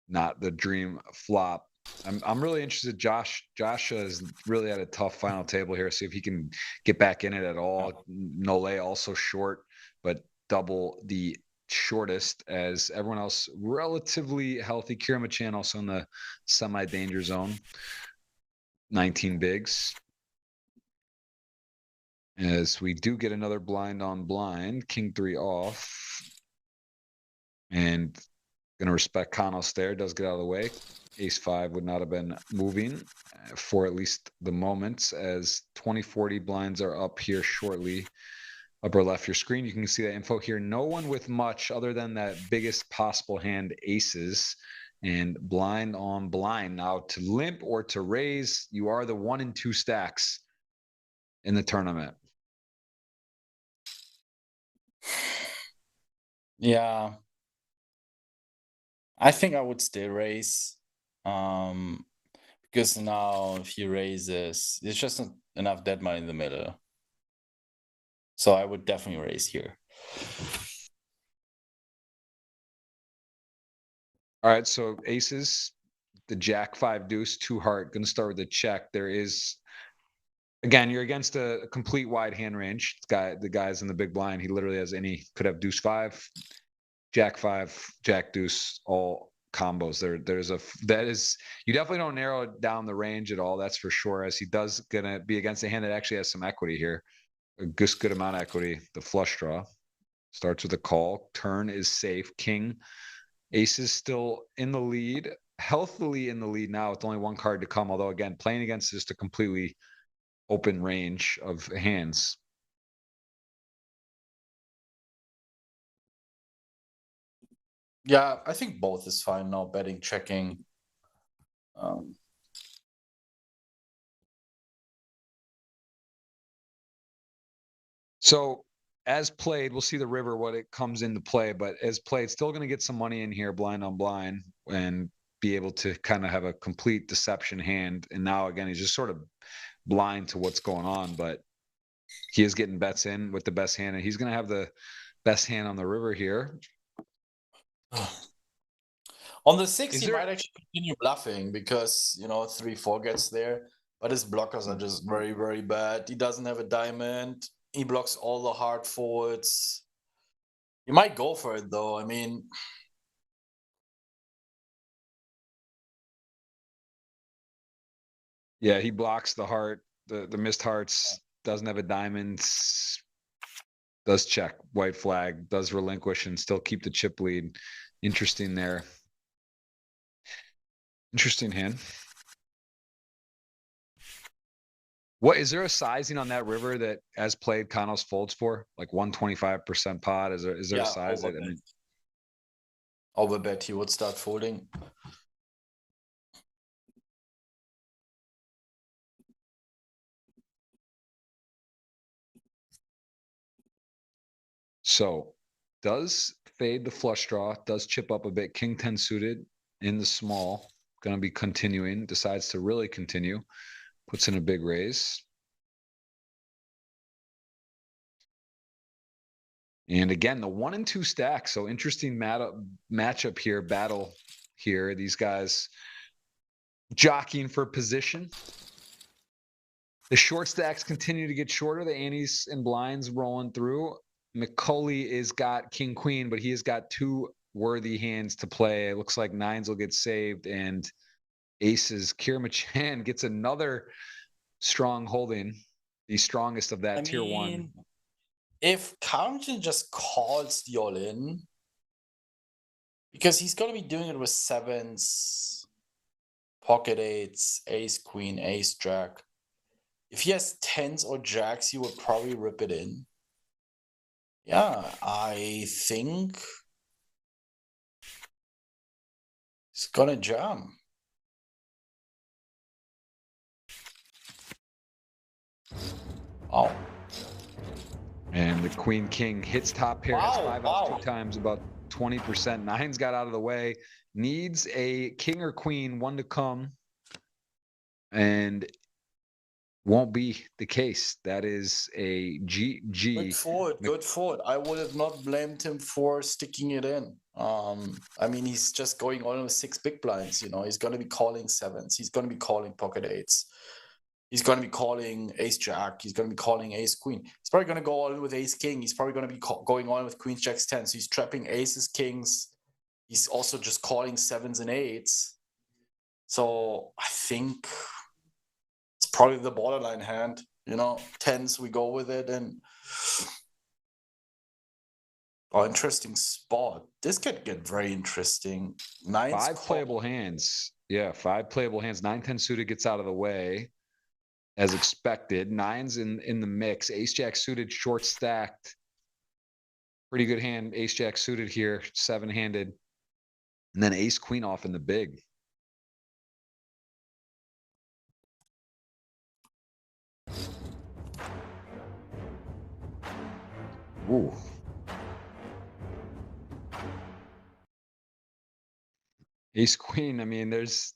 not the dream flop. I'm really interested. Josh has really had a tough final table here. See if he can get back in it at all. Nole also short, but double the shortest, as everyone else relatively healthy. Kiramachan also in the semi-danger zone. 19 bigs. As we do get another blind on blind, king 3 off. And gonna respect Kanos there, does get out of the way. Ace 5 would not have been moving for at least the moments, as 2040 blinds are up here shortly. Upper left your screen, you can see that info here. No one with much other than that biggest possible hand, aces, and blind on blind. Now to limp or to raise, you are the 1 and 2 stacks in the tournament. Yeah, I think I would still raise, because now if he raises, there's just not enough dead money in the middle. So I would definitely raise here. All right, so aces, the jack 5 deuce, 2 heart, gonna start with a check. There is, again, you're against a complete wide hand range. The guy's in the big blind. He literally has could have deuce 5, jack 5, jack deuce, all combos. You definitely don't narrow down the range at all. That's for sure, as he does gonna be against a hand that actually has some equity here. A good amount of equity. The flush draw starts with a call. Turn is safe. King, ace is still in the lead, healthily in the lead now with only 1 card to come. Although again, playing against just a completely open range of hands. Yeah, I think both is fine now, betting, checking. So as played, we'll see the river, what it comes into play, but as played, still going to get some money in here, blind on blind, and be able to kind of have a complete deception hand. And now again, he's just sort of blind to what's going on, but he is getting bets in with the best hand, and he's going to have the best hand on the river here. On the 6, Is he there- might actually continue bluffing because, you know, 3-4 gets there, but his blockers are just very, very bad. He doesn't have a diamond. He blocks all the hard forwards. You might go for it though. I mean, Yeah, he blocks the heart, the missed hearts, doesn't have a diamond, does check, white flag, does relinquish and still keep the chip lead. Interesting there. Interesting hand. What is there a sizing on that river that, as played, Kanos folds for? Like 125% pot? Is there yeah, a size that, I overbet. mean, Overbet he would start folding. so does fade the flush draw, does chip up a bit. King 10 suited in the small, going to be continuing, decides to really continue, puts in a big raise. And again, the 1 and 2 stacks. So interesting matchup here, battle here. These guys jockeying for position. The short stacks continue to get shorter. The antes and blinds rolling through. McCauley is got king queen, but he has got 2 worthy hands to play. It looks like nines will get saved, and aces. Kira Machan gets another strong holding, the strongest of that tier 1. If Carrington just calls the all-in, because he's going to be doing it with sevens, pocket eights, ace queen, ace jack. If he has tens or jacks, he would probably rip it in. Yeah, I think it's gonna jam. Oh. And the queen king hits top pair, has 5 outs 2 wow. times, about 20%. Nines got out of the way. Needs a king or queen, 1 to come. And won't be the case. That is a GG. Good for it. Good for it. I would have not blamed him for sticking it in. I mean, he's just going on with 6 big blinds. You know, he's going to be calling sevens. He's going to be calling pocket eights. He's going to be calling ace jack. He's going to be calling ace queen. He's probably going to go on with ace king. He's probably going to be going on with queens jacks 10. So he's trapping aces, kings. He's also just calling sevens and eights. So I think it's probably the borderline hand. You know, tens, we go with it. And oh, interesting spot. This could get very interesting. Nines 5 playable hands. Yeah, 5 playable hands. 9-10 suited gets out of the way as expected. Nines in the mix. Ace jack suited, short stacked. Pretty good hand. Ace jack suited here, 7-handed. And then ace queen off in the big. Ooh. Ace queen, I mean, there's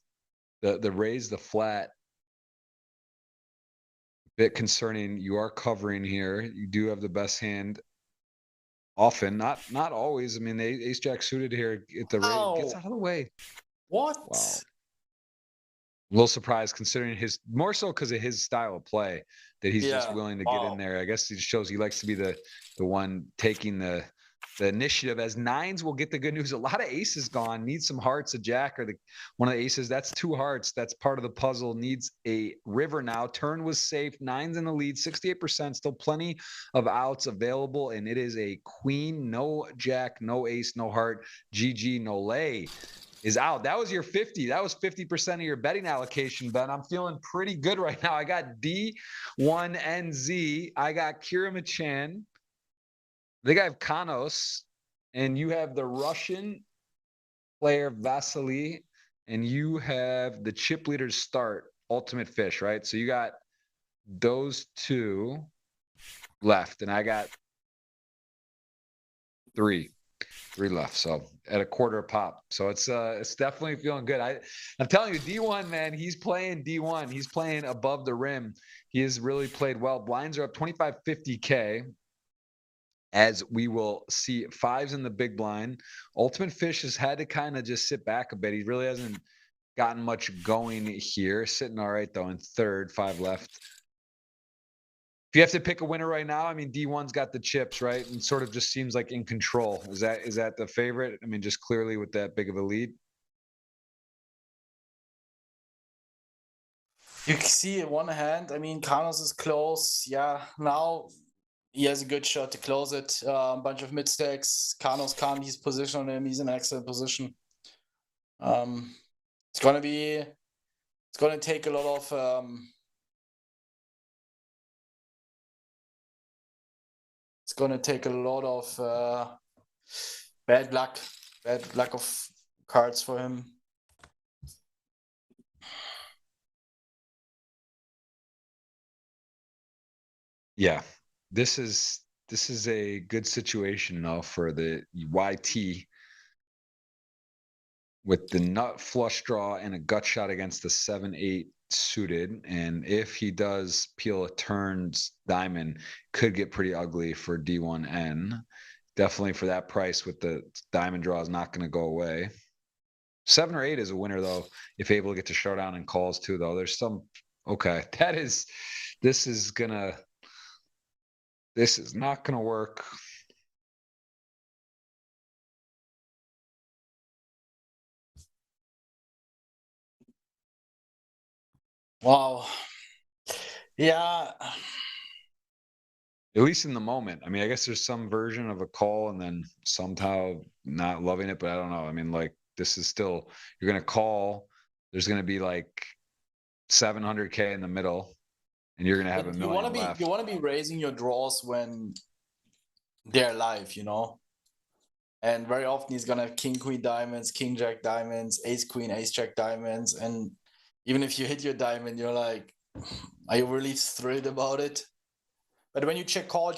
the raise, the flat. Bit concerning. You are covering here. You do have the best hand. Often, not always. I mean, the ace jack suited here at the raise gets out of the way. What? Wow. A little surprised considering his, more so because of his style of play, that he's just willing to get in there. I guess it shows he likes to be the one taking the initiative. As nines will get the good news. A lot of aces gone. Needs some hearts. A jack or one of the aces. That's 2 hearts. That's part of the puzzle. Needs a river now. Turn was safe. Nines in the lead. 68%. Still plenty of outs available. And it is a queen. No jack. No ace. No heart. GG. No lay is out. That was your 50. That was 50% of your betting allocation, Ben. I'm feeling pretty good right now. I got D1NZ. I got Kira Machan. I think I have Kanos, and you have the Russian player Vasily, and you have the chip leaders start Ultimate Fish, right? So you got those 2 left, and I got 3 left. So at a quarter a pop. So it's definitely feeling good. I'm telling you, D1, man, he's playing D1. He's playing above the rim. He has really played well. Blinds are up 25-50K. As we will see 5s in the big blind. Ultimate Fish has had to kind of just sit back a bit. He really hasn't gotten much going here. Sitting all right, though, in third, 5 left. If you have to pick a winner right now, I mean, D1's got the chips, right? And sort of just seems like in control. Is that the favorite? I mean, just clearly with that big of a lead. You can see in one hand, I mean, Carlos is close. Yeah, now he has a good shot to close it. A bunch of mid stacks. Carlos can't. He's positioned him. He's in an excellent position. It's gonna take a lot of it's gonna take a lot of bad luck of cards for him. Yeah, this is this is a good situation now for the YT with the nut flush draw and a gut shot against the 7-8 suited. And if he does peel a turns diamond, could get pretty ugly for D1N. Definitely for that price with the diamond draw is not going to go away. 7 or 8 is a winner though, if able to get to showdown and calls too though. There's some, okay, this is not gonna work. Wow. Yeah. At least in the moment. I mean, I guess there's some version of a call and then somehow not loving it, but I don't know. I mean, like, this is still, you're gonna call, there's gonna be like 700K in the middle, and you're gonna have But $1 you want million to be left. you want to be raising your draws when they're live, you know. And very often he's gonna have king queen diamonds, king jack diamonds, ace queen, ace jack diamonds, and even if you hit your diamond, you're like, are you really thrilled about it? But when you check call,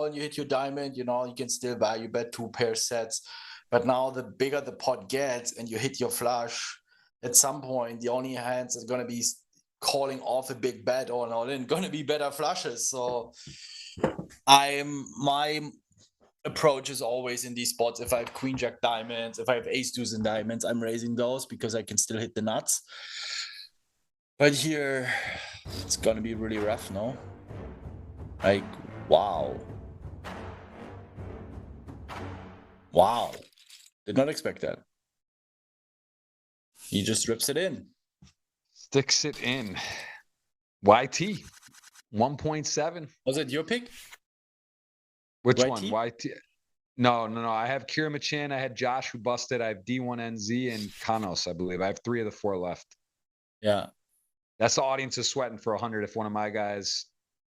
and you hit your diamond, you know, you can still value bet 2 pair sets. But now the bigger the pot gets and you hit your flush, at some point the only hands is gonna be calling off a big bet or not, and gonna be better flushes. So my approach is always in these spots, if I have queen jack diamonds, if I have ace deuce and diamonds, I'm raising those because I can still hit the nuts. But here it's gonna be really rough, no? Like, wow, did not expect that. He just rips it in, Sticks it in. YT 1.7. was it your pick? Which YT? one? YT? No. I have Kira Chan. I had Josh who busted. I have D1NZ and Kanos, I believe. I have 3 of the 4 left. Yeah. That's the audience is sweating for 100. If one of my guys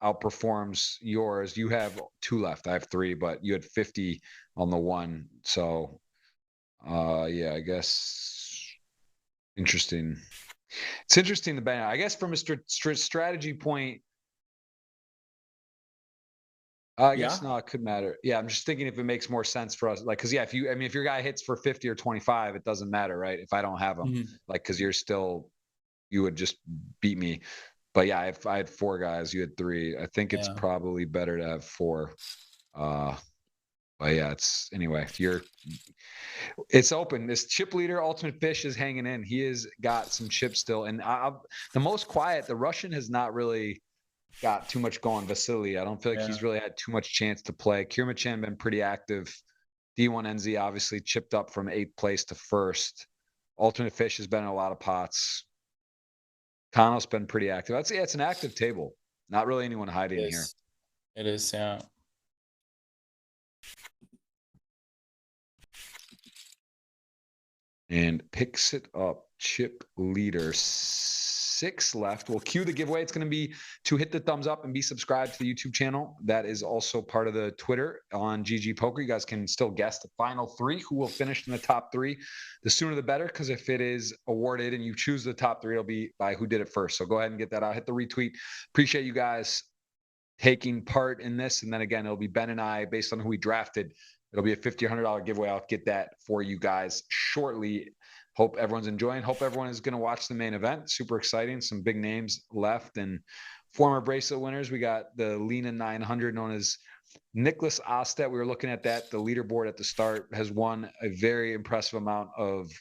outperforms yours, you have 2 left. I have 3, but you had 50 on the one. So, yeah, I guess interesting. It's interesting. The ban. I guess from a strategy point, I guess no, it could matter. Yeah, I'm just thinking if it makes more sense for us, like, because yeah, if your guy hits for 50 or 25, it doesn't matter, right? If I don't have him, like, because you would just beat me. But yeah, if I had 4 guys, you had 3. I think it's probably better to have 4. But yeah, anyway. It's open. This chip leader, Ultimate Fish, is hanging in. He has got some chips still, and the most quiet. The Russian has not really got too much going. Vasily, I don't feel like he's really had too much chance to play. Kirmachan been pretty active. D1NZ obviously chipped up from 8th place to 1st. Ultimate Fish has been in a lot of pots. Kanos been pretty active. I'd say it's an active table. Not really anyone hiding here. It is, yeah. And picks it up. Chip leader 6 left. We'll cue the giveaway. It's going to be to hit the thumbs up and be subscribed to the YouTube channel. That is also part of the Twitter on GGPoker. You guys can still guess the final 3 who will finish in the top 3. The sooner the better, because if it is awarded and you choose the top 3, it'll be by who did it first. So go ahead and get that out. Hit the retweet. Appreciate you guys taking part in this. And then again, it'll be Ben and I based on who we drafted. It'll be a $50 or $100 giveaway. I'll get that for you guys shortly. Hope everyone's enjoying. Hope everyone is going to watch the main event. Super exciting. Some big names left and former bracelet winners. We got the Lena 900 known as Nicholas Ostet. We were looking at that. The leaderboard at the start has won a very impressive amount of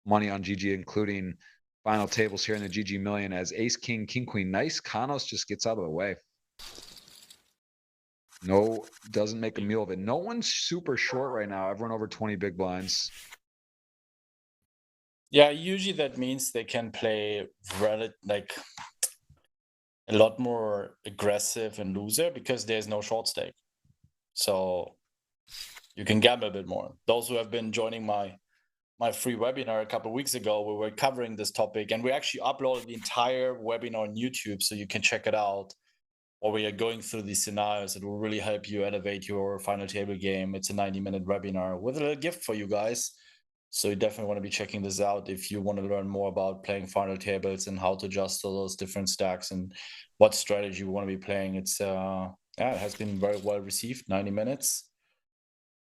money on GG, including final tables here in the GGMillion as ace, king, king, queen. Nice. Kanos just gets out of the way. No, doesn't make a meal of it. No one's super short right now. Everyone over 20 big blinds. Yeah, usually that means they can play like a lot more aggressive and looser because there's no short stake. So you can gamble a bit more. Those who have been joining my free webinar a couple of weeks ago, we were covering this topic, and we actually uploaded the entire webinar on YouTube, so you can check it out. Or we are going through these scenarios. It will really help you elevate your final table game. It's a 90-minute webinar with a little gift for you guys. So you definitely want to be checking this out if you want to learn more about playing final tables and how to adjust all those different stacks and what strategy you want to be playing. It's yeah, it has been very well received. 90 minutes,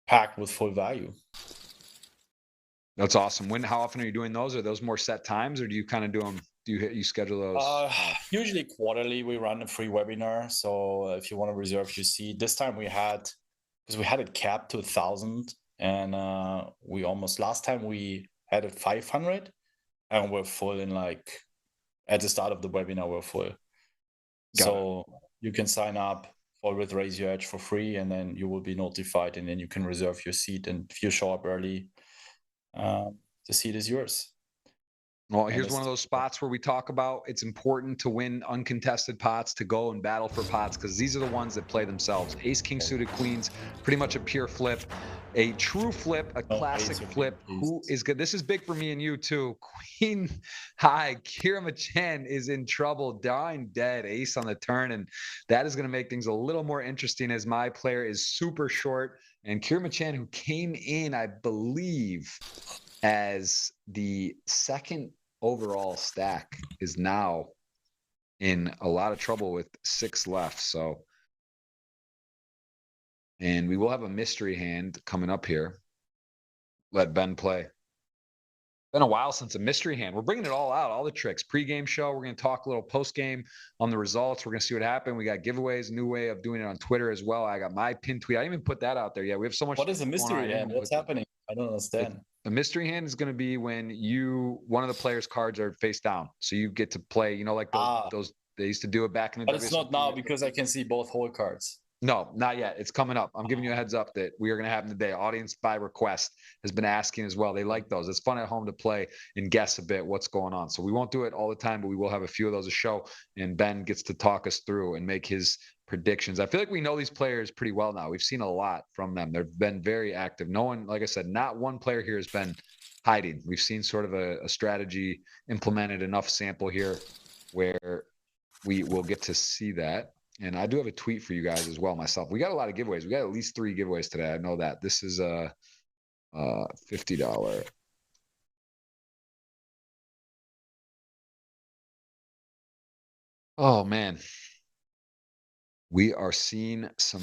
packed with full value. That's awesome. How often are you doing those? Are those more set times, or do you kind of do them? Do you schedule those? Usually quarterly we run a free webinar. So if you want to reserve your seat, this time we had, because we had it capped to 1,000, and we almost last time we had it 500, and we're full in like at the start of the webinar we're full. So you can sign up for with Raise Your Edge for free, and then you will be notified, and then you can reserve your seat. And if you show up early, the seat is yours. Well, here's one of those spots where we talk about it's important to win uncontested pots, to go and battle for pots, because these are the ones that play themselves. Ace, king suited, queens, pretty much a pure flip, a true flip, a classic flip. Who is good? This is big for me and you too. Queen high, Kira Chen is in trouble, dying dead, ace on the turn, and that is going to make things a little more interesting as my player is super short. And Kira Chen, who came in, I believe, as the second overall stack, is now in a lot of trouble with 6 left. So, and we will have a mystery hand coming up here. Let Ben play. Been a while since a mystery hand. We're bringing it all out, all the tricks. Pre-game show. We're going to talk a little post-game on the results. We're going to see what happened. We got giveaways, a new way of doing it on Twitter as well. I got my pin tweet. I didn't even put that out there yet. We have so much. What is a mystery hand? What's happening? I don't understand. A mystery hand is going to be when one of the players' cards are face down, so you get to play. You know, like those they used to do it back in the. But it's not now because I can see both whole cards. No, not yet. It's coming up. I'm giving you a heads up that we are going to have them today. Audience by request has been asking as well. They like those. It's fun at home to play and guess a bit what's going on. So we won't do it all the time, but we will have a few of those a show. And Ben gets to talk us through and make his predictions. I feel like we know these players pretty well now. We've seen a lot from them. They've been very active. No one, like I said, not one player here has been hiding. We've seen sort of a strategy implemented, enough sample here where we will get to see that. And I do have a tweet for you guys as well myself. We got a lot of giveaways. We got at least 3 giveaways today. I know that. This is a $50. Oh man. We are seeing some,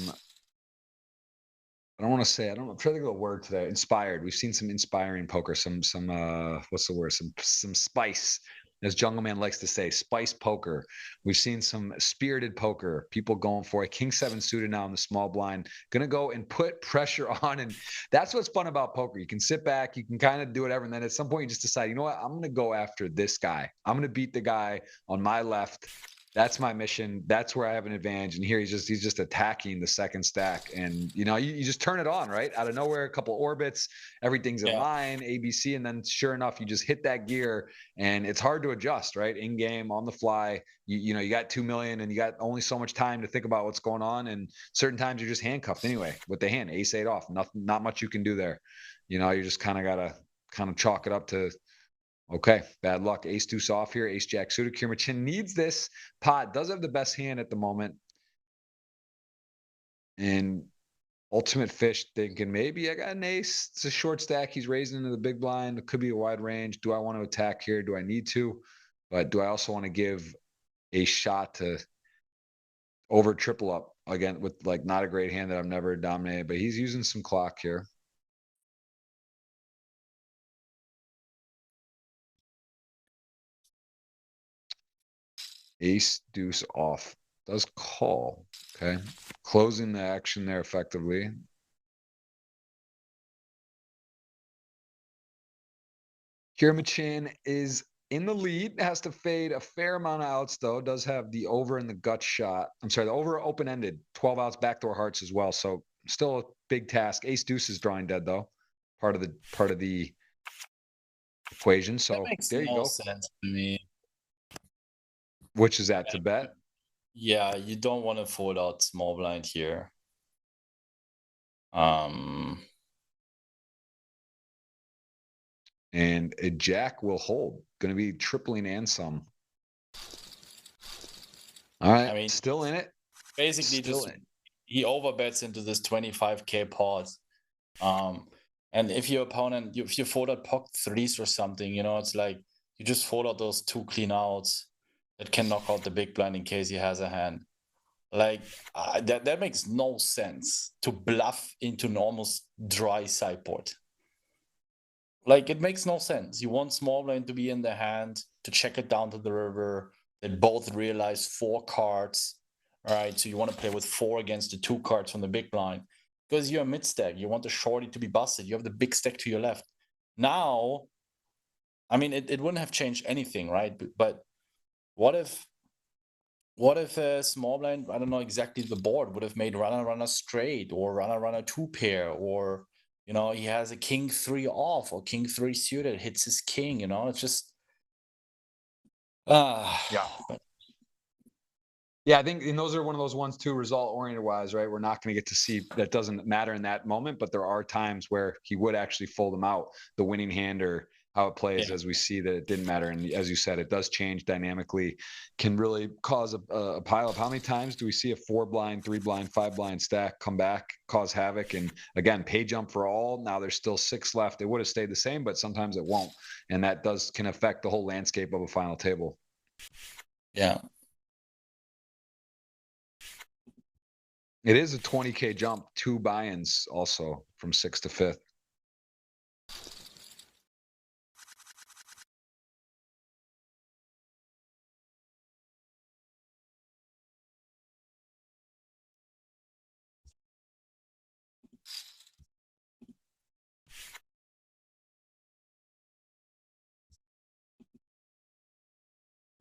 I don't want to say, I'm trying to think of the word today. Inspired. We've seen some inspiring poker, some what's the word? Some spice, as Jungle Man likes to say, spice poker. We've seen some spirited poker, people going for it. King 7 suited now in the small blind, gonna go and put pressure on. And that's what's fun about poker. You can sit back, you can kind of do whatever, and then at some point you just decide, you know what, I'm gonna go after this guy. I'm gonna beat the guy on my left. That's my mission. That's where I have an advantage. And here he's just attacking the second stack. And you know, you just turn it on, right? Out of nowhere, a couple orbits, everything's in line, ABC, and then sure enough, you just hit that gear and it's hard to adjust, right? In game, on the fly. You know, you got 2 million and you got only so much time to think about what's going on. And certain times you're just handcuffed anyway with the hand, ace 8 off. Not much you can do there. You know, you just kind of gotta chalk it up to, okay, bad luck. Ace deuce off here. Ace jack suited. Kira Chin needs this pot. Does have the best hand at the moment. And ultimate fish thinking maybe I got an ace. It's a short stack. He's raising into the big blind. It could be a wide range. Do I want to attack here? Do I need to? But do I also want to give a shot to over triple up again with like not a great hand that I've never dominated? But he's using some clock here. Ace deuce off. Does call. Okay. Closing the action there effectively. Kirmachan is in the lead, has to fade a fair amount of outs though, does have the over in the gut shot. I'm sorry, the over open-ended, 12 outs, backdoor hearts as well. So still a big task. Ace deuce is drawing dead though. Part of the equation. So that makes there you go. Sense to me. Which is that, to bet? Yeah, you don't want to fold out small blind here. And a jack will hold. Going to be tripling and some. All right, I mean, still in it. Basically, he overbets into this 25k pot. And if your opponent, if you fold out pocket threes or something, you know, it's like you just fold out those 2 clean outs that can knock out the big blind in case he has a hand. Like that makes no sense to bluff into an almost dry sideboard. Like it makes no sense. You want small blind to be in the hand to check it down to the river. They both realize 4 cards. All right, so you want to play with 4 against the 2 cards from the big blind because you're a mid stack. You want the shorty to be busted. You have the big stack to your left. Now, I mean, it wouldn't have changed anything, right? But what if a small blind, I don't know exactly the board, would have made runner straight or runner 2 pair, or you know, he has a king 3 off or king 3 suited, hits his king, you know, it's just Yeah. Yeah, I think, and those are one of those ones too, result oriented wise, right? We're not going to get to see, that doesn't matter in that moment, but there are times where he would actually fold them out, the winning hand or how it plays, Yeah. as we see that it didn't matter. And as you said, it does change dynamically, can really cause a pile of, how many times do we see a 4 blind, 3 blind, 5 blind stack come back, cause havoc? And again, pay jump for all. Now there's still 6 left. It would have stayed the same, but sometimes it won't. And that can affect the whole landscape of a final table. Yeah. It is a 20K jump, 2 buy-ins also from 6th to 5th.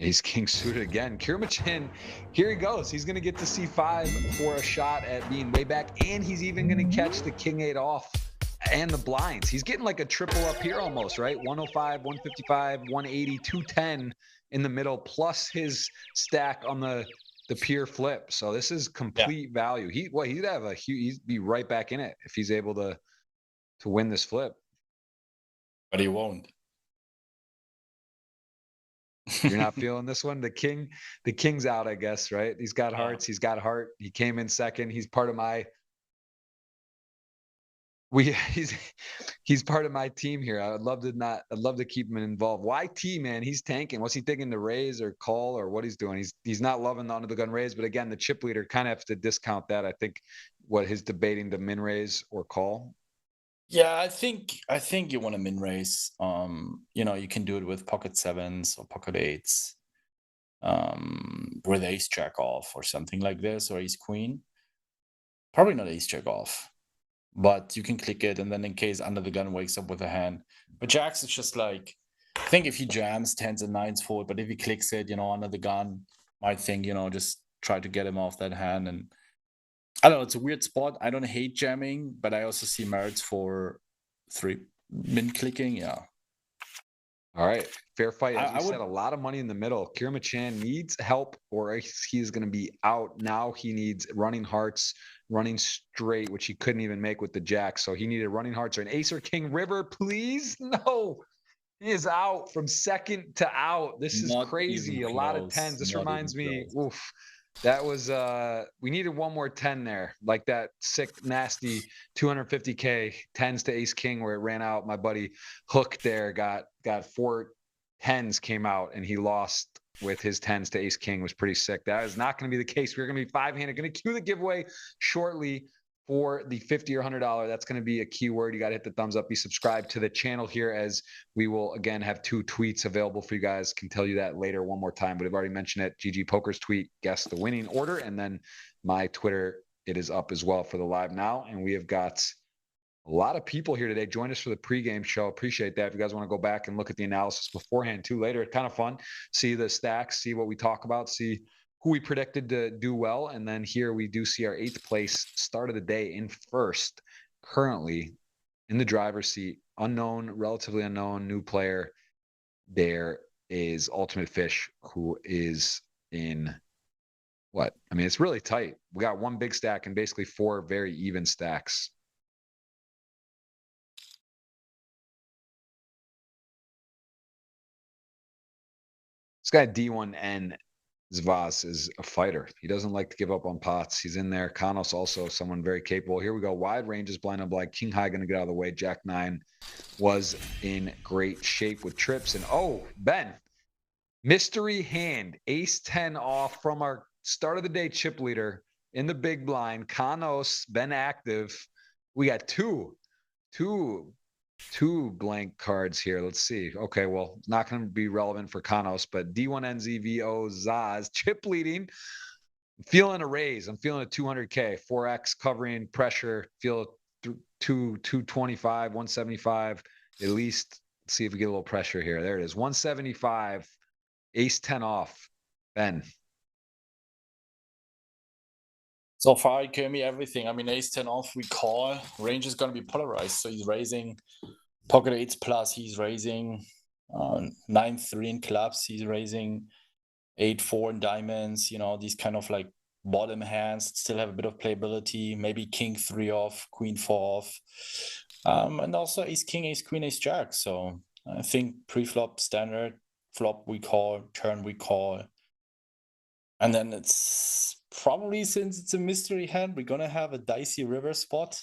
Ace king suited again. Kirmachin, here he goes. He's going to get to C5 for a shot at being way back, and he's even going to catch the king 8 off and the blinds. He's getting like a triple up here almost, right? 105, 155, 180, 210 in the middle, plus his stack on the pure flip. So this is complete value. He'd have a huge, he'd be right back in it if he's able to win this flip. But he won't. You're not feeling this one? The king's out, I guess, right? He's got hearts. He's got heart. He came in second. He's part of my, he's part of my team here. I'd love to keep him involved. YT, man, he's tanking. What's he thinking, to raise or call, or what he's doing? He's not loving the under the gun raise, but again, the chip leader kind of have to discount that. I think what his debating, the min raise or call. Yeah, I think you want to min raise. You know, you can do it with pocket 7s or pocket 8s, with ace jack off or something like this, or ace queen. Probably not ace jack off, but you can click it, and then in case under the gun wakes up with a hand. But jacks is just like, I think if he jams 10s and 9s forward, but if he clicks it, you know, under the gun, might think, you know, just try to get him off that hand. And I don't know, it's a weird spot. I don't hate jamming, but I also see merits for 3 min clicking. Yeah. All right, fair fight. As I we said, a lot of money in the middle. Kirmachan needs help, or he's going to be out. Now he needs running hearts, running straight, which he couldn't even make with the jack. So he needed running hearts or an ace or king. River, please. No, he is out from second to out. This is Not crazy. even A lot of close, 10s. This not reminds even me, close. oof. That was we needed one more 10 there, like that sick, nasty 250K 10s to ace king where it ran out. My buddy Hook there got 4 10s came out, and he lost with his 10s to ace king. Was pretty sick. That is not going to be the case. We're going to be 5-handed. Going to cue the giveaway shortly for the $50 or $100. That's going to be a keyword. You got to hit the thumbs up, be subscribed to the channel here, as we will again have 2 tweets available for you guys. Can tell you that later one more time, but I've already mentioned it. GGPoker's tweet, guess the winning order, and then my Twitter, it is up as well for the live now. And we have got a lot of people here today. Join us for the pregame show. Appreciate that. If you guys want to go back and look at the analysis beforehand too later, it's kind of fun. See the stacks, see what we talk about, see who we predicted to do well. And then here we do see our 8th place start of the day in first, currently in the driver's seat, unknown, relatively unknown, new player. There is Ultimate Fish, who is in what? I mean, it's really tight. We got 1 big stack and basically 4 very even stacks. This guy D1N Zvas is a fighter. He doesn't like to give up on pots. He's in there. Kanos also someone very capable. Here we go. Wide ranges, blind on blind. King high going to get out of the way. Jack 9 was in great shape with trips. And oh, Ben, mystery hand, ace 10 off from our start of the day chip leader in the big blind. Kanos been active. We got two blank cards here. Let's see. Okay, well, not going to be relevant for Kanos, but D1NZVO Zaz chip leading. Feeling a raise. I'm feeling a 200K, 4x covering pressure. Feel 225, 175 at least. Let's see if we get a little pressure here. There it is. 175, ace 10 off. Ben. So far, he gave me everything. I mean, ace 10 off, we call. Range is going to be polarized. So he's raising pocket eights plus. He's raising 9-3 in clubs. He's raising 8-4 in diamonds. You know, these kind of like bottom hands still have a bit of playability. Maybe king 3 off, queen 4 off. And also ace king, ace queen, ace jack. So I think pre-flop standard, flop we call, turn we call. And then it's probably, since it's a mystery hand, we're gonna have a dicey river spot.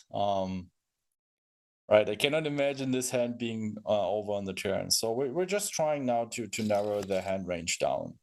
Right, I cannot imagine this hand being over on the turn. So we're just trying now to narrow the hand range down.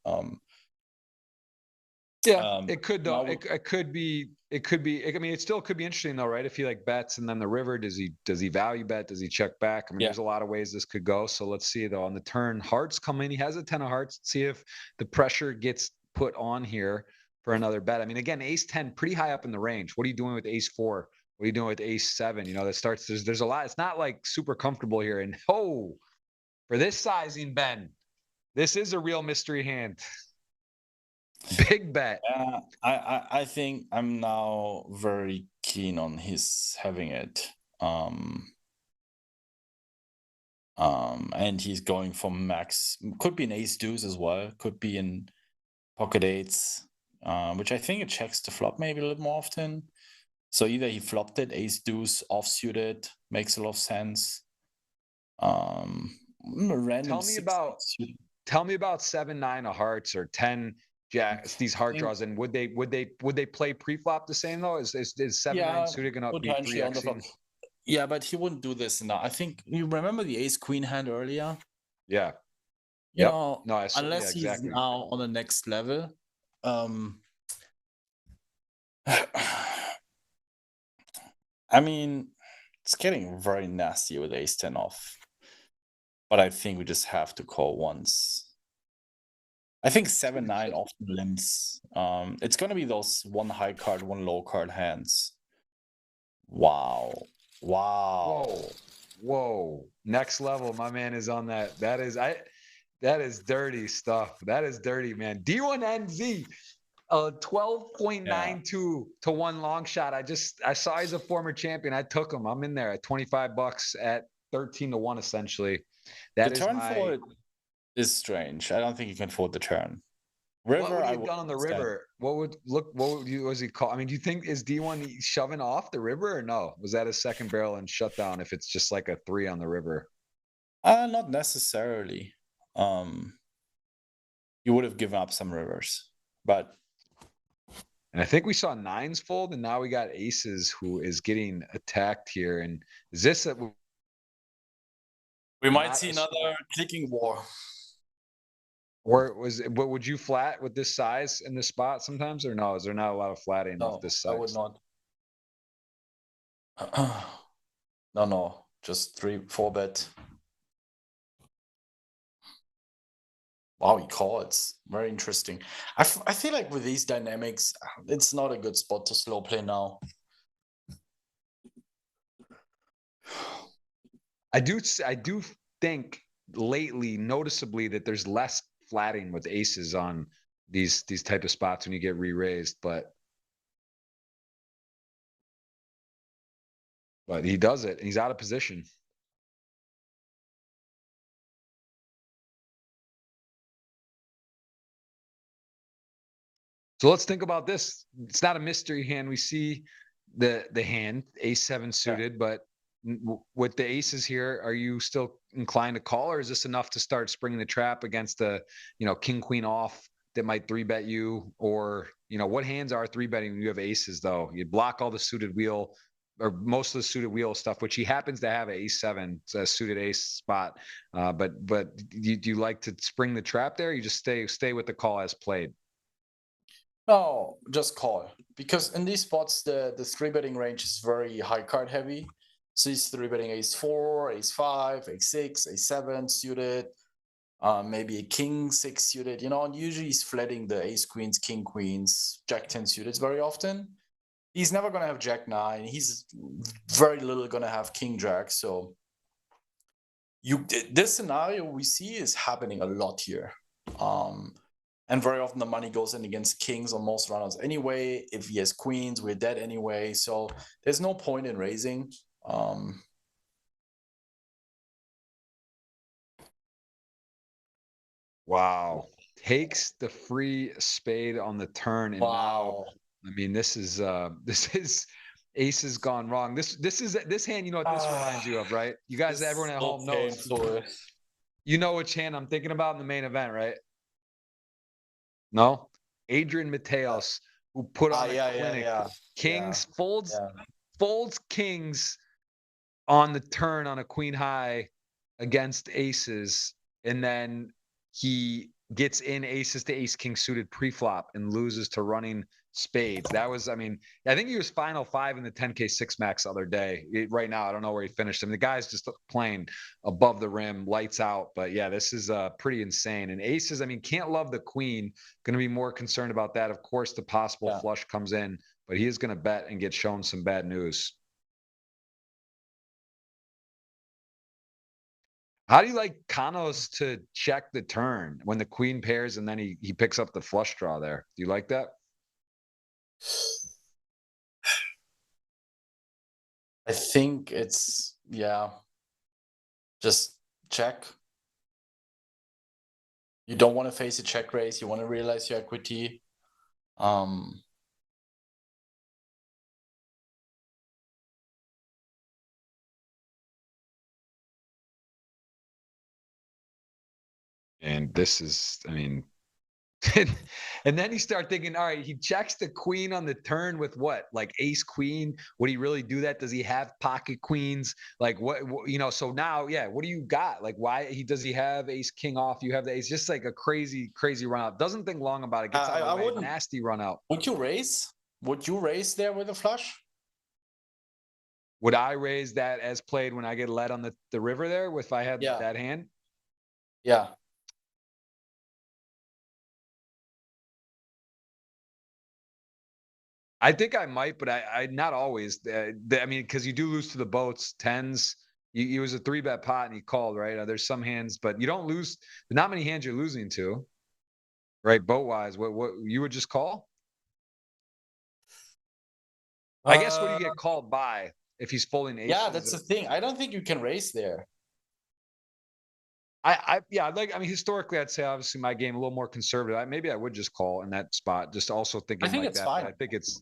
It could though. It could be. I mean, it still could be interesting though, right? If he like bets and then the river, does he value bet? Does he check back? I mean, there's a lot of ways this could go. So let's see though. On the turn, hearts come in. He has a 10 of hearts. Let's see if the pressure gets put on here for another bet. I mean, again, ace 10 pretty high up in the range. What are you doing with ace 4? What are you doing with ace 7? You know, that starts. There's a lot. It's not like super comfortable here. And for this sizing, Ben, this is a real mystery hand. Big bet. I think I'm now very keen on his having it. And he's going for max. Could be an ace deuce as well. Could be in pocket eights, which I think it checks the flop maybe a little more often. So either he flopped it, ace deuce offsuited, makes a lot of sense. Random. Tell me about 7-9 of hearts or 10 jacks, these heart draws, and would they play pre-flop the same though? Is 7-9 suited gonna be 3x? Yeah, but he wouldn't do this now. I think you remember the ace queen hand earlier. Yeah. You know, unless he's now on the next level. I mean, it's getting very nasty with ace 10 off. But I think we just have to call once. I think 7-9 often limps. It's gonna be those one high card, one low card hands. Wow. Whoa. Next level. My man is on that. That is dirty stuff. That is dirty, man. D1NZ. 12.92 to 1 long shot. I saw he's a former champion. I took him. I'm in there at $25 at 13 to 1 essentially. That the turn for it is strange. I don't think you can afford the turn. River, what would he have done on the river? What was he call? I mean, do you think is D1 shoving off the river or no? Was that a second barrel and shut down if it's just like a 3 on the river? Not necessarily. You would have given up some rivers, but. And I think we saw 9s fold, and now we got aces who is getting attacked here. And is this we might see another clicking war. Or what would you flat with this size in this spot sometimes, or no? Is there not a lot of flatting with this size? I would not. No, just 3-4 bet. Wow, he calls. Very interesting. I feel like with these dynamics, it's not a good spot to slow play now. I do think lately, noticeably, that there's less flatting with aces on these type of spots when you get re-raised, but he does it and he's out of position. So let's think about this. It's not a mystery hand. We see the hand ace 7 suited, but with the aces here, are you still inclined to call, or is this enough to start springing the trap against the, king queen off that might 3-bet you? Or, what hands are 3-betting when you have aces though? You block all the suited wheel or most of the suited wheel stuff, which he happens to have ace 7, it's a suited ace spot. But do you like to spring the trap there? Or you just stay with the call as played? No, just call. Because in these spots, the 3-betting range is very high card heavy. So he's 3-betting ace 4, ace 5, ace 6, ace 7 suited, maybe a king 6 suited, you know, and usually he's flatting the ace queens, king queens, jack 10 suited very often. He's never going to have jack 9. He's very little going to have king jack. So this scenario we see is happening a lot here. And very often the money goes in against kings on most runners anyway. If he has queens, we're dead anyway. So there's no point in raising. Wow. Takes the free spade on the turn. And now, I mean, this is aces gone wrong. This hand, you know what this reminds you of, right? You guys, everyone at home knows. You know which hand I'm thinking about in the main event, right? No? Adrian Mateos, who put on a clinic. Kings folds kings on the turn on a queen high against aces, and then he gets in aces to ace king suited pre-flop and loses to running spades. That was, I mean, I think he was final 5 in the 10K 6 max the other day. Right now, I don't know where he finished. I mean, the guy's just playing above the rim, lights out. But yeah, this is pretty insane. And aces, I mean, can't love the queen. Going to be more concerned about that. Of course, the possible flush comes in, but he is going to bet and get shown some bad news. How do you like Kanos to check the turn when the queen pairs and then he picks up the flush draw there? Do you like that? I think it's, just check. You don't want to face a check raise. You want to realize your equity. And this is, I mean, and then you start thinking, all right, he checks the queen on the turn with what? Like ace queen? Would he really do that? Does he have pocket queens? Like what, you know, so now, what do you got? Like why does he have ace king off? You have the ace, just like a crazy run out. Doesn't think long about it. Gets out of the way. Nasty run out. Would you raise? Would you raise there with a flush? Would I raise that as played when I get led on the river there if I had that hand? Yeah. I think I might, but I not always. I mean, because you do lose to the boats, tens. He was a 3-bet pot and he called, right? There's some hands, but you don't lose. Not many hands you're losing to, right? Boat wise, what you would just call? I guess what do you get called by if he's folding aces? Yeah, that's the thing. I don't think you can raise there. I mean, historically, I'd say obviously my game a little more conservative. Maybe I would just call in that spot. Just also thinking I think like it's that. fine. I think it's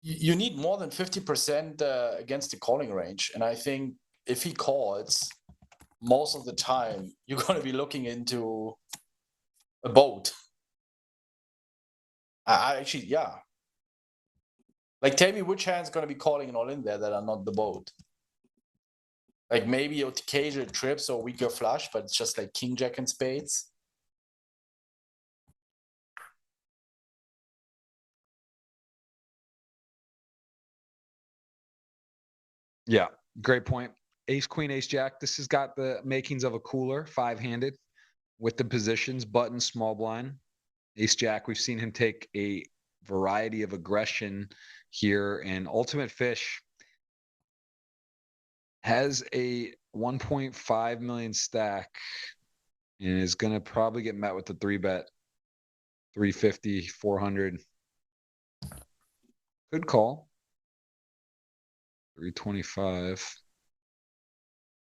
You need more than 50% against the calling range, and I think if he calls, most of the time you're going to be looking into a boat. I actually, like, tell me which hand's going to be calling and all in there that are not the boat. Like maybe occasional trips or weaker flush, but it's just like king, jack, and spades. Yeah, great point. Ace, queen, ace, jack. This has got the makings of a cooler, 5-handed with the positions, button, small blind. Ace, jack. We've seen him take a variety of aggression here, and Ultimate Fish has a 1.5 million stack and is going to probably get met with the 3-bet 350, 400. Good call. 325.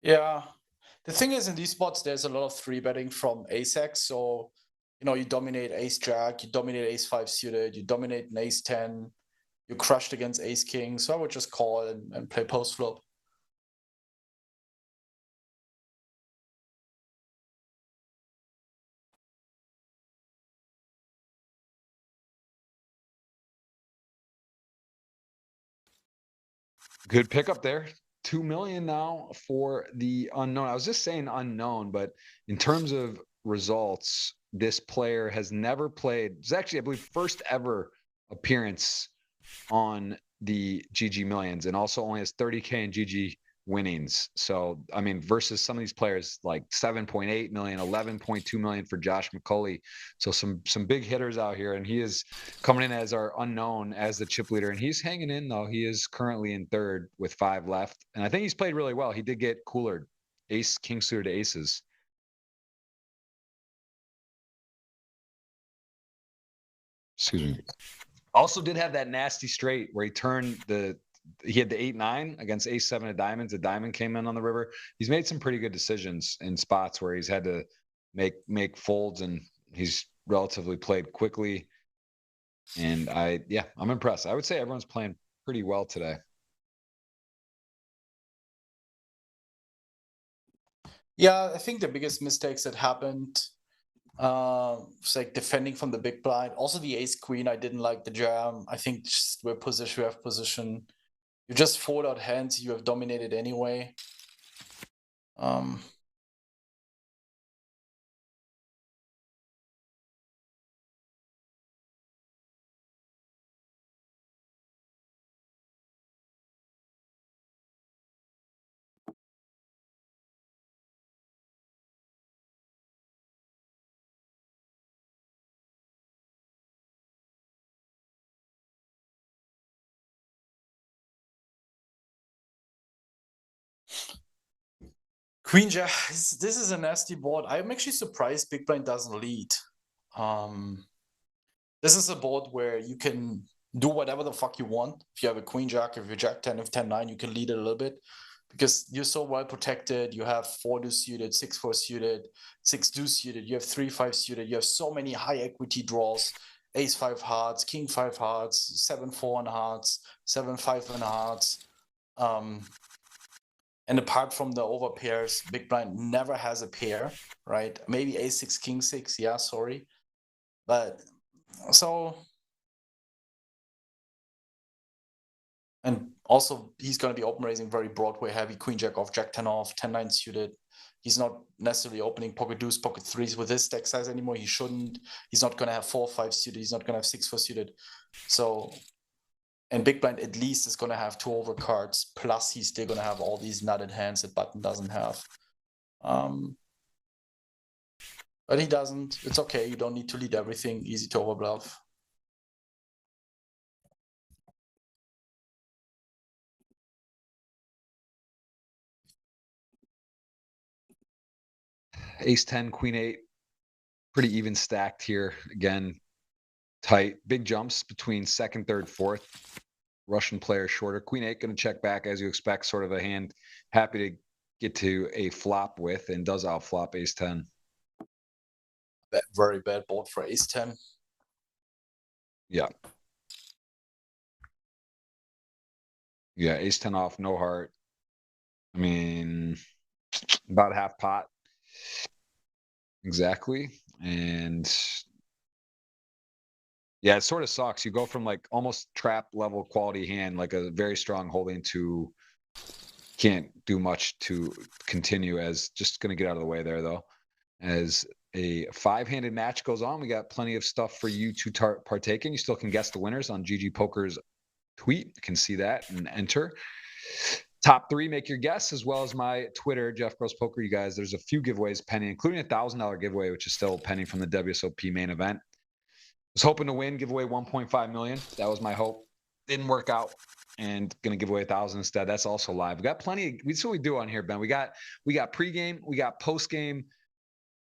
Yeah. The thing is, in these spots, there's a lot of 3-betting from ace-x. So, you know, you dominate ace-jack, you dominate ace-5 suited, you dominate an ace-10, you crushed against ace-king. So I would just call and play post-flop. Good pickup there. 2 million now for the unknown. I was just saying unknown, but in terms of results, this player has never played. It's actually, I believe, first ever appearance on the GGMillions, and also only has 30K in GG winnings. So, I mean, versus some of these players like 7.8 million, 11.2 million for Josh McCulley. So some big hitters out here, and he is coming in as our unknown as the chip leader, and he's hanging in though. He is currently in third with 5 left, and I think he's played really well. He did get coolered, ace, king suited aces. Excuse me. Also did have that nasty straight where he turned he had the 8-9 against ace-7 of diamonds. A diamond came in on the river. He's made some pretty good decisions in spots where he's had to make folds, and he's relatively played quickly. And I'm impressed. I would say everyone's playing pretty well today. Yeah, I think the biggest mistakes that happened, it's like defending from the big blind. Also the ace queen, I didn't like the jam. I think just we have position. You just fold out hands you have dominated anyway. Queen Jack, this is a nasty board. I'm actually surprised Big Blind doesn't lead. This is a board where you can do whatever the fuck you want. If you have a Queen Jack, if you're Jack 10, if 10-9, you can lead it a little bit because you're so well protected. You have 4-2 suited, 6-4 suited, 6-2 suited. You have 3-5 suited. You have so many high equity draws. Ace-5 hearts, King-5 hearts, 7-4 on hearts, 7-5 on hearts. And apart from the over pairs, Big Blind never has a pair, right? Maybe Ace-6, King-6, yeah, sorry. But so, and also he's going to be open raising very Broadway heavy, Queen Jack off, Jack 10 off, 10-9 suited. He's not necessarily opening pocket deuce, pocket threes with his stack size anymore. He shouldn't. He's not going to have 4-5 suited. He's not going to have 6-4 suited. So, and Big Blind at least is going to have 2 over cards. Plus, he's still going to have all these nutted hands that Button doesn't have. But he doesn't. It's okay. You don't need to lead everything. Easy to overbluff. Ace-10, Queen-8, pretty even stacked here. Again, tight. Big jumps between second, third, fourth. Russian player shorter. Queen-8 going to check back as you expect. Sort of a hand happy to get to a flop with, and does outflop Ace-10. Very bad board for Ace-10. Yeah. Yeah, Ace-10 off, no heart. I mean, about half pot. Exactly. And yeah, it sort of sucks. You go from like almost trap level quality hand, like a very strong holding, to can't do much to continue, as just going to get out of the way there though. As a 5-handed match goes on, we got plenty of stuff for you to partake in. You still can guess the winners on GGPoker's tweet. You can see that and enter. Top 3, make your guess, as well as my Twitter, Jeff Gross Poker. You guys, there's a few giveaways pending, including a $1,000 giveaway, which is still pending from the WSOP main event. Was hoping to win, give away 1.5 million. That was my hope. Didn't work out, and gonna give away 1,000 instead. That's also live. We got plenty. That's what we do on here, Ben. We got pregame, we got postgame.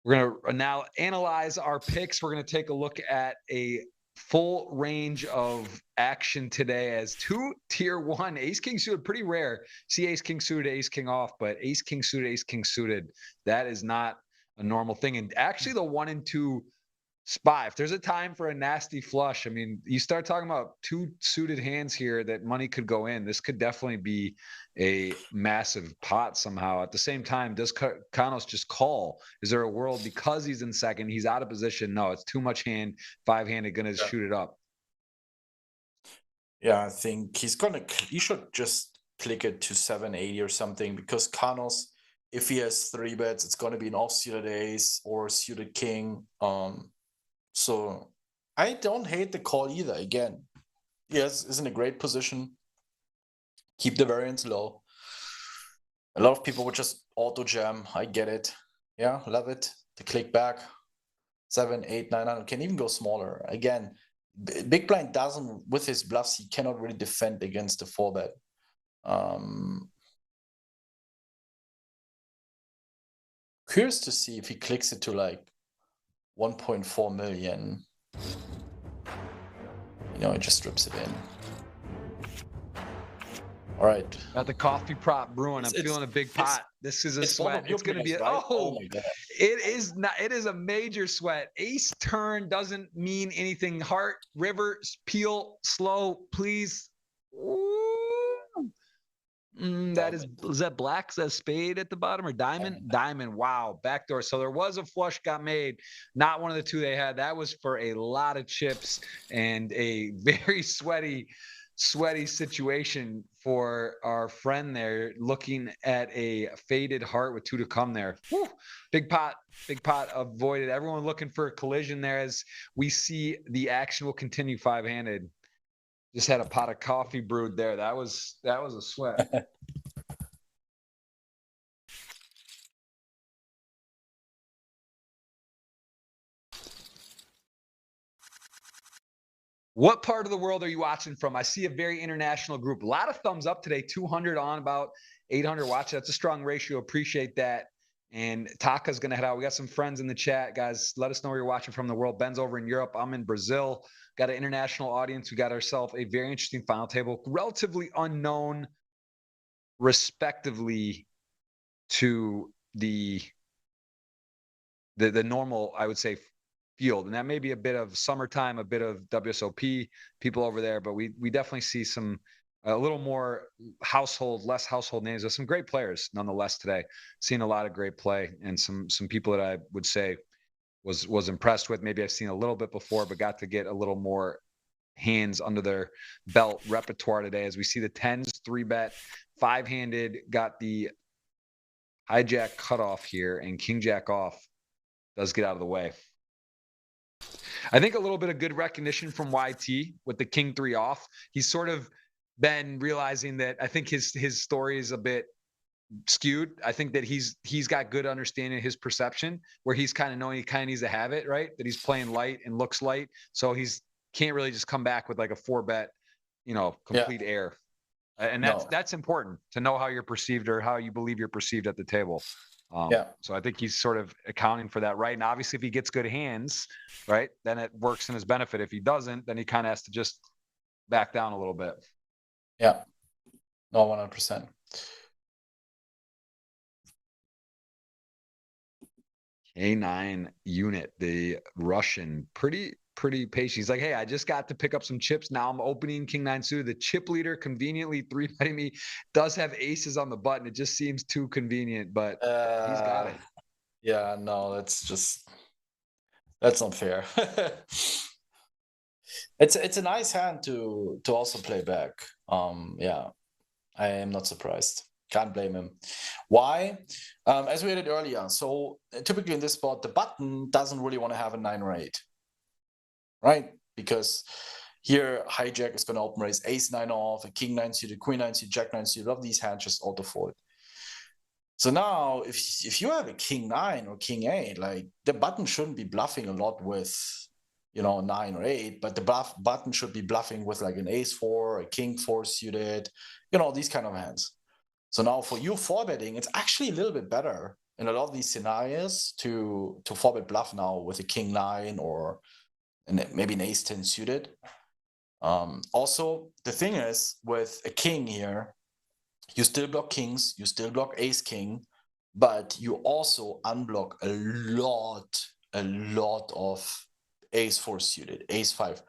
We're gonna now analyze our picks. We're gonna take a look at a full range of action today, as 2 tier 1 ace king suited, pretty rare. See ace king suited, ace king off, but ace king suited, that is not a normal thing. And actually the 1 and 2 spot, if there's a time for a nasty flush, I mean, you start talking about 2 suited hands here that money could go in. This could definitely be a massive pot somehow. At the same time, does Kanos just call? Is there a world, because he's in second, he's out of position? No, it's too much hand, 5-handed, gonna shoot it up. Yeah, I think he should just click it to 780 or something, because Kanos if he has 3-bets, it's going to be an off-suited ace or suited king. So I don't hate the call either. Again, yes, is in a great position. Keep the variance low. A lot of people would just auto jam. I get it. Yeah, love it. The click back, 7, 8, 900 can even go smaller. Again, big blind doesn't, with his bluffs, he cannot really defend against the 4-bet. Curious to see if he clicks it to like 1.4 million. You know, he just strips it in. All right. Got the coffee prop brewing. I'm feeling a big pot. This is a sweat. It's going to be oh my God. It is not. It is a major sweat. Ace turn doesn't mean anything. Heart, river, peel, slow, please. That is that black? Is that spade at the bottom or diamond? Diamond. Wow. Backdoor. So there was a flush got made. Not one of the two they had. That was for a lot of chips and a very sweaty situation for our friend there, looking at a faded heart with 2 to come there. Whew. Big pot avoided. Everyone looking for a collision there as we see the action will continue 5-handed. Just had a pot of coffee brewed there. That was a sweat. What part of the world are you watching from? I see a very international group. A lot of thumbs up today. 200 on, about 800 watch. That's a strong ratio. Appreciate that. And Taka's going to head out. We got some friends in the chat. Guys, let us know where you're watching from the world. Ben's over in Europe. I'm in Brazil. Got an international audience. We got ourselves a very interesting final table. Relatively unknown, respectively, to the normal, I would say, field. And that may be a bit of summertime, a bit of WSOP people over there, but we definitely see some a little more less household names. There's some great players nonetheless today. Seen a lot of great play and some people that I would say was impressed with. Maybe I've seen a little bit before, but got to get a little more hands under their belt repertoire today as we see the 10s 3-bet 5-handed, got the hijack cutoff here, and king jack off does get out of the way. I think a little bit of good recognition from YT with the king 3 off. He's sort of been realizing that I think his story is a bit skewed. I think that he's got good understanding of his perception, where he's kind of knowing he kind of needs to have it, right? That he's playing light and looks light. So he's can't really just come back with like a 4-bet, complete air. And that's important to know how you're perceived or how you believe you're perceived at the table. So I think he's sort of accounting for that, right? And obviously if he gets good hands, right, then it works in his benefit. If he doesn't, then he kind of has to just back down a little bit. Yeah. No, 100%. A9 unit, the Russian, pretty patient. He's like, hey, I just got to pick up some chips. Now I'm opening king 9 suited. The chip leader conveniently 3-betting me, does have aces on the button. It just seems too convenient, but he's got it. Yeah, no, that's not fair. It's a nice hand to also play back. Yeah, I am not surprised. Can't blame him. Why? As we had it earlier, so typically in this spot, the button doesn't really want to have a 9 or 8, right? Because here, hijack is going to open raise ace 9 off, a king 9 suited, queen 9 suited, jack 9 suited. All of these hands just auto fold. So now, if you have a king 9 or king 8, like the button shouldn't be bluffing a lot with, 9 or 8, but the button should be bluffing with like an ace 4, a king 4 suited, these kind of hands. So now for you 4-betting, it's actually a little bit better in a lot of these scenarios to 4-bet bluff now with a king 9 or maybe an ace 10 suited. Also, the thing is with a king here, you still block kings, you still block ace king, but you also unblock a lot of ace 4 suited, ace 5.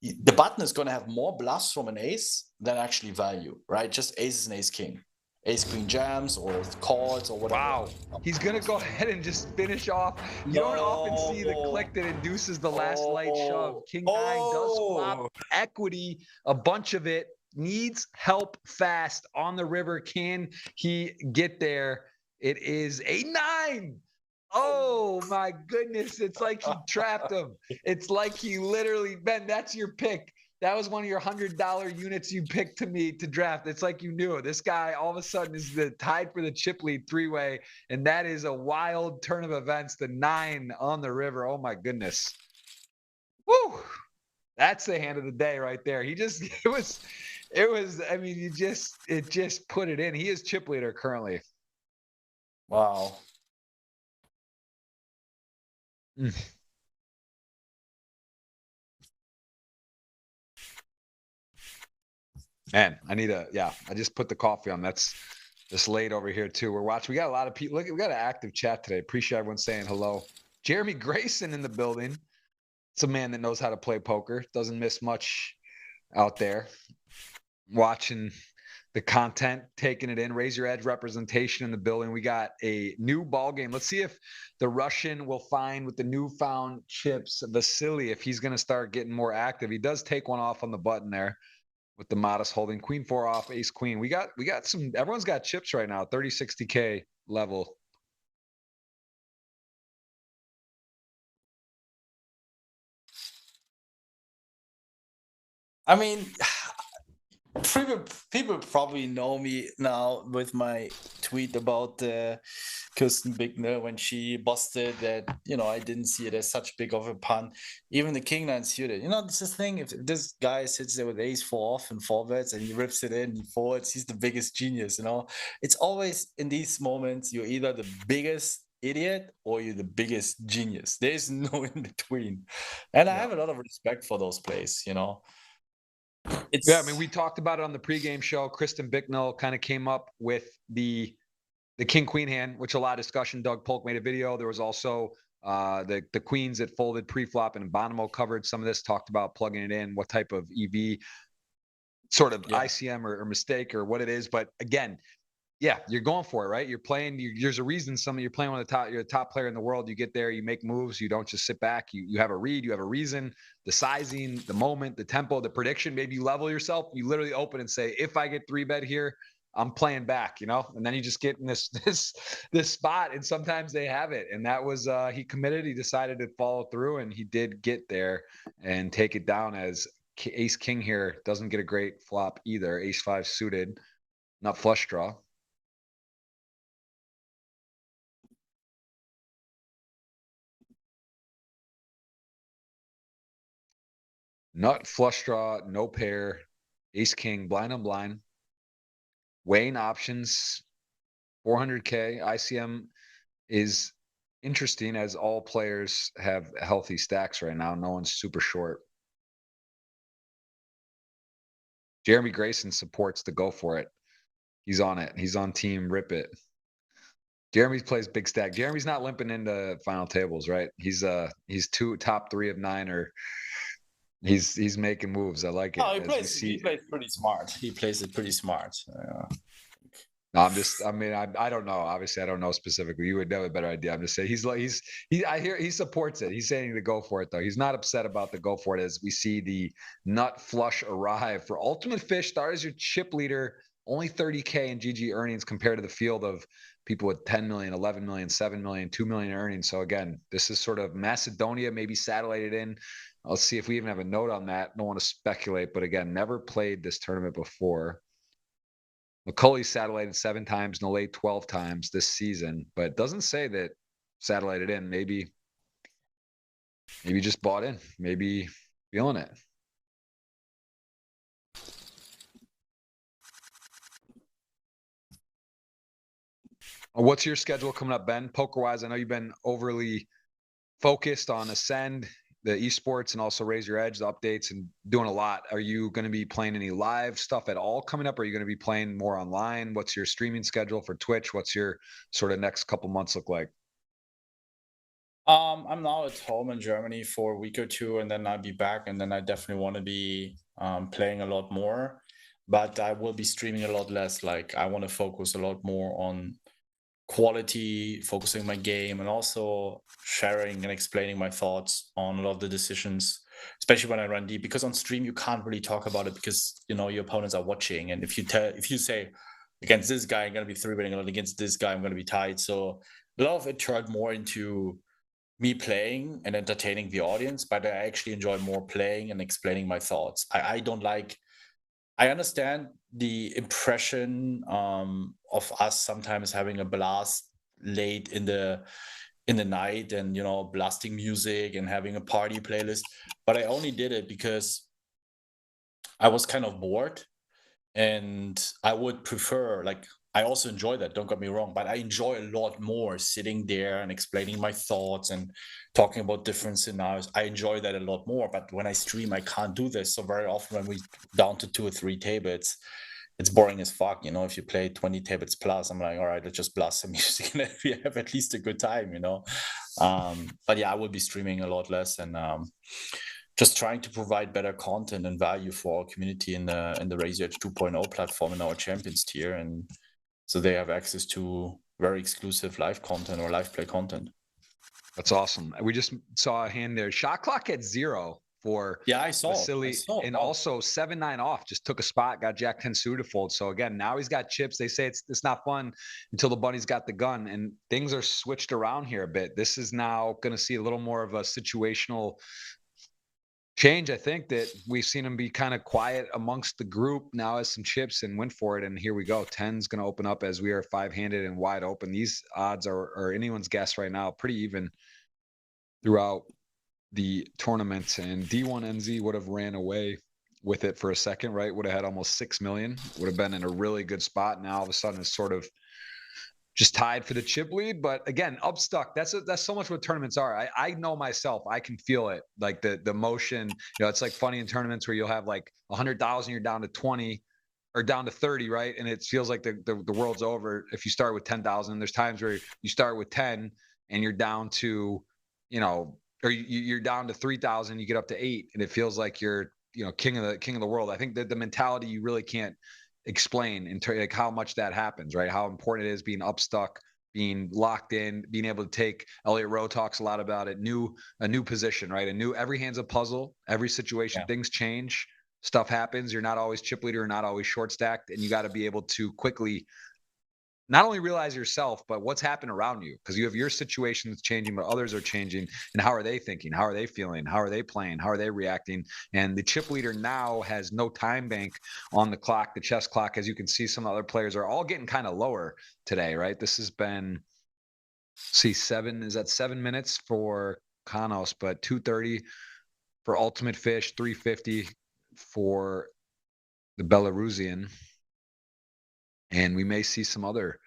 The button is going to have more bluffs from an ace than actually value, right? Just aces and ace king. Ace queen jams or calls or whatever. Wow. He's going to go ahead and just finish off. You don't often see the click that induces the last light shove. King 9 does flop equity, a bunch of it. Needs help fast on the river. Can he get there? It is a 9. Oh my goodness. It's like he trapped him. It's like he literally, Ben, that's your pick. That was one of your $100 units you picked to me to draft. It's like you knew this guy all of a sudden is the tied for the chip lead 3-way. And that is a wild turn of events. The 9 on the river. Oh my goodness. Woo. That's the hand of the day right there. He just, it was, I mean, it just put it in. He is chip leader currently. Wow. Man, I just put the coffee on. That's just late over here too. We're watching. We got a lot of people. Look, we got an active chat today. Appreciate everyone saying hello. Jeremy Grayson in the building. It's a man that knows how to play poker. Doesn't miss much out there. Watching the content, taking it in. Raise Your Edge representation in the building. We got a new ball game. Let's see if the Russian will find with the newfound chips Vasily, if he's going to start getting more active. He does take one off on the button there with the modest holding. Queen 4 off, ace queen. We got some, everyone's got chips right now, 30, 60K level. I mean, people probably know me now with my tweet about Kirsten Bickner when she busted that, I didn't see it as such big of a pun. Even the King 9 suited. This is the thing. If this guy sits there with ace 4 off and 4 bets and he rips it in, he forwards, he's the biggest genius, It's always in these moments, you're either the biggest idiot or you're the biggest genius. There's no in between. And I have a lot of respect for those plays, Yeah, I mean, we talked about it on the pregame show. Kristen Bicknell kind of came up with the king queen hand, which a lot of discussion. Doug Polk made a video. There was also the queens that folded pre-flop, and Bonomo covered some of this, talked about plugging it in, what type of EV sort of ICM or mistake or what it is. But again, yeah, you're going for it, right? You're playing. There's a reason you're playing one of the top. You're a top player in the world. You get there, you make moves. You don't just sit back. You have a read. You have a reason. The sizing, the moment, the tempo, the prediction. Maybe you level yourself. You literally open and say, if I get 3-bet here, I'm playing back. And then you just get in this spot. And sometimes they have it. And that was he committed. He decided to follow through, and he did get there and take it down. As ace king here doesn't get a great flop either. Ace 5 suited, not flush draw. Nut, flush draw, no pair, ace king, blind on blind. Weighing options, 400K. ICM is interesting as all players have healthy stacks right now. No one's super short. Jeremy Grayson supports the go for it. He's on it. He's on team rip it. Jeremy plays big stack. Jeremy's not limping into final tables, right? He's top 3 of 9, or he's making moves. I like it. Oh, he plays pretty smart. He plays it pretty smart. No, I don't know. Obviously, I don't know specifically. You would have a better idea. I'm just saying I hear he supports it. He's saying to go for it, though. He's not upset about the go for it, as we see the nut flush arrive for Ultimate Fish. Start as your chip leader, only 30K in GG earnings compared to the field of people with 10 million, 11 million, 7 million, 2 million earnings. So again, this is sort of Macedonia, maybe satellited in. Let's see if we even have a note on that. Don't want to speculate, but again, never played this tournament before. McCulley satellited 7 times, Nolay 12 times this season, but it doesn't say that satellited in. Maybe just bought in, maybe feeling it. What's your schedule coming up, Ben? Poker-wise, I know you've been overly focused on Ascend, the esports, and also Raise Your Edge, the updates, and doing a lot. Are you going to be playing any live stuff at all coming up? Are you going to be playing more online? What's your streaming schedule for Twitch? What's your sort of next couple months look like? I'm now at home in Germany for a week or two, and then I'll be back, and then I definitely want to be playing a lot more, but I will be streaming a lot less. Like, I want to focus a lot more on quality, focusing my game, and also sharing and explaining my thoughts on a lot of the decisions, especially when I run deep, because on stream you can't really talk about it because your opponents are watching. And if you say, against this guy, I'm going to be 3-betting a lot. Against this guy, I'm going to be tight. So a lot of it turned more into me playing and entertaining the audience, but I actually enjoy more playing and explaining my thoughts. I understand the impression of us sometimes having a blast late in the night and, you know, blasting music and having a party playlist, but I only did it because I was kind of bored, and I would prefer, like, I also enjoy that, don't get me wrong, but I enjoy a lot more sitting there and explaining my thoughts and talking about different scenarios. I enjoy that a lot more, but when I stream, I can't do this. So very often when we down to 2 or 3 tables, it's boring as fuck. You know, if you play 20 tables plus, I'm like, all right, let's just blast some music and we have at least a good time, you know? But yeah, I will be streaming a lot less and just trying to provide better content and value for our community in the Raise Edge 2.0 platform in our champions tier. And so they have access to very exclusive live content or live play content. That's awesome. We just saw a hand there. Shot clock at 0 for I saw. and also 7-9 off. Just took a spot, got Jack 10 suited to fold. So again, now he's got chips. They say it's not fun until the bunny's got the gun, and things are switched around here a bit. This is now going to see a little more of a situational change. I think that we've seen him be kind of quiet amongst the group. Now has some chips and went for it, and here we go. 10's going to open up as we are 5-handed and wide open. These odds are anyone's guess right now, pretty even throughout the tournament. And D1NZ would have ran away with it for a second, right? Would have had almost 6 million, would have been in a really good spot. Now all of a sudden it's sort of just tied for the chip lead. But again, up stuck. That's so much what tournaments are. I know myself, I can feel it, like the motion. You know, it's like funny in tournaments where you'll have like 100,000, you're down to 20 or down to 30, right? And it feels like the world's over if you start with 10,000. There's times where you start with 10 and you're down to, you know, or you're down to 3,000, you get up to 8, and it feels like you're, you know, king of the world. I think that the mentality you really can't explain in like how much that happens, right? How important it is being up stuck, being locked in, being able to take. Elliot Rowe talks a lot about it. A new position, right? Every hand's a puzzle. Every situation, things change, stuff happens. You're not always chip leader, not always short stacked, and you got to be able to quickly not only realize yourself, but what's happened around you, because you have your situation that's changing, but others are changing. And how are they thinking? How are they feeling? How are they playing? How are they reacting? And the chip leader now has no time bank on the clock, the chess clock. As you can see, some other players are all getting kind of lower today, right? This has been, see, 7 minutes for Kanos, but 2:30 for Ultimate Fish, 3:50 for the Belarusian. And we may see some other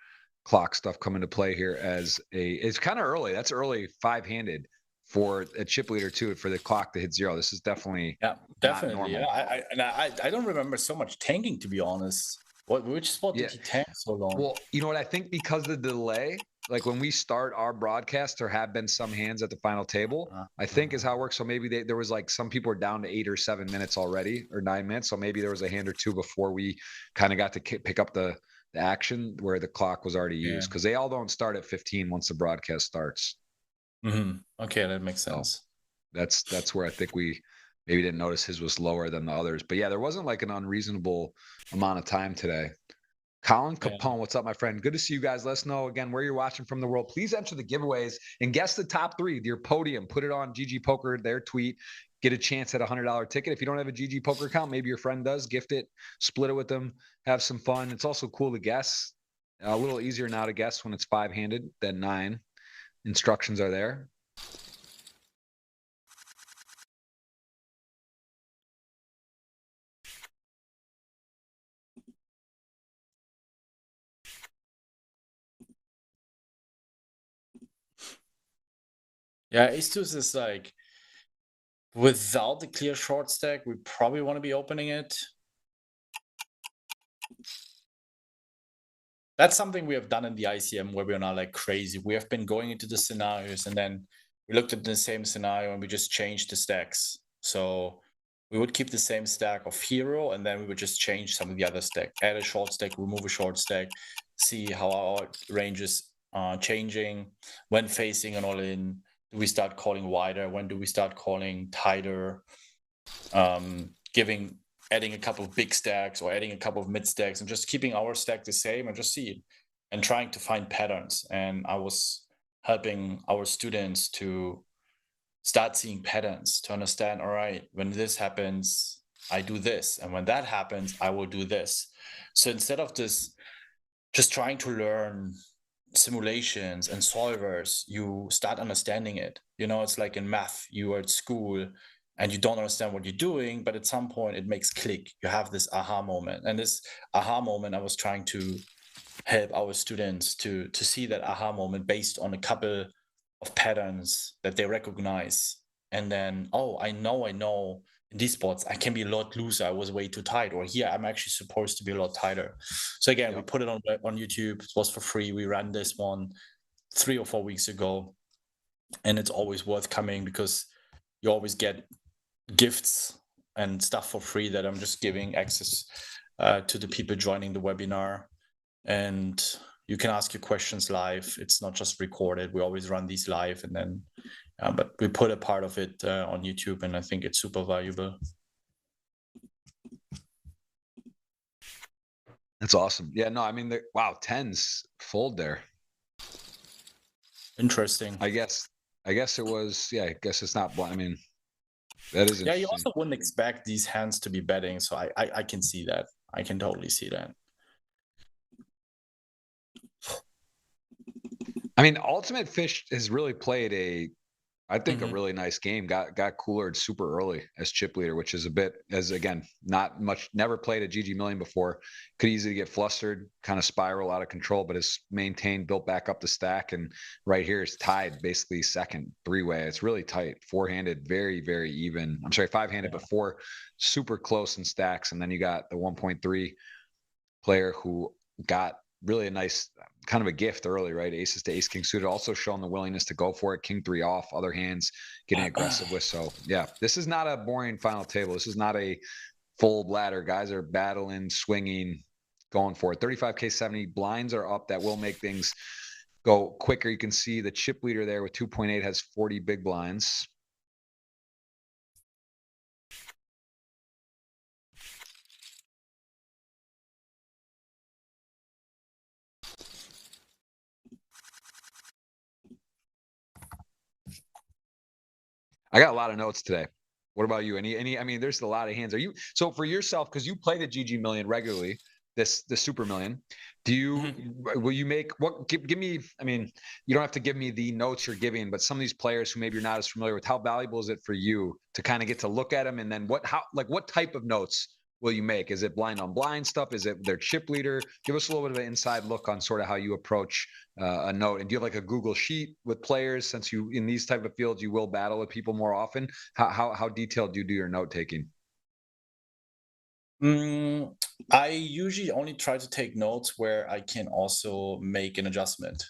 clock stuff come into play here as it's kind of early. That's early 5-handed for a chip leader too, for the clock to hit 0. This is definitely definitely. Yeah, I don't remember so much tanking, to be honest. Which spot did he tank so long? Well, you know what? I think because of the delay, like when we start our broadcast, there have been some hands at the final table, I think is how it works. So maybe there was like some people are down to 8 or 7 minutes already, or 9 minutes. So maybe there was a hand or two before we kind of got to pick up the action where the clock was already used, because they all don't start at 15 once the broadcast starts. Okay, that makes sense. So that's where I think we maybe didn't notice his was lower than the others. But yeah, there wasn't like an unreasonable amount of time today. Colin Capone, what's up, my friend? Good to see you guys. Let us know again where you're watching from the world. Please enter the giveaways and guess the top 3, your podium. Put it on GGPoker, their tweet. Get a chance at a $100 ticket. If you don't have a GGPoker account, maybe your friend does. Gift it, split it with them, have some fun. It's also cool to guess. A little easier now to guess when it's 5-handed than 9. Instructions are there. Yeah, Ace-Deuce is like, without the clear short stack, we probably want to be opening it. That's something we have done in the ICM where we're not like crazy. We have been going into the scenarios and then we looked at the same scenario and we just changed the stacks. So we would keep the same stack of hero and then we would just change some of the other stack, add a short stack, remove a short stack, see how our ranges are changing when facing an all-in. Do we start calling wider? When do we start calling tighter? Giving adding a couple of big stacks or adding a couple of mid stacks and just keeping our stack the same and just see it and trying to find patterns. And I was helping our students to start seeing patterns, to understand, all right, when this happens, I do this. And when that happens, I will do this. So instead of just trying to learn simulations and solvers, you start understanding it. You know, it's like in math, you are at school and you don't understand what you're doing, but at some point it makes click. You have this aha moment. And this aha moment, I was trying to help our students to see that aha moment based on a couple of patterns that they recognize. And then, oh, I know in these spots I can be a lot looser. I was way too tight, or here I'm actually supposed to be a lot tighter. So again, we put it on YouTube. It was for free. We ran this one 3 or 4 weeks ago, and it's always worth coming because you always get gifts and stuff for free that I'm just giving access to the people joining the webinar. And you can ask your questions live. It's not just recorded. We always run these live, and then but we put a part of it on YouTube, and I think it's super valuable. That's awesome. Yeah, no, I mean, wow, 10s fold there. Interesting. I guess it was, yeah, I guess it's not blind. I mean, that is Yeah, interesting. you also wouldn't expect these hands to be betting, so I can see that. I can totally see that. I mean, Ultimate Fish has really played I think a Mhm. really nice game. Got coolered super early as chip leader, which is a bit, as again, not much, never played a GGMillion before. Could easily get flustered, kind of spiral out of control, but has maintained, built back up the stack, and right here is tied, basically second three-way. It's really tight, four-handed, very, very even. I'm sorry, five-handed, Yeah. but four super close in stacks, and then you got the 1.3 player who got really a nice kind of a gift early, right? Aces to ace king suited, also showing the willingness to go for it. King 3 off, other hands getting aggressive with. So yeah, this is not a boring final table. This is not a full ladder. Guys are battling, swinging, going for it. 35K 70 blinds are up. That will make things go quicker. You can see the chip leader there with 2.8 has 40 big blinds. I got a lot of notes today. What about you? Any? I mean, there's a lot of hands. Are you so for yourself, because you play the GGMillion regularly, the Super Million? Do you will you make what? Give me. I mean, you don't have to give me the notes you're giving, but some of these players who maybe you're not as familiar with, how valuable is it for you to kind of get to look at them, and then what type of notes will you make? Is it blind on blind stuff? Is it their chip leader? Give us a little bit of an inside look on sort of how you approach a note. And do you have like a Google sheet with players, since you in these type of fields you will battle with people more often? How detailed do you do your note taking? I usually only try to take notes where I can also make an adjustment,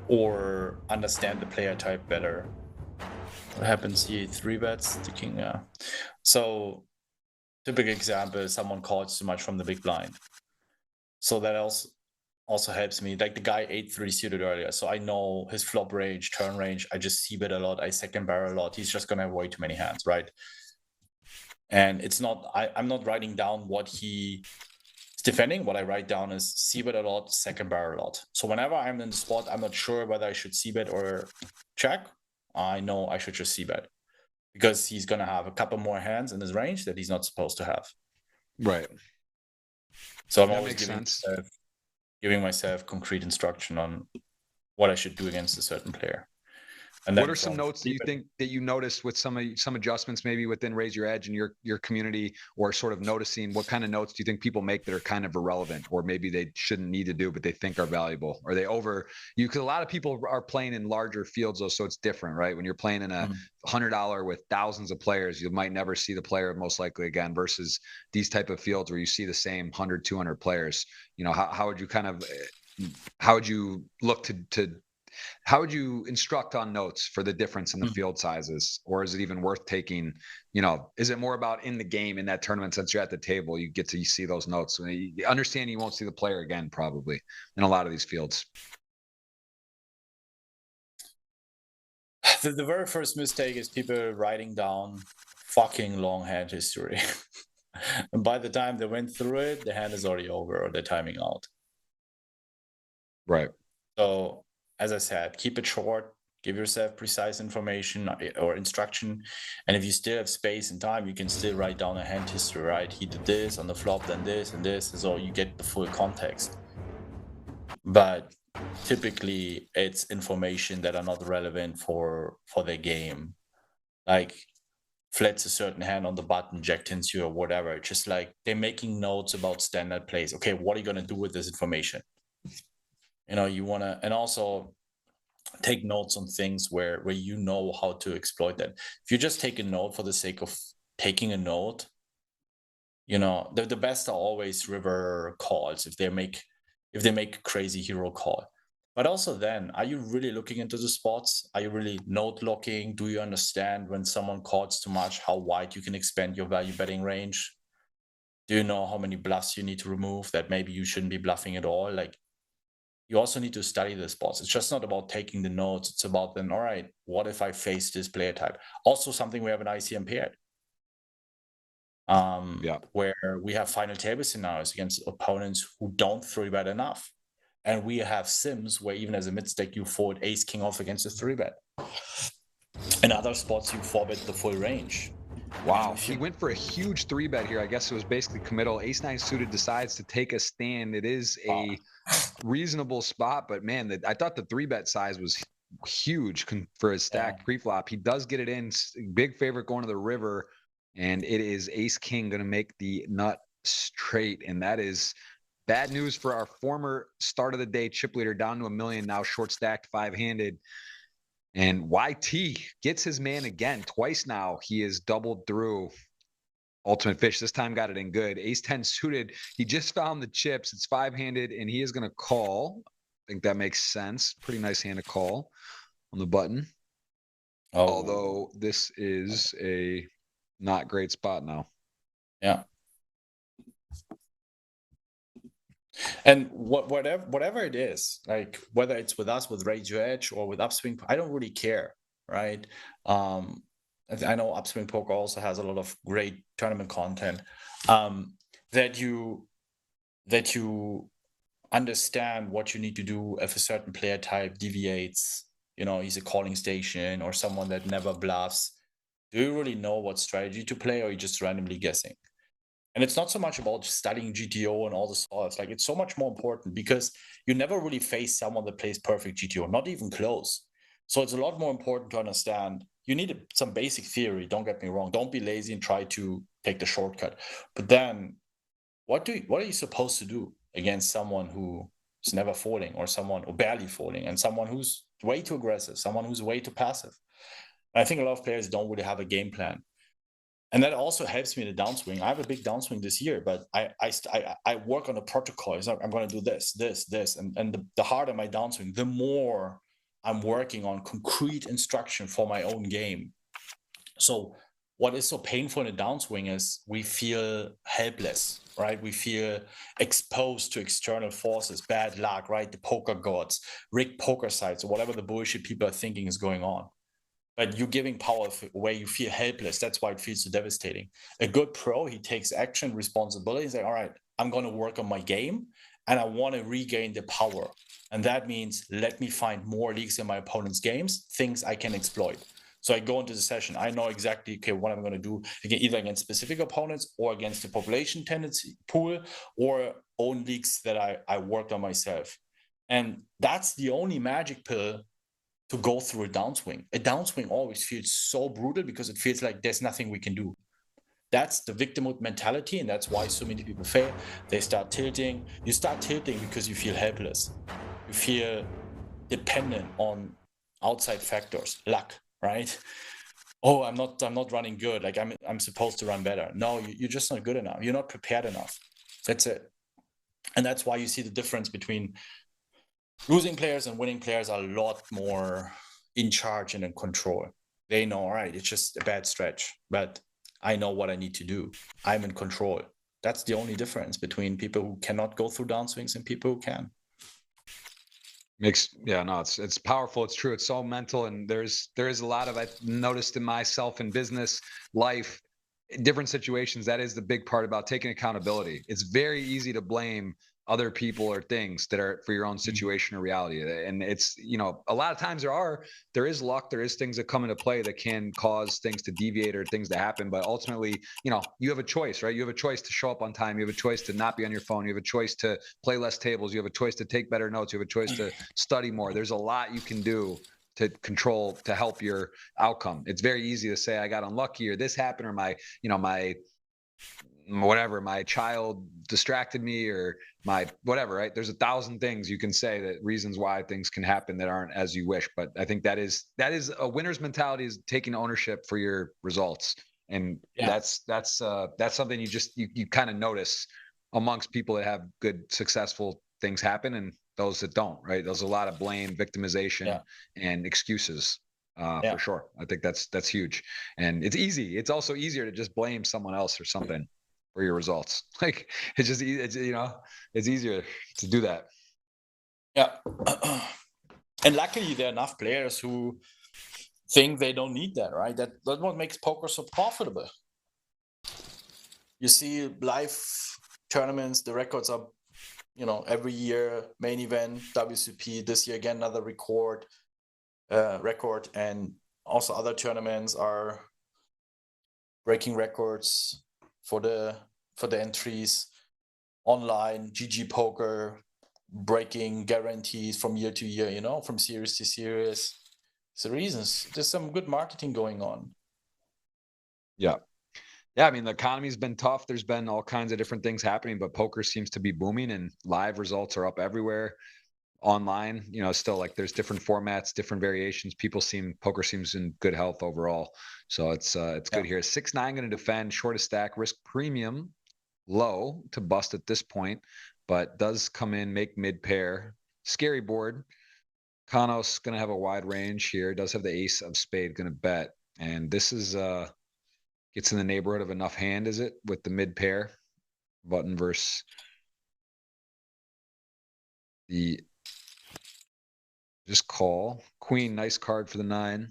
or understand the player type better. What happens here? 3 bets, the king. Yeah. So typical example: someone calls too much from the big blind. So that also helps me. Like the guy 8-3 suited earlier, so I know his flop range, turn range. I just see bet a lot. I second barrel a lot. He's just gonna have way too many hands, right? And it's not. I'm not writing down what he is defending. What I write down is see bet a lot, second barrel a lot. So whenever I'm in the spot, I'm not sure whether I should see bet or check. I know I should just see bet because he's gonna have a couple more hands in his range that he's not supposed to have. Right. So I'm That always makes sense. giving myself concrete instruction on what I should do against a certain player. And What are some notes that you think that you noticed with some adjustments maybe within Raise Your Edge and your community, or sort of noticing what kind of notes do you think people make that are kind of irrelevant, or maybe they shouldn't need to do but they think are valuable? Or they over you, because a lot of people are playing in larger fields though, so it's different, right? When you're playing in a $100 with thousands of players, you might never see the player most likely again, versus these type of fields where you see the same 100, 200 players. You know, how would you kind of how would you look to how would you instruct on notes for the difference in the field sizes? Or is it even worth taking, you know, is it more about in the game, in that tournament, since you're at the table, you get to see those notes? You understand you won't see the player again, probably, in a lot of these fields. The very first mistake is people writing down fucking long hand history. And by the time they went through it, the hand is already over or they're timing out. Right. So, as I said, keep it short, give yourself precise information or instruction. And if you still have space and time, you can still write down a hand history, right? He did this on the flop, then this and this, so you get the full context. But typically, it's information that are not relevant for their game. Like, flats a certain hand on the button, jack 10 or whatever. Just like they're making notes about standard plays. Okay, what are you going to do with this information? You know, you want to, and also take notes on things where you know how to exploit that. If you just take a note for the sake of taking a note, you know, the best are always river calls if they make a crazy hero call. But also then, are you really looking into the spots? Are you really note locking? Do you understand when someone calls too much, how wide you can expand your value betting range? Do you know how many bluffs you need to remove that maybe you shouldn't be bluffing at all? Like, you also need to study the spots. It's just not about taking the notes. It's about then, all right, what if I face this player type? Also something we have an ICM paired. Where we have final table scenarios against opponents who don't 3-bet enough. And we have sims where even as a mid stack, you fold ace king off against a 3-bet. In other spots, you 4-bet the full range. Wow, he went for a huge 3-bet here. I guess it was basically committal. Ace-9 suited decides to take a stand. It is a reasonable spot, but man, I thought the 3-bet size was huge for his stacked pre-flop. He does get it in. Big favorite going to the river, and it is ace-king going to make the nut straight, and that is bad news for our former start of the day chip leader, down to $1 million, now short stacked 5-handed. And YT gets his man again twice now. He is doubled through. Ultimate Fish this time got it in good. Ace-10 suited. He just found the chips. It's 5-handed, and he is going to call. I think that makes sense. Pretty nice hand to call on the button. Although this is a not great spot now. Yeah. And whatever it is, like whether it's with us with Raise Your Edge or with Upswing, I don't really care, right? I know Upswing Poker also has a lot of great tournament content. That you understand what you need to do if a certain player type deviates. You know, he's a calling station or someone that never bluffs. Do you really know what strategy to play, or are you just randomly guessing? And it's not so much about studying GTO and all the sorts. Like, it's so much more important because you never really face someone that plays perfect GTO, not even close. So it's a lot more important to understand. You need some basic theory. Don't get me wrong. Don't be lazy and try to take the shortcut. But then, what are you supposed to do against someone who is never folding, or barely folding, and someone who's way too aggressive, someone who's way too passive? And I think a lot of players don't really have a game plan. And that also helps me in the downswing. I have a big downswing this year, but I work on a protocol. So I'm going to do this, and the harder my downswing, the more I'm working on concrete instruction for my own game. So what is so painful in the downswing is we feel helpless, right? We feel exposed to external forces, bad luck, right? The poker gods, rigged poker sites, or whatever the bullshit people are thinking is going on. But you're giving power away, you feel helpless. That's why it feels so devastating. A good pro, he takes action, responsibility. He's like, all right, I'm going to work on my game, and I want to regain the power. And that means let me find more leaks in my opponent's games, things I can exploit. So I go into the session. I know exactly, okay, what I'm going to do, either against specific opponents or against the population tendency pool, or own leaks that I worked on myself. And that's the only magic pill to go through a downswing. A downswing always feels so brutal because it feels like there's nothing we can do. That's the victimhood mentality, and that's why so many people fail. They start tilting. You start tilting because you feel helpless. You feel dependent on outside factors, luck, right? Oh, I'm not running good. Like I'm supposed to run better. No, you're just not good enough. You're not prepared enough. That's it. And that's why you see the difference between losing players and winning players are a lot more in charge and in control. They know, all right, it's just a bad stretch, but I know what I need to do. I'm in control. That's the only difference between people who cannot go through downswings and people who can. Yeah, no, it's powerful. It's true. It's so mental, and there is a lot of, I've noticed in myself in business life, in different situations. That is the big part about taking accountability. It's very easy to blame other people or things that are for your own situation or reality, and it's, a lot of times there is luck, there is things that come into play that can cause things to deviate or things to happen, but ultimately, you have a choice, right? You have a choice to show up on time, you have a choice to not be on your phone, you have a choice to play less tables, you have a choice to take better notes, you have a choice to study more. There's a lot you can do to control, to help your outcome. It's very easy to say I got unlucky or this happened or my child distracted me or my whatever, right? There's 1,000 things you can say, that reasons why things can happen that aren't as you wish. But I think that is a winner's mentality, is taking ownership for your results. And that's something you kind of notice amongst people that have good, successful things happen, and those that don't, right? There's a lot of blame, victimization, and excuses. For sure. I think that's huge. And it's easy. It's also easier to just blame someone else or something for your results. Like it's just, it's easier to do that. Yeah. And luckily there are enough players who think they don't need that, right? That's what makes poker so profitable. You see live tournaments, the records are, every year, main event, WSOP, this year again, another record, and also other tournaments are breaking records for the entries online. GGPoker breaking guarantees from year to year, from series to series. So reasons, there's some good marketing going on. Yeah. I mean, the economy's been tough. There's been all kinds of different things happening, but poker seems to be booming, and live results are up everywhere. Online, still, like, there's different formats, different variations. Poker seems in good health overall. So it's good here. 6-9 going to defend, shortest stack, risk premium low to bust at this point, but does come in, make mid pair. Scary board. Kanos going to have a wide range here. Does have the ace of spade going to bet. And this is gets in the neighborhood of enough hand, is it? With the mid pair button versus the just call. Queen, nice card for the 9.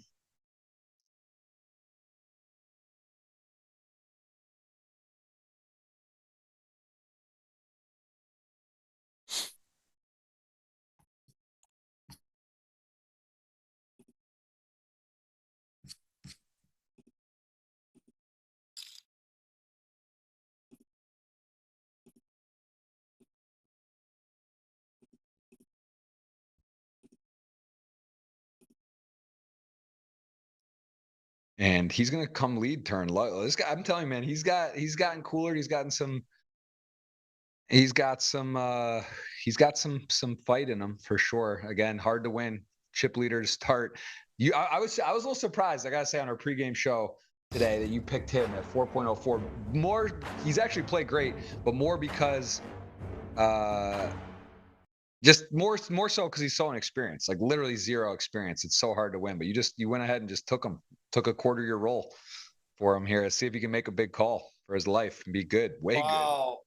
And he's gonna come lead turn. This guy, I'm telling you, man, he's gotten cooler. He's got some fight in him for sure. Again, hard to win. Chip leader to start. I was a little surprised, I gotta say, on our pregame show today that you picked him at 4.04. More, he's actually played great, but more because just more so because he's so inexperienced, like literally zero experience. It's so hard to win, but you went ahead and just took a quarter year roll for him here. Let's see if he can make a big call for his life and be good, way good. Wow.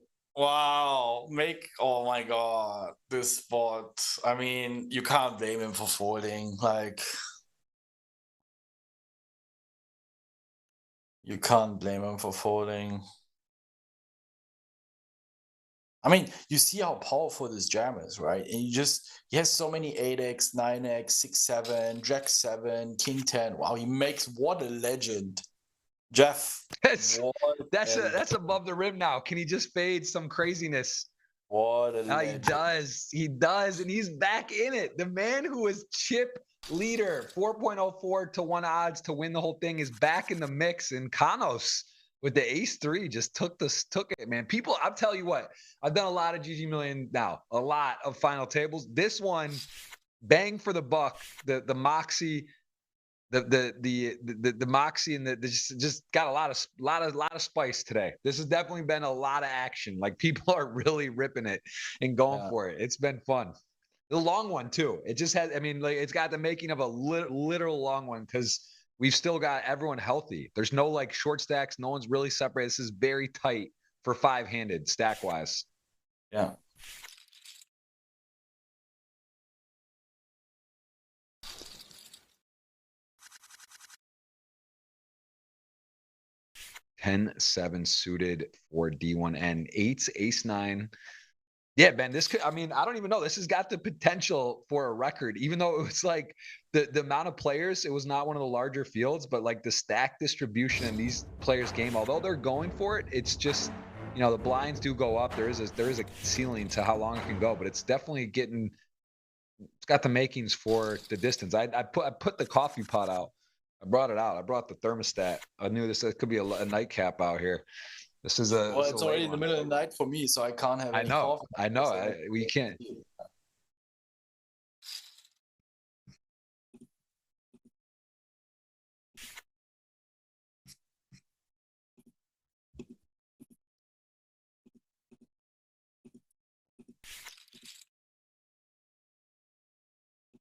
Oh my God, this spot. I mean, you can't blame him for folding. Like, you can't blame him for folding. I mean, you see how powerful this jam is, right? And he has so many 8x, 9x, 6, 7, Jack 7, King 10. Wow, he makes, what a legend. Jeff. That's above the rim now. Can he just fade some craziness? What a legend. He does, and he's back in it. The man who was chip leader, 4.04 to 1 odds to win the whole thing, is back in the mix. And Kanos with the ace 3 just took it, man. People, I'll tell you what, I've done a lot of GGMillion now, a lot of final tables. This one, bang for the buck, the moxie, the moxie, and the just got a lot of spice today. This has definitely been a lot of action. Like, people are really ripping it and going for it. It's been fun. The long one too. It just has, I mean, like, it's got the making of a literal long one, because we've still got everyone healthy. There's no like short stacks. No one's really separated. This is very tight for 5-handed stack wise. Yeah. 10-7 suited for D1N. 8s, ace-9. Yeah, Ben, this could, I mean, I don't even know. This has got the potential for a record, even though it was like the amount of players, it was not one of the larger fields, but like the stack distribution in these players' game, although they're going for it, it's just, you know, the blinds do go up. There is a ceiling to how long it can go, but it's definitely getting, it's got the makings for the distance. I put the coffee pot out. I brought it out. I brought the thermostat. I knew this could be a nightcap out here. This is a. Well, this is it's a late already in the one. middle of the night for me, so I can't have I any know. coffee. I know. So We can't.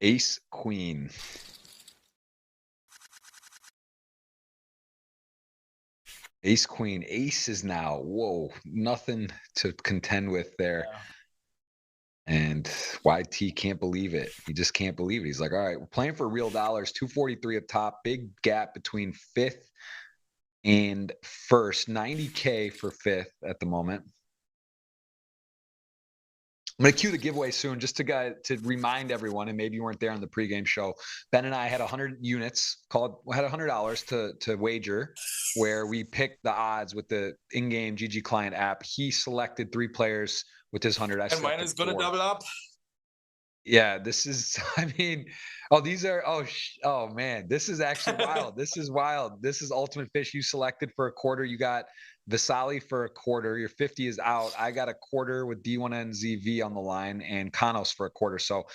Ace, queen. Ace, queen. Ace is now, whoa, nothing to contend with there. Yeah. And YT can't believe it. He just can't believe it. He's like, all right, we're playing for real dollars. 243 up top. Big gap between fifth and first. 90K for fifth at the moment. I'm going to cue the giveaway soon just to remind everyone, and maybe you weren't there on the pregame show. Ben and I had 100 units had $100 to wager, where we picked the odds with the in-game GG client app. He selected 3 players with his 100. And mine is going to double up. Yeah, this is, I mean, oh, these are, oh man, this is actually wild. This is wild. This is Ultimate Fish. You selected for a quarter. You got Vasali for a quarter. Your 50 is out. I got a quarter with D1NZV on the line and Kanos for a quarter. So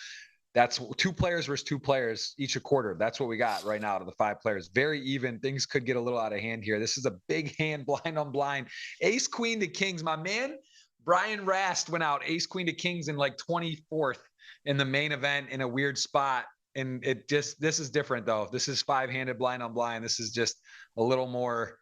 that's 2 players versus 2 players, each a quarter. That's what we got right now out of the 5 players. Very even. Things could get a little out of hand here. This is a big hand, blind on blind. Ace, queen to kings. My man, Brian Rast went out ace, queen to kings in like 24th in the main event in a weird spot. And this is different though. This is 5-handed blind on blind. This is just a little more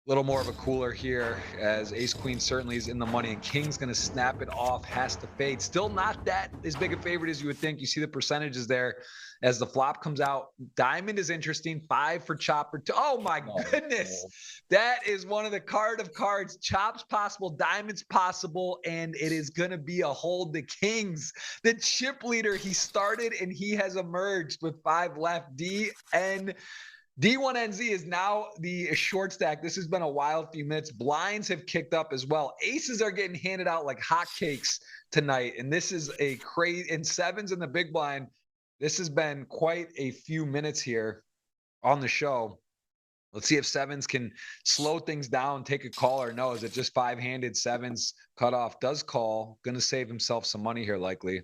of a cooler here, as ace queen certainly is in the money, and king's going to snap it off, has to fade. Still not that as big a favorite as you would think. You see the percentages there as the flop comes out. Diamond is interesting. 5 for chopper. Oh my goodness. That is one of the card of cards. Chops possible, diamonds possible, and it is going to be a hold to kings. The chip leader, he started and he has emerged with 5 left. D1NZ is now the short stack. This has been a wild few minutes. Blinds have kicked up as well. Aces are getting handed out like hotcakes tonight. And this is a crazy, and 7s in the big blind. This has been quite a few minutes here on the show. Let's see if 7s can slow things down, take a call, or no. Is it just 5-handed 7s cut off? Does call. Going to save himself some money here, likely.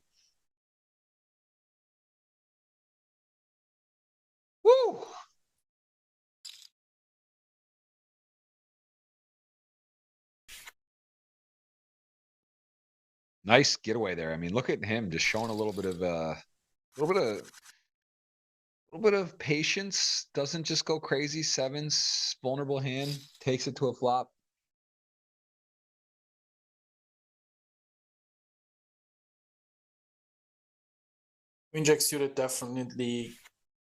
Woo! Nice getaway there. I mean, look at him just showing a little bit of patience. Doesn't just go crazy. 7s, vulnerable hand, takes it to a flop. Queen jack suited, definitely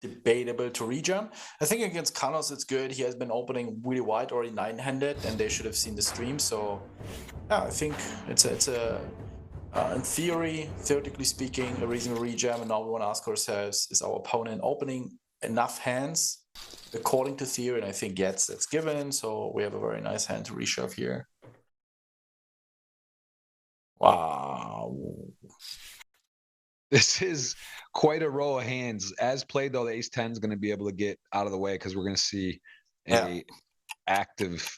debatable to rejam. I think against Kanos it's good. He has been opening really wide, already 9-handed, and they should have seen the stream. So yeah, I think it's a in theory, theoretically speaking, a reasonable rejam. And now we want to ask ourselves, is our opponent opening enough hands according to theory? And I think yes, that's given. So we have a very nice hand to reshove here. Wow. This is quite a row of hands. As played, though, the ace-10 is going to be able to get out of the way because we're going to see a active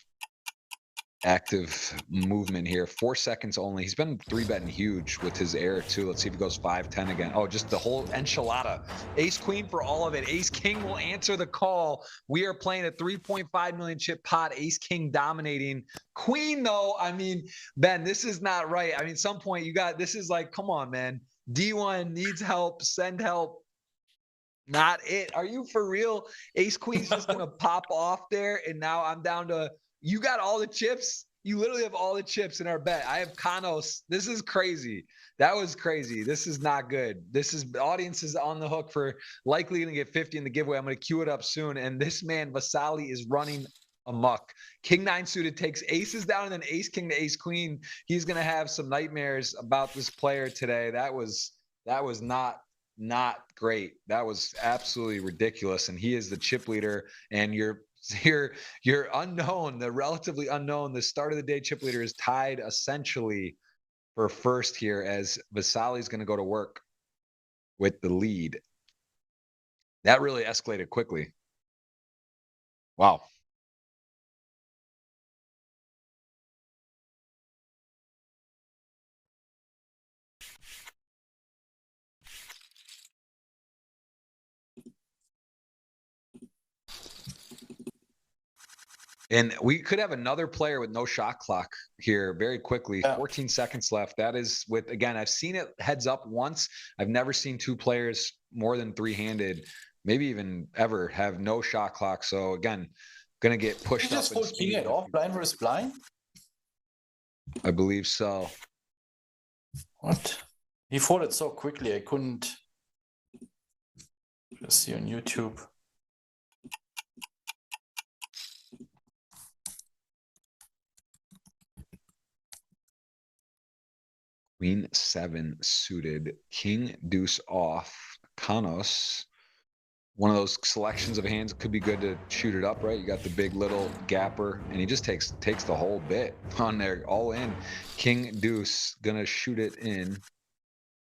movement here. 4 seconds only. He's been 3-betting huge with his air too. Let's see if he goes 5-10 again. Oh, just the whole enchilada. Ace queen for all of it. Ace king will answer the call. We are playing a 3.5 million chip pot. Ace king dominating. Queen though, I mean, Ben, this is not right. I mean, some point this is like, come on, man. D1 needs help. Send help. Not it. Are you for real? Ace queen's just gonna pop off there, and now I'm down to. You got all the chips. You literally have all the chips in our bet. I have Kanos. This is crazy. That was crazy. This is not good. The audience is on the hook for likely going to get 50 in the giveaway. I'm going to queue it up soon. And this man, Vasali, is running amok. King 9 suited takes aces down and then ace king to ace queen. He's going to have some nightmares about this player today. That was not great. That was absolutely ridiculous. And he is the chip leader, and you're unknown, the relatively unknown, the start of the day chip leader is tied essentially for first here, as Vasali's going to go to work with the lead. That really escalated quickly. Wow. And we could have another player with no shot clock here very quickly. Yeah. 14 seconds left. That is with, again, I've seen it heads up once. I've never seen two players more than three-handed, maybe even ever, have no shot clock. So again, going to get Did pushed you up. just in fold king speed. 8 off, blind versus blind? I believe so. What? He folded so quickly, I couldn't just see on YouTube. Queen 7 suited, king deuce off, Kanos. One of those selections of hands could be good to shoot it up, right? You got the big little gapper, and he just takes the whole bit on there, all in. King deuce, gonna shoot it in.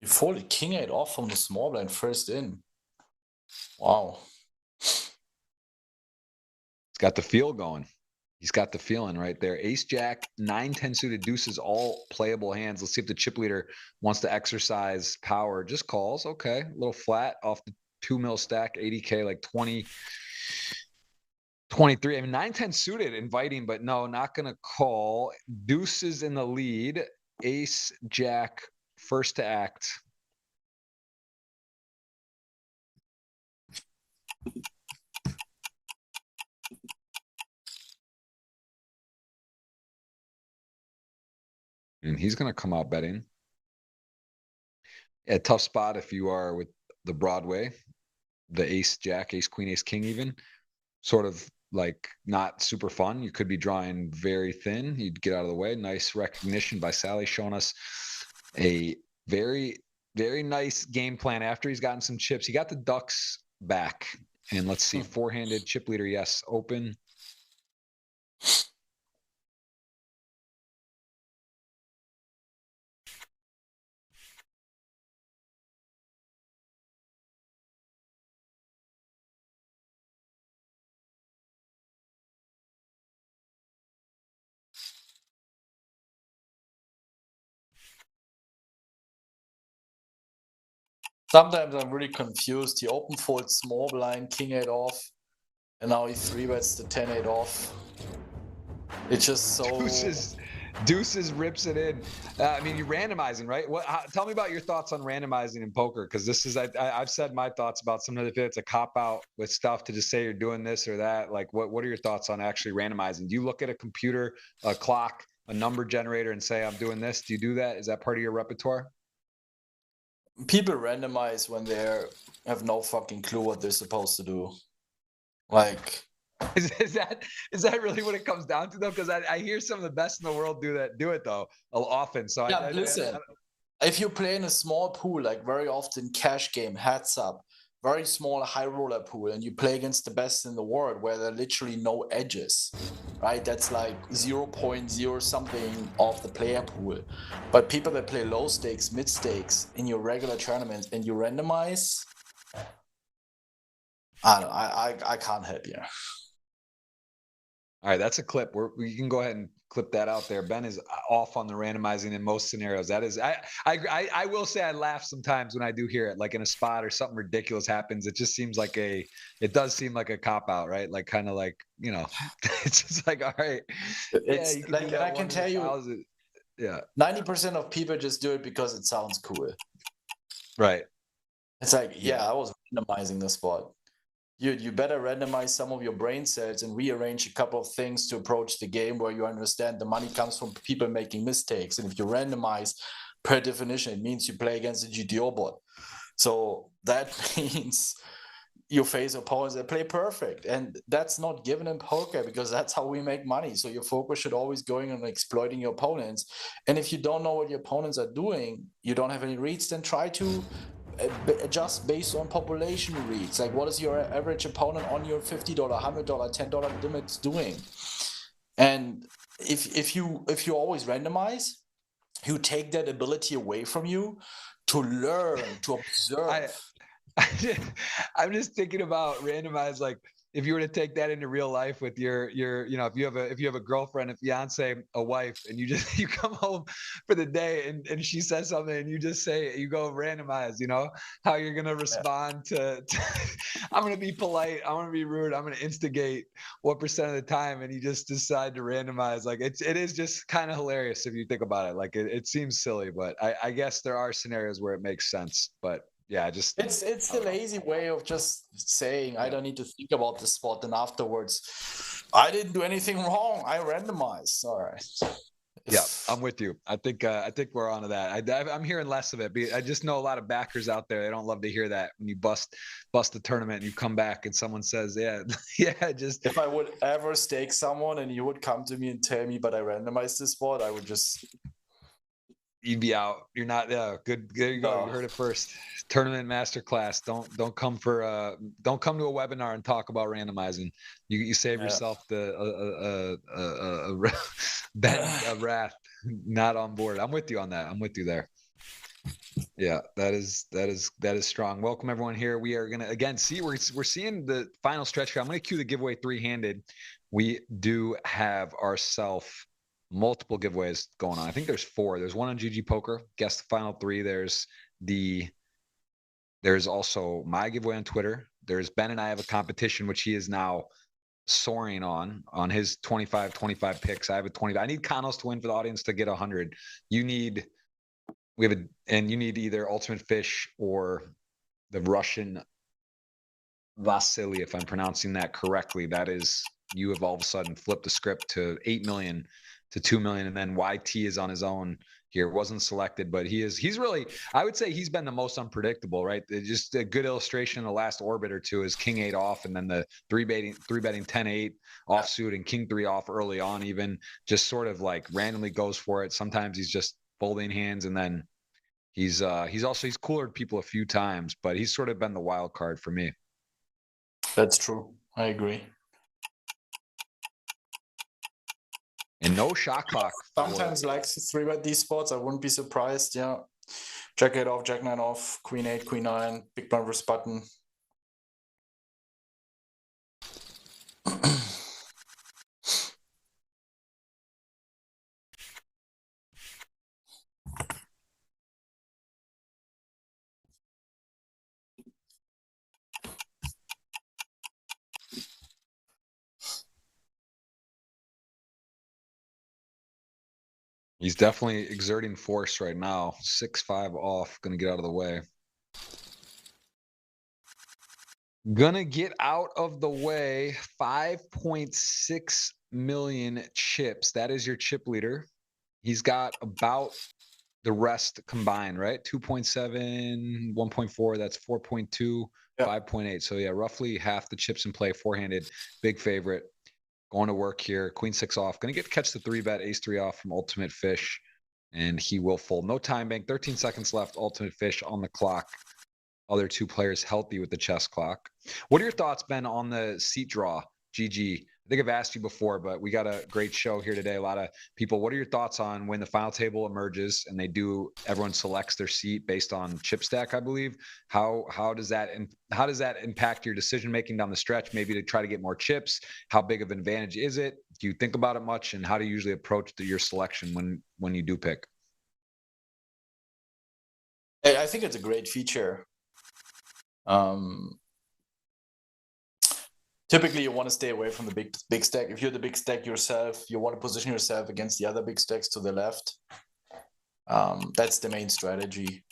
You folded king 8 off from the small blind first in. Wow. He's got the feel going. He's got the feeling right there. Ace jack, 9-10 suited, deuces, all playable hands. Let's see if the chip leader wants to exercise power. Just calls. Okay, a little flat off the 2 mil stack, 80K, like 20, 23. I mean, 9-10 suited, inviting, but no, not gonna call. Deuces in the lead. Ace jack, first to act. And he's going to come out betting. A tough spot if you are with the Broadway, the ace jack, ace queen, ace king, even sort of like not super fun. You could be drawing very thin. You'd get out of the way. Nice recognition by Sally, showing us a very, very nice game plan after he's gotten some chips. He got the ducks back. And let's see, four-handed chip leader, yes, open. Sometimes I'm really confused. He open folds small blind, king 8 off, and now he 3-bets the 10-8 off. It's just so... Deuces rips it in. I mean, you're randomizing, right? Tell me about your thoughts on randomizing in poker, because this is I've said my thoughts about sometimes if it's a cop out with stuff to just say you're doing this or that. Like, what are your thoughts on actually randomizing? Do you look at a computer, a clock, a number generator, and say I'm doing this? Do you do that? Is that part of your repertoire? People randomize when they have no fucking clue what they're supposed to do. Like, is that really what it comes down to though? Because I hear some of the best in the world do it though often. So yeah, listen, if you play in a small pool, like very often cash game, heads up, very small high roller pool, and you play against the best in the world where there are literally no edges, right? That's like 0.0 something of the player pool. But people that play low stakes, mid stakes in your regular tournaments and you randomize, I can't help you. All right, that's a clip. We can go ahead and clip that out there. Ben is off on the randomizing in most scenarios. That is, I will say I laugh sometimes when I do hear it, like in a spot or something ridiculous happens. It just seems like it does seem like a cop out, right? Like kind of like, it's just like, all right. It's like, and I can tell you, yeah, 90% of people just do it because it sounds cool. Right. It's like, yeah, I was randomizing the spot. You better randomize some of your brain cells and rearrange a couple of things to approach the game where you understand the money comes from people making mistakes. And if you randomize, per definition, it means you play against a GTO bot. So that means you face opponents that play perfect, and that's not given in poker because that's how we make money. So your focus should always going on exploiting your opponents. And if you don't know what your opponents are doing, you don't have any reads, then try to adjust based on population reads. Like, what is your average opponent on your $50, $100, $10 limits doing? And if you always randomize, you take that ability away from you to learn, to observe. I'm just thinking about randomized, like if you were to take that into real life with your, you know, if you have a girlfriend, a fiance, a wife, and you just, you come home for the day and she says something and you just say, you go randomize, you know, how you're going to respond to I'm going to be polite. I'm going to be rude. I'm going to instigate what percent of the time. And you just decide to randomize. Like it is just kind of hilarious if you think about it. Like it seems silly, but I guess there are scenarios where it makes sense, but yeah, just it's the lazy way of just saying I don't need to think about the spot, and afterwards I didn't do anything wrong, I randomized. All right. Yeah, I'm with you. I think we're onto that. I'm hearing less of it. I just know a lot of backers out there. They don't love to hear that when you bust the tournament and you come back and someone says, yeah, yeah, just if I would ever stake someone and you would come to me and tell me, but I randomized this spot, I would just you'd be out. You're not. Yeah, good. There you go. No. You heard it first. Tournament masterclass. Don't come to a webinar and talk about randomizing. You save yourself the wrath. Not on board. I'm with you on that. I'm with you there. Yeah, that is strong. Welcome everyone here. We are gonna again see we're seeing the final stretch here. I'm gonna cue the giveaway 3-handed. We do have ourselves multiple giveaways going on. I think there's 4. There's one on GGPoker. Guess the final 3. There's also my giveaway on Twitter. There's Ben and I have a competition which he is now soaring on his 25 picks. I have a 20. I need Kanos to win for the audience to get 100. You need either Ultimate Fish or the Russian Vasily, if I'm pronouncing that correctly. That is, you have all of a sudden flipped the script to 8 million to 2 million, and then YT is on his own here. Wasn't selected, but he's really, I would say he's been the most unpredictable, right? Just a good illustration in the last orbit or two is King 8 off, and then the three betting 10-8 offsuit and King 3 off early on, even just sort of like randomly goes for it. Sometimes he's just folding hands, and then he's coolered people a few times, but he's sort of been the wild card for me. That's true. I agree. And no shot clock. Sometimes likes to 3-bet these spots. I wouldn't be surprised. Yeah. Jack 8 off, Jack 9 off, Queen 8, Queen 9, big blind versus button. He's definitely exerting force right now. 6-5 off, gonna get out of the way. Gonna get out of the way. 5.6 million chips. That is your chip leader. He's got about the rest combined, right? 2.7, 1.4, that's 4.2, Yep. 5.8. So yeah, roughly half the chips in play, 4-handed, big favorite. Going to work here. Queen 6 off. Going to get to catch the 3-bet. Ace 3 off from Ultimate Fish. And he will fold. No time bank. 13 seconds left. Ultimate Fish on the clock. Other 2 players healthy with the chess clock. What are your thoughts, Ben, on the seat draw? GG. I think I've asked you before, but we got a great show here today. A lot of people. What are your thoughts on when the final table emerges and everyone selects their seat based on chip stack, I believe? How does that impact your decision making down the stretch? Maybe to try to get more chips. How big of an advantage is it? Do you think about it much, and how do you usually approach your selection when you do pick? I think it's a great feature. Typically, you want to stay away from the big stack. If you're the big stack yourself, you want to position yourself against the other big stacks to the left. That's the main strategy.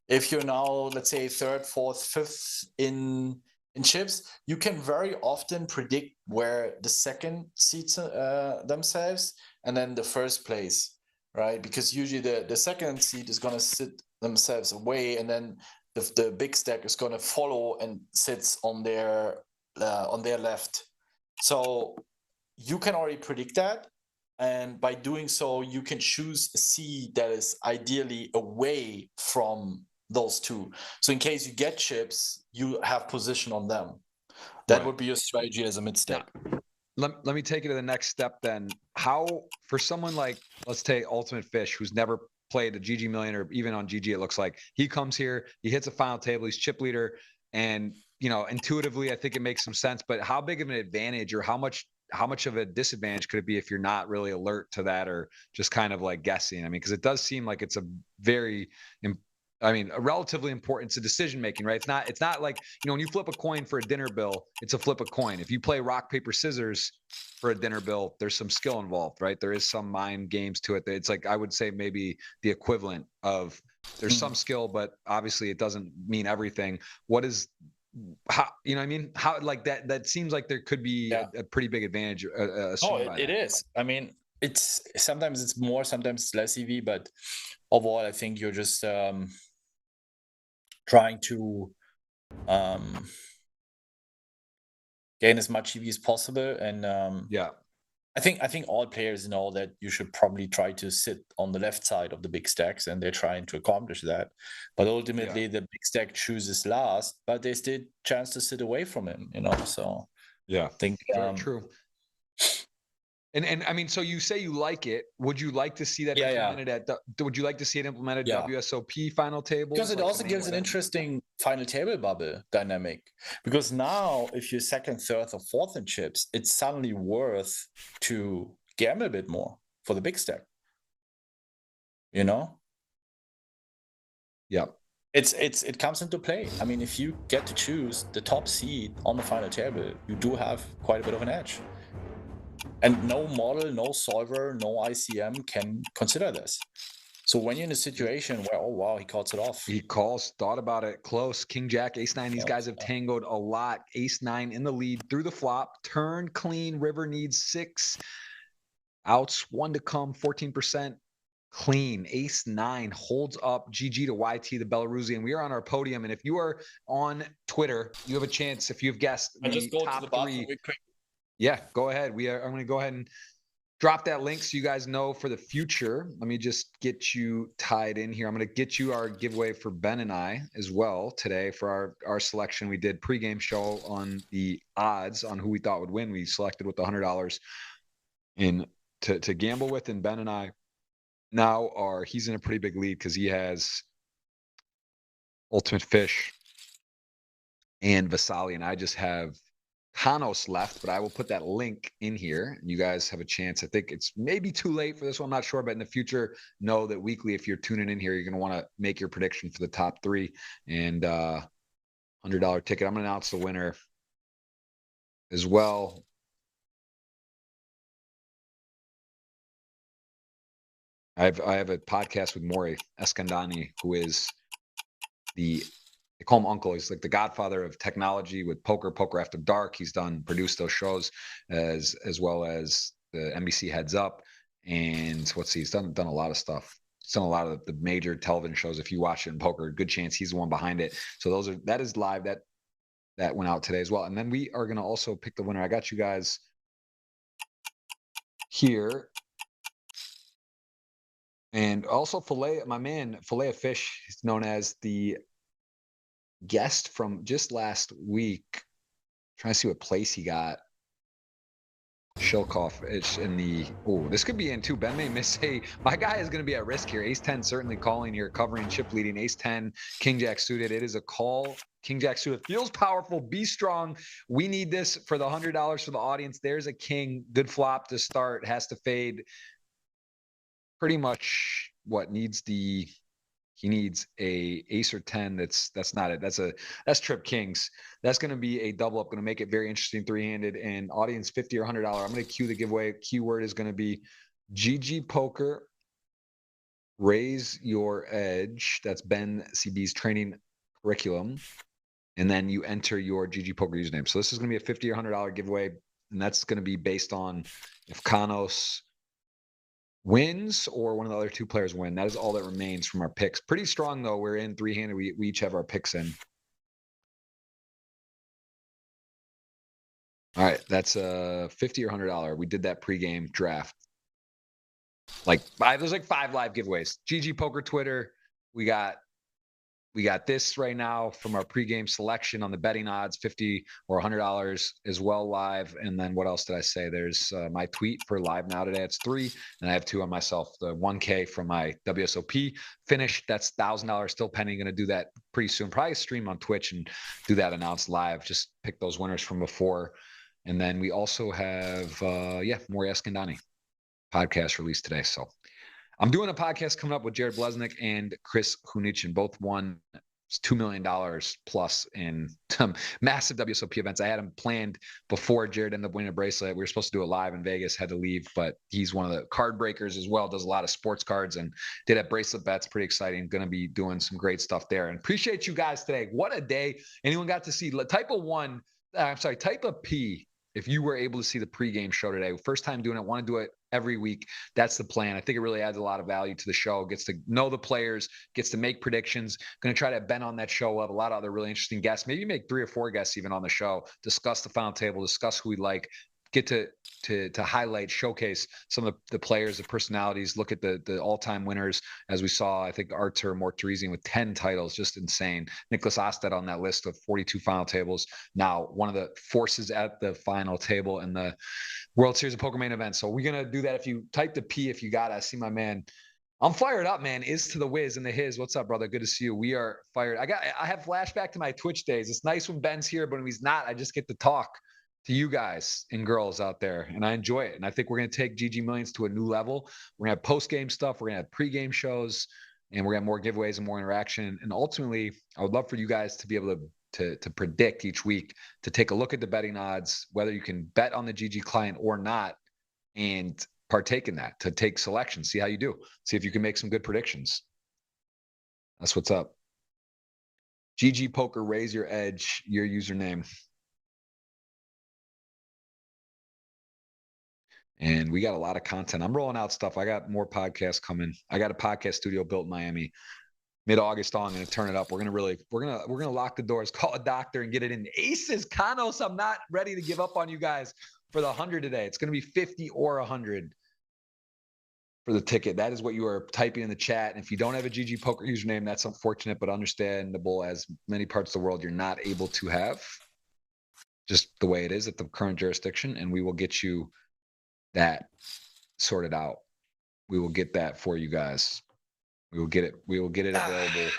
If you're now, let's say, 3rd, 4th, 5th in chips, you can very often predict where the second seats themselves and then the first place, right? Because usually the second seat is going to sit themselves away, and then if the big stack is going to follow and sits on their left. So you can already predict that. And by doing so, you can choose a seed that is ideally away from those two. So in case you get chips, you have position on them. That would be your strategy as a mid stack. Let me take it to the next step then. How, for someone like, let's take Ultimate Fish, who's never played a GGMillion or even on GG, it looks like he comes here, he hits a final table, he's chip leader, and intuitively, I think it makes some sense. But how big of an advantage, or how much of a disadvantage could it be if you're not really alert to that, or just kind of like guessing? I mean, because it does seem like it's a very a relatively important to decision making, right? It's not like, when you flip a coin for a dinner bill, it's a flip a coin. If you play rock, paper, scissors for a dinner bill, there's some skill involved, right? There is some mind games to it. It's like, I would say maybe the equivalent of there's some skill, but obviously it doesn't mean everything. What is, how, I mean? How, like that seems like there could be a pretty big advantage. It is. I mean, it's sometimes it's more, sometimes it's less EV, but overall, I think you're just trying to gain as much EV as possible. And I think all players know that you should probably try to sit on the left side of the big stacks, and they're trying to accomplish that. But ultimately, the big stack chooses last, but there's still chance to sit away from him, So I think true. And I mean, so you say you like it. Would you like to see that implemented would you like to see it implemented WSOP final table? Because it also gives an interesting final table bubble dynamic. Because now, if you're second, third, or fourth in chips, it's suddenly worth to gamble a bit more for the big stack. Yeah. It comes into play. I mean, if you get to choose the top seed on the final table, you do have quite a bit of an edge. And no model, no solver, no ICM can consider this. So when you're in a situation where, oh, wow, he calls it off. He calls, thought about it, close, king, jack, ace, nine. These guys have tangoed a lot. Ace, nine in the lead through the flop. Turn clean. River needs 6 outs, 1 to come, 14%. Clean. Ace, nine holds up. GG to YT, the Belarusian. We are on our podium. And if you are on Twitter, you have a chance, if you've guessed the just go top to the bottom 3. quick. Yeah, go ahead. I'm going to go ahead and drop that link so you guys know for the future. Let me just get you tied in here. I'm going to get you our giveaway for Ben and I as well today for our selection. We did pregame show on the odds on who we thought would win. We selected with the $100 in to gamble with, and Ben and I now he's in a pretty big lead because he has Ultimate Fish and Vasali, and I just have Kanos left, but I will put that link in here. You guys have a chance. I think it's maybe too late for this one. I'm not sure, but in the future, know that weekly, if you're tuning in here, you're going to want to make your prediction for the top 3 and $100 ticket. I'm going to announce the winner as well. I have a podcast with Maury Eskandani, who is they call him Uncle. He's like the godfather of technology with Poker After Dark. He's produced those shows as well as the NBC Heads Up. And he's done a lot of stuff. He's done a lot of the major television shows. If you watch it in poker, good chance he's the one behind it. So that is live. That went out today as well. And then we are going to also pick the winner. I got you guys here. And also my man, Filet of Fish, is known as the guest from just last week. Trying to see what place he got. Shilkoff is in the this could be in too. Ben may miss my guy is going to be at risk here. Ace 10 certainly calling here, covering chip leading. Ace 10, king jack suited. It is a call. King jack suited feels powerful. Be strong. We need this for the $100 for the audience. There's a king. Good flop to start. Has to fade. Pretty much what needs he needs a ace or 10. That's not it. That's trip kings. That's going to be a double up. Going to make it very interesting 3-handed. And audience $50 or $100. I'm going to cue the giveaway. Keyword is going to be GGPoker. Raise your edge. That's Ben CB's training curriculum. And then you enter your GGPoker username. So this is going to be a $50 or $100 giveaway, and that's going to be based on if Kanos wins or one of the other two players win. That is all that remains from our picks. Pretty strong, though. We're in three-handed. We each have our picks in. All right, that's a $50 or $100. We did that pregame draft. There's like 5 live giveaways. GGPoker Twitter. We got this right now from our pregame selection on the betting odds, $50 or $100 as well live. And then what else did I say? There's my tweet for live now today. It's 3, and I have 2 on myself. The 1K from my WSOP finish. That's $1,000 still pending. Going to do that pretty soon. Probably stream on Twitch and do that announced live. Just pick those winners from before. And then we also have, more Ask Andani podcast released today. So I'm doing a podcast coming up with Jared Blesnick and Chris Hunichin. Both won $2 million plus in some massive WSOP events. I had him planned before Jared ended up winning a bracelet. We were supposed to do it live in Vegas, had to leave, but he's one of the card breakers as well, does a lot of sports cards and did at bracelet bets. Pretty exciting. Going to be doing some great stuff there. And appreciate you guys today. What a day. Anyone got to see type of P if you were able to see the pregame show today. First time doing it, want to do it every week. That's the plan. I think it really adds a lot of value to the show. Gets to know the players, gets to make predictions. Going to try to have Ben on that show. We'll have a lot of other really interesting guests. Maybe make 3 or 4 guests even on the show. Discuss the final table, discuss who we like. Get to highlight, showcase some of the players, the personalities, look at the all-time winners. As we saw, I think Artur Mortarizian with 10 titles, just insane. Nicholas Osted on that list of 42 final tables. Now, one of the forces at the final table in the World Series of Poker main event. So we're going to do that. If you type the P, if you got it, I see my man. I'm fired up, man. Is to the whiz and the his. What's up, brother? Good to see you. We are fired. I have flashback to my Twitch days. It's nice when Ben's here, but when he's not, I just get to talk to you guys and girls out there, and I enjoy it. And I think we're going to take GGMillions to a new level. We're going to have post-game stuff. We're going to have pre-game shows, and we're going to have more giveaways and more interaction. And ultimately, I would love for you guys to be able to predict each week, to take a look at the betting odds, whether you can bet on the GG client or not, and partake in that, to take selection, see how you do, see if you can make some good predictions. That's what's up. GGPoker, raise your edge, your username. And we got a lot of content. I'm rolling out stuff. I got more podcasts coming. I got a podcast studio built in Miami. Mid-August on, I'm going to turn it up. We're going to lock the doors, call a doctor, and get it in. Aces, Canos, I'm not ready to give up on you guys for the 100 today. It's going to be 50 or 100 for the ticket. That is what you are typing in the chat. And if you don't have a GGPoker username, that's unfortunate, but understandable, as many parts of the world you're not able to have. Just the way it is at the current jurisdiction, and we will get you that sorted out. We will get that for you guys. We will get it available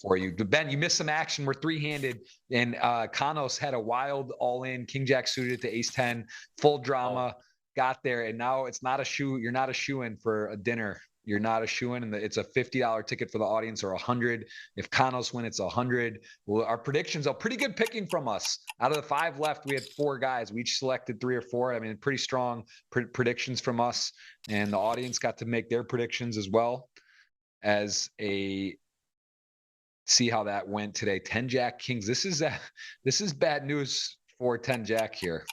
for you. Ben, you missed some action. We're 3-handed, and Canos had a wild all-in king jack suited to ace 10, full drama, got there, and now it's not a shoe. You're not a shoe-in for a dinner. You're not a shoe-in, and it's a $50 ticket for the audience, or 100. If Canos win, it's 100. Well, our predictions are pretty good picking from us. Out of the 5 left, we had 4 guys. We each selected 3 or 4. I mean, pretty strong predictions from us, and the audience got to make their predictions as well. See how that went today. 10 Jack Kings. This is bad news for 10 Jack here.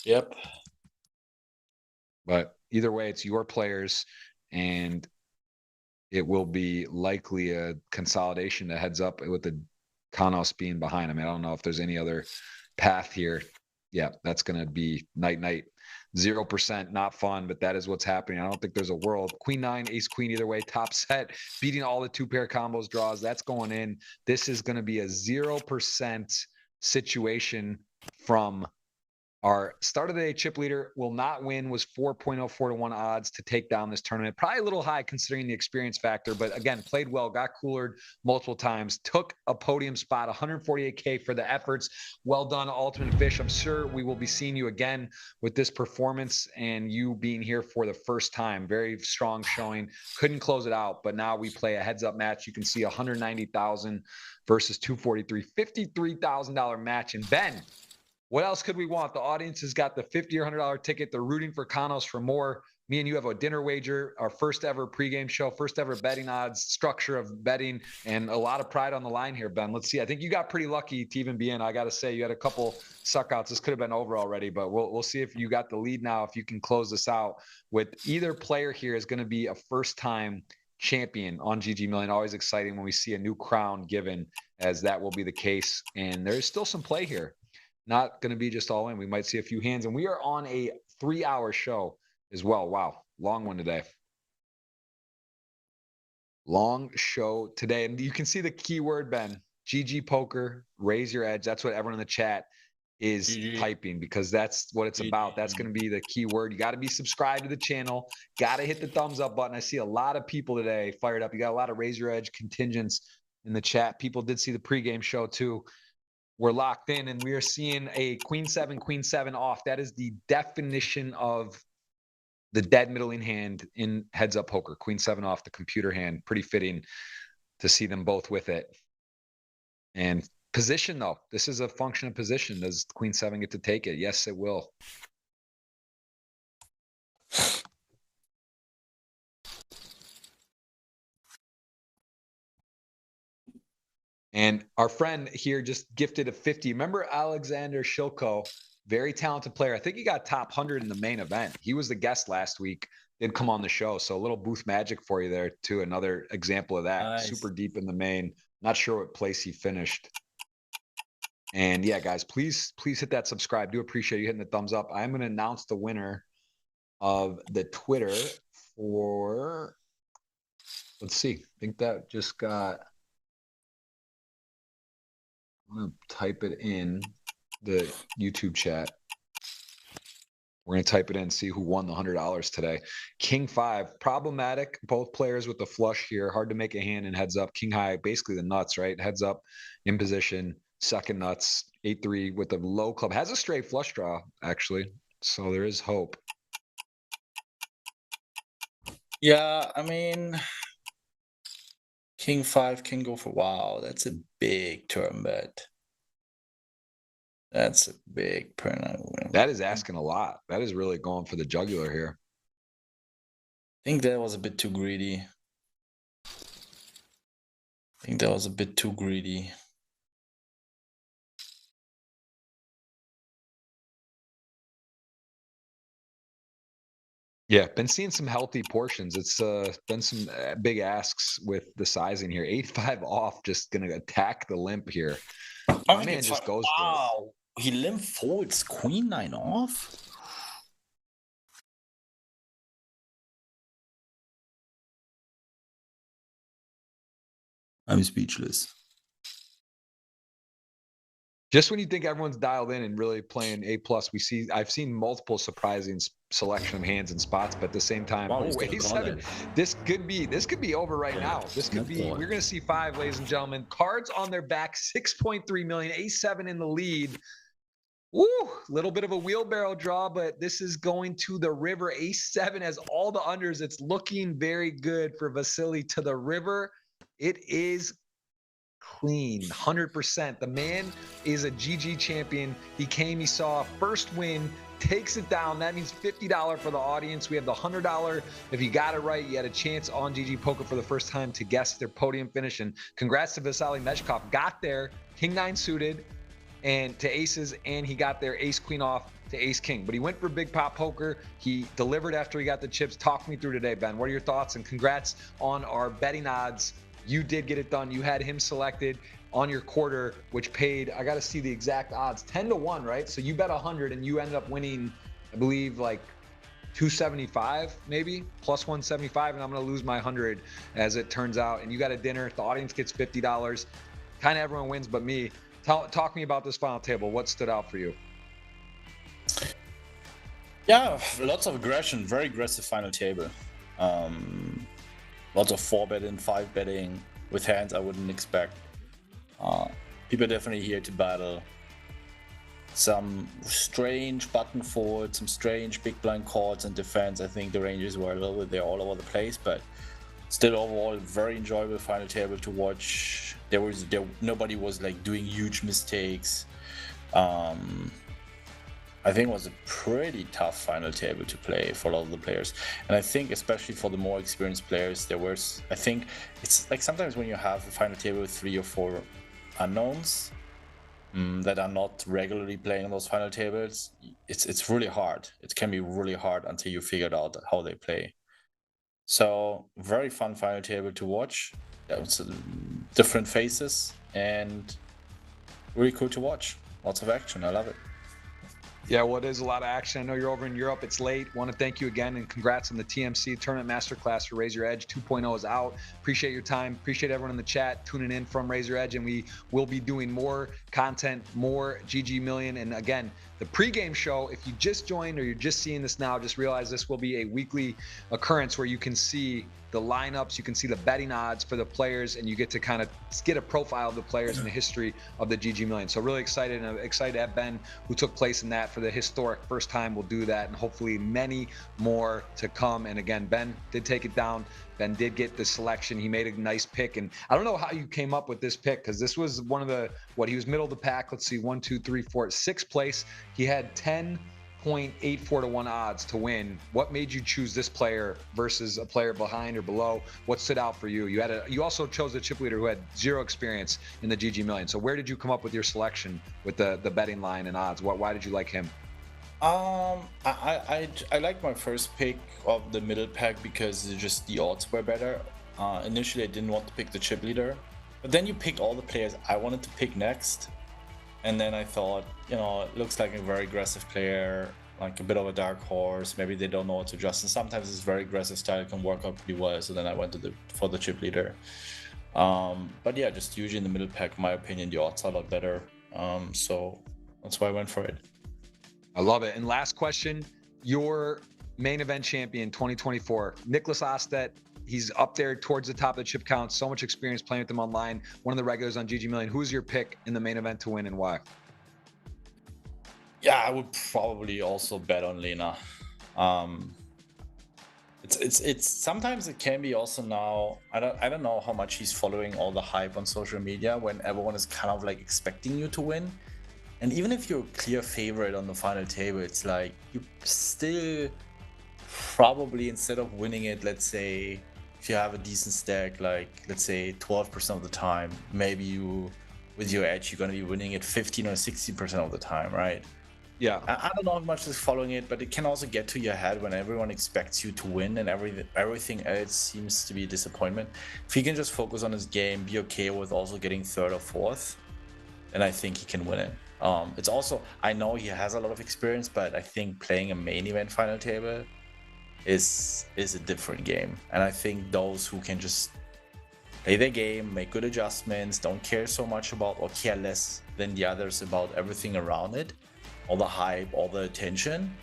Yep. But either way, it's your players, and it will be likely a consolidation that heads up with the Canos being behind. I mean, I don't know if there's any other path here. Yeah, that's going to be night. 0%, not fun, but that is what's happening. I don't think there's a world. Queen 9, ace queen, either way, top set, beating all the 2-pair combos, draws. That's going in. This is going to be a 0% situation from our start of the day chip leader. Will not win, was 4.04 to 1 odds to take down this tournament. Probably a little high considering the experience factor, but again, played well, got coolered multiple times, took a podium spot, 148K for the efforts. Well done, Ultimate Fish. I'm sure we will be seeing you again with this performance and you being here for the first time. Very strong showing. Couldn't close it out, but now we play a heads-up match. You can see 190,000 versus 243, $53,000 match. And Ben, what else could we want? The audience has got the $50 or $100 ticket. They're rooting for Canos for more. me and you have a dinner wager, our first ever pregame show, first ever betting odds, structure of betting, and a lot of pride on the line here, Ben. Let's see. I think you got pretty lucky to even be in. I got to say, you had a couple suck outs. This could have been over already, but we'll see if you got the lead now, if you can close this out with either player here is going to be a first-time champion on GGMillion. Always exciting when we see a new crown given, as that will be the case. And there's still some play here. Not going to be just all in. We might see a few hands. And we are on a 3-hour show as well. Wow. Long one today. Long show today. And you can see the keyword, Ben. GGPoker, raise your edge. That's what everyone in the chat is typing, because that's what it's about. That's going to be the key word. You got to be subscribed to the channel. Got to hit the thumbs up button. I see a lot of people today fired up. You got a lot of raise your edge contingents in the chat. People did see the pregame show too. We're locked in, and we are seeing a queen seven off. That is the definition of the dead middling hand in heads up poker. Queen 7 off, the computer hand. Pretty fitting to see them both with it. And position, though, this is a function of position. Does queen 7 get to take it? Yes, it will. And our friend here just gifted a 50. Remember Alexandra Botez, very talented player. I think he got top 100 in the main event. He was the guest last week, did come on the show. So a little booth magic for you there too. Another example of that. Nice. Super deep in the main. Not sure what place he finished. And yeah, guys, please hit that subscribe. Do appreciate you hitting the thumbs up. I'm going to announce the winner of the Twitter for, let's see. I think that just got, I'm going to type it in the YouTube chat. We're going to type it in, see who won the $100 today. King 5, problematic. Both players with the flush here. Hard to make a hand in heads up. King high, basically the nuts, right? Heads up in position. Second nuts. 8-3 with a low club. Has a straight flush draw, actually. So there is hope. Yeah, I mean, King 5 can go for, wow, that's a big turn bet. That's a big turn. That is asking a lot. That is really going for the jugular here. I think that was a bit too greedy. Yeah, been seeing some healthy portions. It's been some big asks with the sizing here. 8-5 off, just going to attack the limp here. My man just goes for it. He limp folds queen 9 off? I'm speechless. Just when you think everyone's dialed in and really playing A+, I've seen multiple surprising selection of hands and spots, but at the same time, wow, A7, this could be over right now. This could be, we're going to see 5, ladies and gentlemen. Cards on their back, 6.3 million, A7 in the lead. Woo, little bit of a wheelbarrow draw, but this is going to the river. A7 has all the unders. It's looking very good for Vasily to the river. It is clean, 100%. The man is a GG champion. He saw first win, takes it down. That means $50 for the audience. We have the $100. If you got it right, you had a chance on GGPoker for the first time to guess their podium finish. And congrats to Vasily Meshkov. Got there, King 9 suited, and to aces, and he got their ace queen off to ace king. But he went for big pot poker. He delivered after he got the chips. Talk me through today, Ben. What are your thoughts? And congrats on our betting odds. You did get it done. You had him selected on your quarter, which paid, I got to see the exact odds, 10-1, right? So you bet 100 and you ended up winning, I believe, like 275 maybe, plus 175, and I'm going to lose my 100 as it turns out. And you got a dinner. The audience gets $50. Kind of everyone wins but me. Talk me about this final table. What stood out for you? Yeah, lots of aggression. Very aggressive final table. Lots of 4-betting, 5-betting with hands I wouldn't expect. People are definitely here to battle. Some strange button forward, some strange big blind calls and defense. I think the ranges were a little bit there all over the place, but still overall very enjoyable final table to watch. Nobody was like doing huge mistakes. I I think it was a pretty tough final table to play for a lot of the players. And I think especially for the more experienced players, I think it's like sometimes when you have a final table with 3 or 4 unknowns that are not regularly playing on those final tables, it's really hard. It can be really hard until you figured out how they play. So very fun final table to watch. It's different faces and really cool to watch. Lots of action. I love it. Yeah, well, it is a lot of action. I know you're over in Europe. It's late. Want to thank you again and congrats on the TMC Tournament Masterclass for Raise Your Edge 2.0 is out. Appreciate your time. Appreciate everyone in the chat tuning in from Raise Your Edge. And we will be doing more content, more GGMillion. And again, the pregame show, if you just joined or you're just seeing this now, just realize this will be a weekly occurrence where you can see the lineups, you can see the betting odds for the players, and you get to kind of get a profile of the players and the history of the GGMillion. So really excited, and I'm excited to have Ben, who took place in that for the historic first time, will do that, and hopefully many more to come. And again, Ben did take it down. Ben did get the selection. He made a nice pick, and I don't know how you came up with this pick, because this was one of the, he was middle of the pack. Let's see, 1, 2, 3, 4, 6th place. He had 10.84 to 1 odds to win. What made you choose this player versus a player behind or below? What stood out for you? You also chose a chip leader who had 0 experience in the GGMillion. So where did you come up with your selection with the betting line and odds? Why did you like him? I liked my first pick of the middle pack because just the odds were better. Initially, I didn't want to pick the chip leader, but then you picked all the players I wanted to pick next. And then I thought, it looks like a very aggressive player, like a bit of a dark horse. Maybe they don't know what to adjust. And sometimes this very aggressive style can work out pretty well. So then I went for the chip leader. But yeah, just usually in the middle pack, in my opinion, the odds are a lot better. So that's why I went for it. I love it. And last question, your main event champion 2024, Nicholas Ostedt. He's up there towards the top of the chip count. So much experience playing with him online. One of the regulars on GGMillion. Who's your pick in the main event to win and why? Yeah, I would probably also bet on Lena. It's sometimes it can be also now. I don't know how much he's following all the hype on social media when everyone is kind of like expecting you to win. And even if you're a clear favorite on the final table, it's like you still probably, instead of winning it, let's say if you have a decent stack, like let's say 12% of the time, maybe you, with your edge, you're going to be winning it 15 or 16% of the time, right? Yeah. I don't know how much is following it, but it can also get to your head when everyone expects you to win and everything else seems to be a disappointment. If he can just focus on his game, be okay with also getting 3rd or 4th, then I think he can win it. It's also, I know he has a lot of experience, but I think playing a main event final table is a different game. And I think those who can just play their game, make good adjustments, don't care so much about or care less than the others about everything around it, all the hype, all the attention,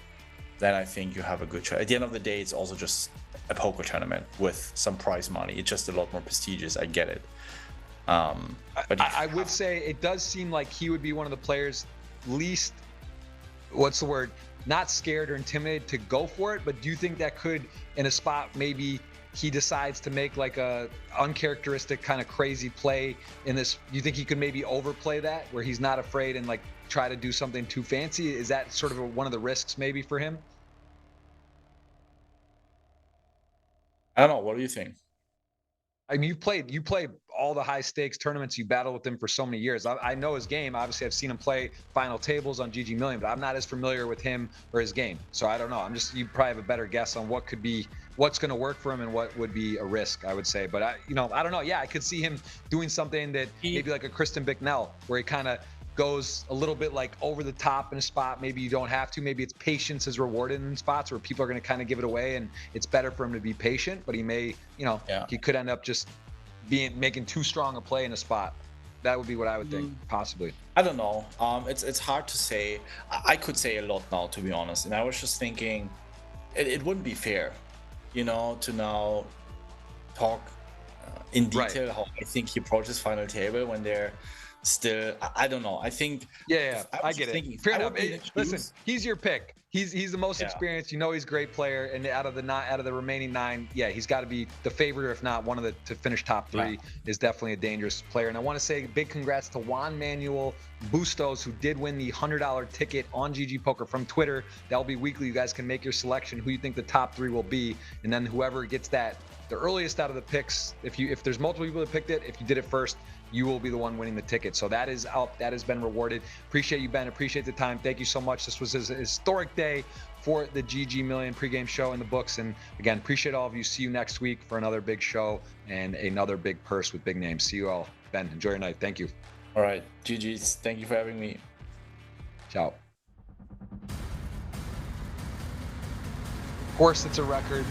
then I think you have a good shot. At the end of the day, it's also just a poker tournament with some prize money. It's just a lot more prestigious. I get it. But I would say it does seem like he would be one of the players least, what's the word, not scared or intimidated to go for it. But do you think that could, in a spot, maybe he decides to make like a uncharacteristic kind of crazy play in this? Do you think he could maybe overplay that where he's not afraid and like try to do something too fancy? Is that sort of one of the risks maybe for him? I don't know. What do you think? I mean, you play all the high stakes tournaments. You battled with him for so many years. I know his game. Obviously, I've seen him play final tables on GGMillion, but I'm not as familiar with him or his game. So I don't know. You probably have a better guess on what's going to work for him and what would be a risk, I would say. But I don't know. Yeah, I could see him doing something that maybe like a Kristen Bicknell, where he kind of goes a little bit like over the top in a spot. Maybe you don't have to. Maybe it's patience is rewarded in spots where people are going to kind of give it away, and it's better for him to be patient. But he may, he could end up just making too strong a play in a spot. That would be what I would think, possibly. I don't know. It's hard to say. I could say a lot now, to be honest. And I was just thinking, it wouldn't be fair, to now talk in detail how I think he approaches final table when they're still, I don't know. I think I get it. Fair enough. Listen, he's your pick. He's the most Yeah. experienced. You know, he's a great player, and out of the remaining 9, yeah, he's got to be the favorite, or if not one of the to finish top 3. Is definitely a dangerous player. And I want to say big congrats to Juan Manuel Bustos, who did win the $100 ticket on GGPoker from Twitter. That'll be weekly. You guys can make your selection who you think the top 3 will be, and then whoever gets that the earliest out of the picks. If there's multiple people that picked it, if you did it first, you will be the one winning the ticket. So that is out. That has been rewarded. Appreciate you, Ben. Appreciate the time. Thank you so much. This was a historic day for the GGMillion pregame show in the books. And again, appreciate all of you. See you next week for another big show and another big purse with big names. See you all. Ben, enjoy your night. Thank you. All right. GG's. Thank you for having me. Ciao. Of course, it's a record.